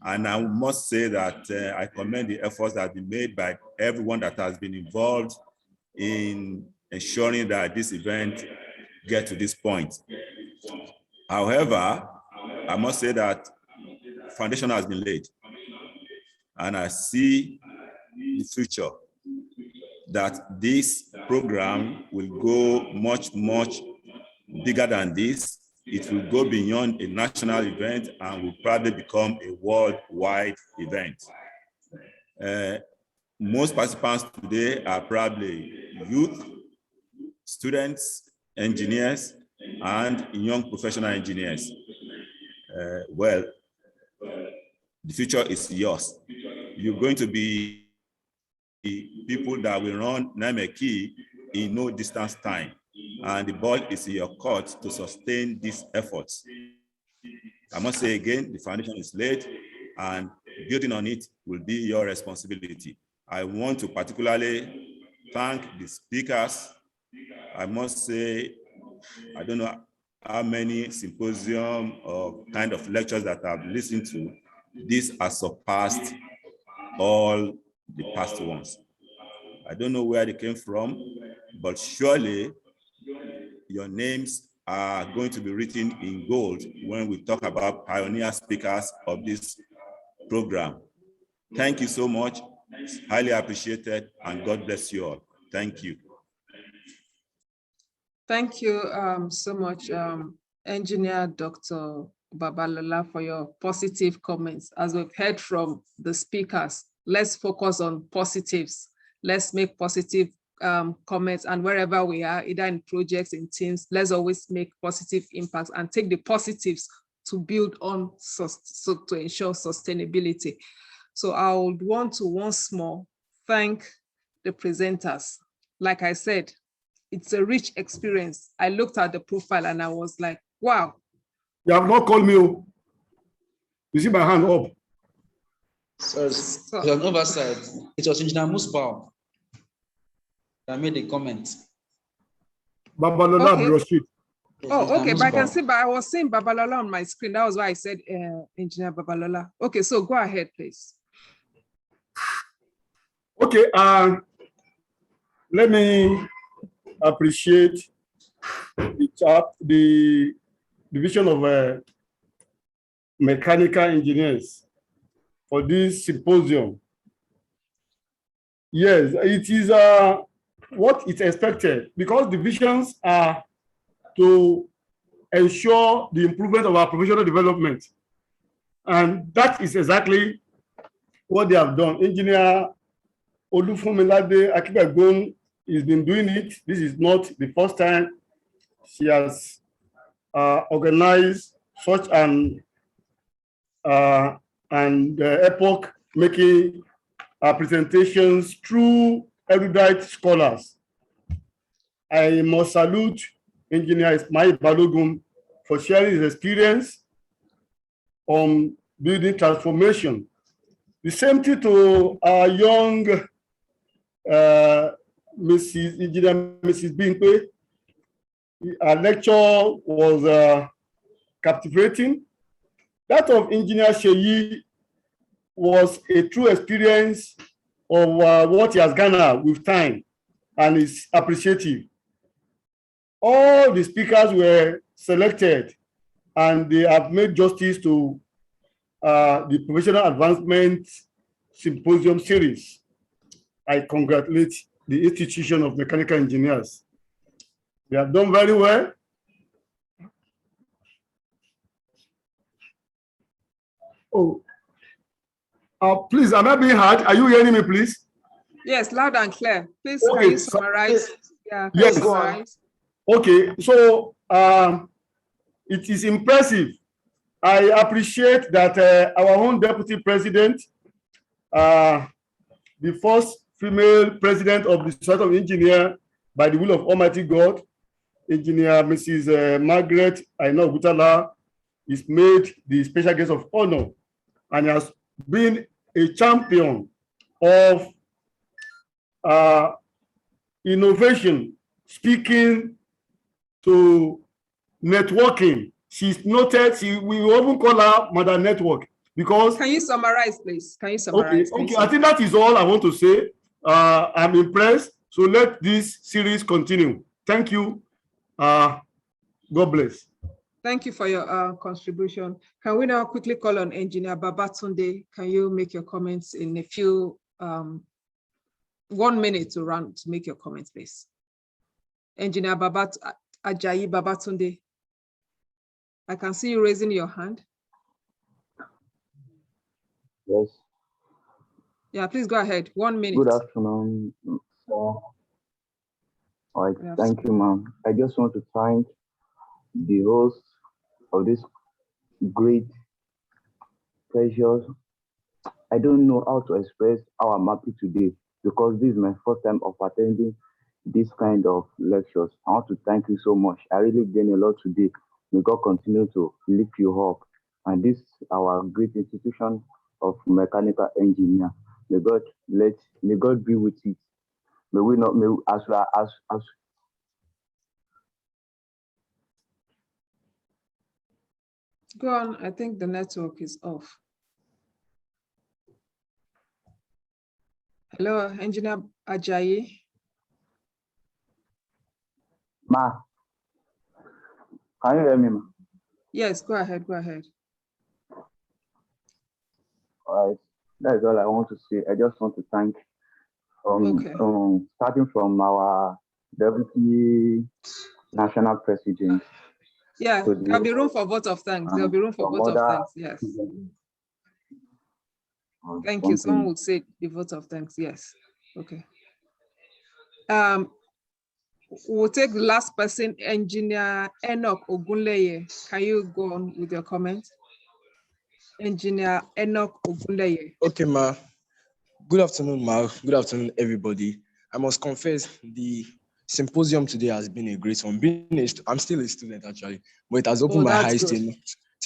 A: And I must say that I commend the efforts that have been made by everyone that has been involved in ensuring that this event gets to this point. However, I must say that foundation has been laid. And I see the future that this program will go much bigger than this. It will go beyond a national event and will probably become a worldwide event. Most participants today are probably youth, students, engineers, and young professional engineers. Well, the future is yours. You're going to be people that will run nimeche in no distance time. And the ball is in your court to sustain these efforts. I must say again, the foundation is laid and building on it will be your responsibility. I want to particularly thank the speakers. I must say, I don't know how many symposium or kind of lectures that I've listened to. This has surpassed all the past ones. I don't know where they came from, but surely your names are going to be written in gold when we talk about pioneer speakers of this program. Thank you so much. It's highly appreciated, and God bless you all. Thank you.
G: Thank you so much, Engineer Dr. Babalola, for your positive comments. As we've heard from the speakers, let's focus on positives. Let's make positive comments, and wherever we are, either in projects, in teams, let's always make positive impacts and take the positives to build on, so to ensure sustainability. So I would want to once more thank the presenters. Like I said, it's a rich experience. I looked at the profile and I was like, wow.
N: You have not called me. You see my hand up.
E: So it's an oversight. It was Engineer Musbao that made the comment.
N: Babalola Broshit.
G: Oh, okay, but I can see, but I was seeing Babalola on my screen. That was why I said Engineer Babalola. Okay, so go ahead, please.
N: Okay, let me appreciate the Division of Mechanical Engineers for this symposium. Yes, it is what is expected, because divisions are to ensure the improvement of our professional development. And that is exactly what they have done. Engineer Olufumilade Akibagbon has been doing it. This is not the first time she has organized such an epoch-making presentations through erudite scholars. I must salute Engineer Ismail Balogun for sharing his experience on building transformation The same thing to our young Mrs. Bimpe. Our lecture was captivating. That of Engineer Sheyi was a true experience of what he has garnered with time, and is appreciative. All the speakers were selected, and they have made justice to the Professional Advancement Symposium series. I congratulate the Institution of Mechanical Engineers. They have done very well. Oh, please, am I being heard? Are you hearing me, please?
G: Yes, loud and clear. Please,
N: Okay,
G: can you summarize? Yeah, can
N: yes.
G: you summarize?
N: Okay, so it is impressive. I appreciate that our own Deputy President, the first female president of the Society of Engineers by the will of Almighty God, Engineer Mrs. Margaret Aina Ogutala, is made the special guest of honor and has been a champion of innovation, speaking to networking. She's noted, we often call her Mother Network because—
G: Can you summarize, please? Can you summarize?
N: Okay, I think that is all I want to say. I'm impressed. So let this series continue. Thank you. God bless.
G: Thank you for your contribution. Can we now quickly call on Engineer Babatunde? Can you make your comments in a few, 1 minute to make your comments, please? Engineer Ajayi Babatunde. I can see you raising your hand.
O: Yes.
G: Yeah, please go ahead. 1 minute.
O: Good afternoon. All right, thank you, ma'am. I just want to thank the host of this great, precious— I don't know how to express how I'm happy today, because this is my first time of attending this kind of lectures. I want to thank you so much. I really gained a lot today. May God continue to lift you up. And this our great institution of mechanical engineer. May God be with it. May we not, as
G: Go on. I think the network is off. Hello, Engineer Ajayi.
O: Ma, can you hear me, ma?
G: Yes, go ahead. Go ahead.
O: All right, that is all I want to say. I just want to thank starting from our Deputy National President.
G: Yeah, there'll be room for vote of thanks. There'll be room for vote of thanks. Yes. Thank you. Someone would say the vote of thanks. Yes. Okay. We'll take the last person, Engineer Enoch Ogunleye. Can you go on with your comment? Engineer Enoch Ogunleye.
P: Okay, ma. Good afternoon, ma. Good afternoon, everybody. I must confess, the symposium today has been a great one. I'm still a student, actually, but it has opened my eyes to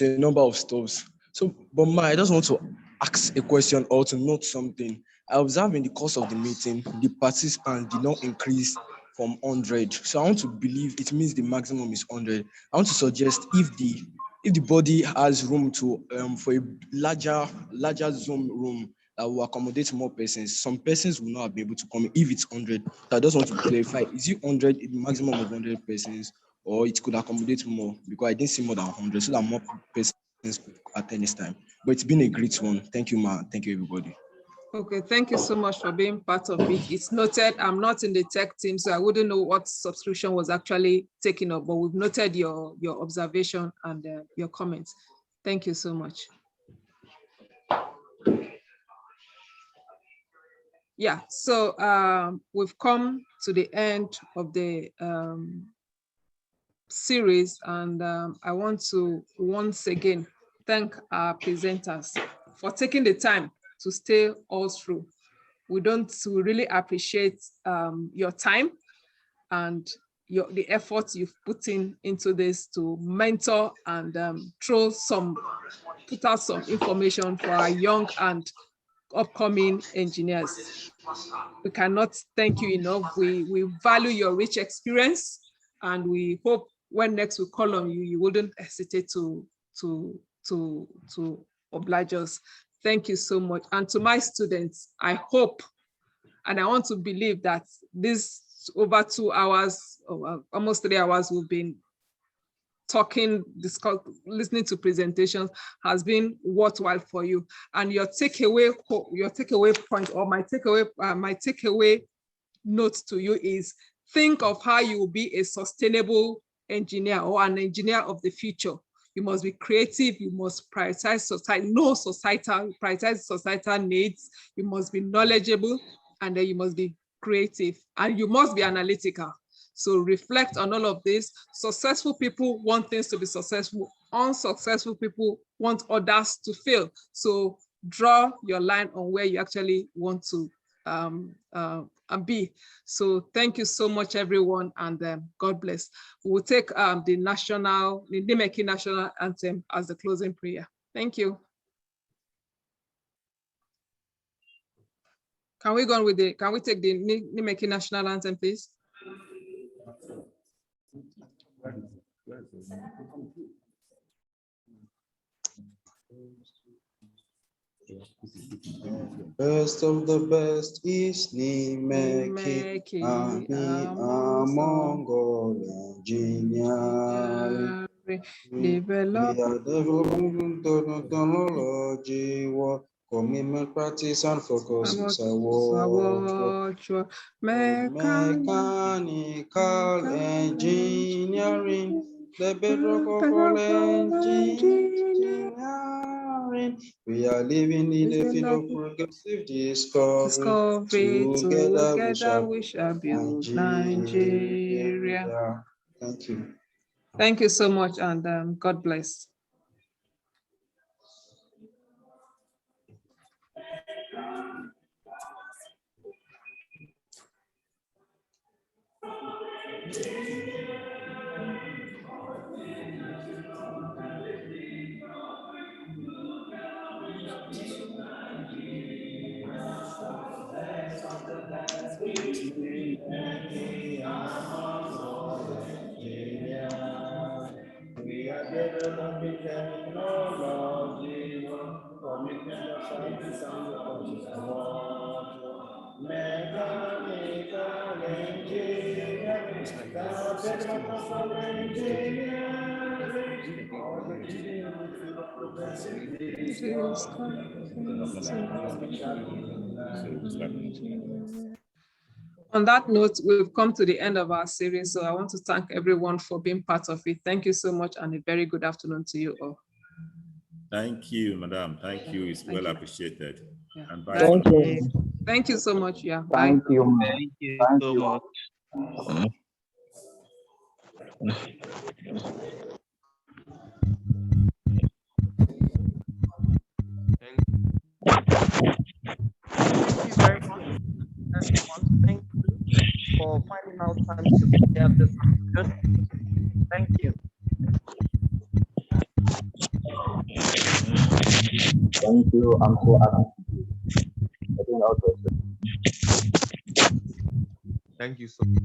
P: a number of stuff. So, but ma, I just want to ask a question or to note something. I observed in the course of the meeting, the participants did not increase from 100. So I want to believe it means the maximum is 100. I want to suggest if the body has room to for a larger Zoom room that will accommodate more persons, some persons will not be able to come if it's 100. So I just want to clarify: is it 100 the maximum of 100 persons, or it could accommodate more? Because I didn't see more than 100, so that more persons could attend this time. But it's been a great one. Thank you, ma. Thank you, everybody.
G: Okay, thank you so much for being part of it. It's noted. I'm not in the tech team, so I wouldn't know what subscription was actually taken up, but we've noted your observation and your comments. Thank you so much. Yeah, so we've come to the end of the series, and I want to once again thank our presenters for taking the time to stay all through. We really appreciate your time and the effort you've put into this to mentor and put out some information for our young and upcoming engineers. We cannot thank you enough. We value your rich experience, and we hope when next we call on you, you wouldn't hesitate to oblige us. Thank you so much. And to my students, I hope, and I want to believe that this over 2 hours, or almost 3 hours, we've been talking, listening to presentations has been worthwhile for you. And your takeaway point, or my takeaway note to you is, think of how you will be a sustainable engineer or an engineer of the future. You must be creative, you must prioritize prioritize societal needs, you must be knowledgeable, and then you must be creative, and you must be analytical. So reflect on all of this. Successful people want things to be successful. Unsuccessful people want others to fail. So draw your line on where you actually want to be. So thank you so much, everyone, and God bless. We'll take the nimeche national anthem as the closing prayer. Thank you. Can we take the nimeche national anthem, please?
E: Best of the best is nimeche, and he among all engineers. We are developing technology, commitment, practice, and focus is our work. Mechanical engineering, the bedrock of all engineering. We are living in a field of progressive discovery. Together we shall build Nigeria. Thank you.
G: Thank you so much, and God bless.
D: We are developing technology, commitment to science and research. Mechanical engineering, the bedrock of all engineering. All the engineering field of progressive
G: On that note, we've come to the end of our series, so I want to thank everyone for being part of it. Thank you so much, and a very good afternoon to you all.
A: Thank you, madam. Thank you. It's well appreciated.
G: Yeah.
A: And bye.
G: Thank you. Thank you so much. Yeah.
O: Thank
G: Bye.
O: you.
Q: Thank you so much.
F: Thank you very much, everyone. Thank you for finding out time to be here this afternoon. Thank you.
O: Thank you. I'm so happy.
Q: Thank you so much.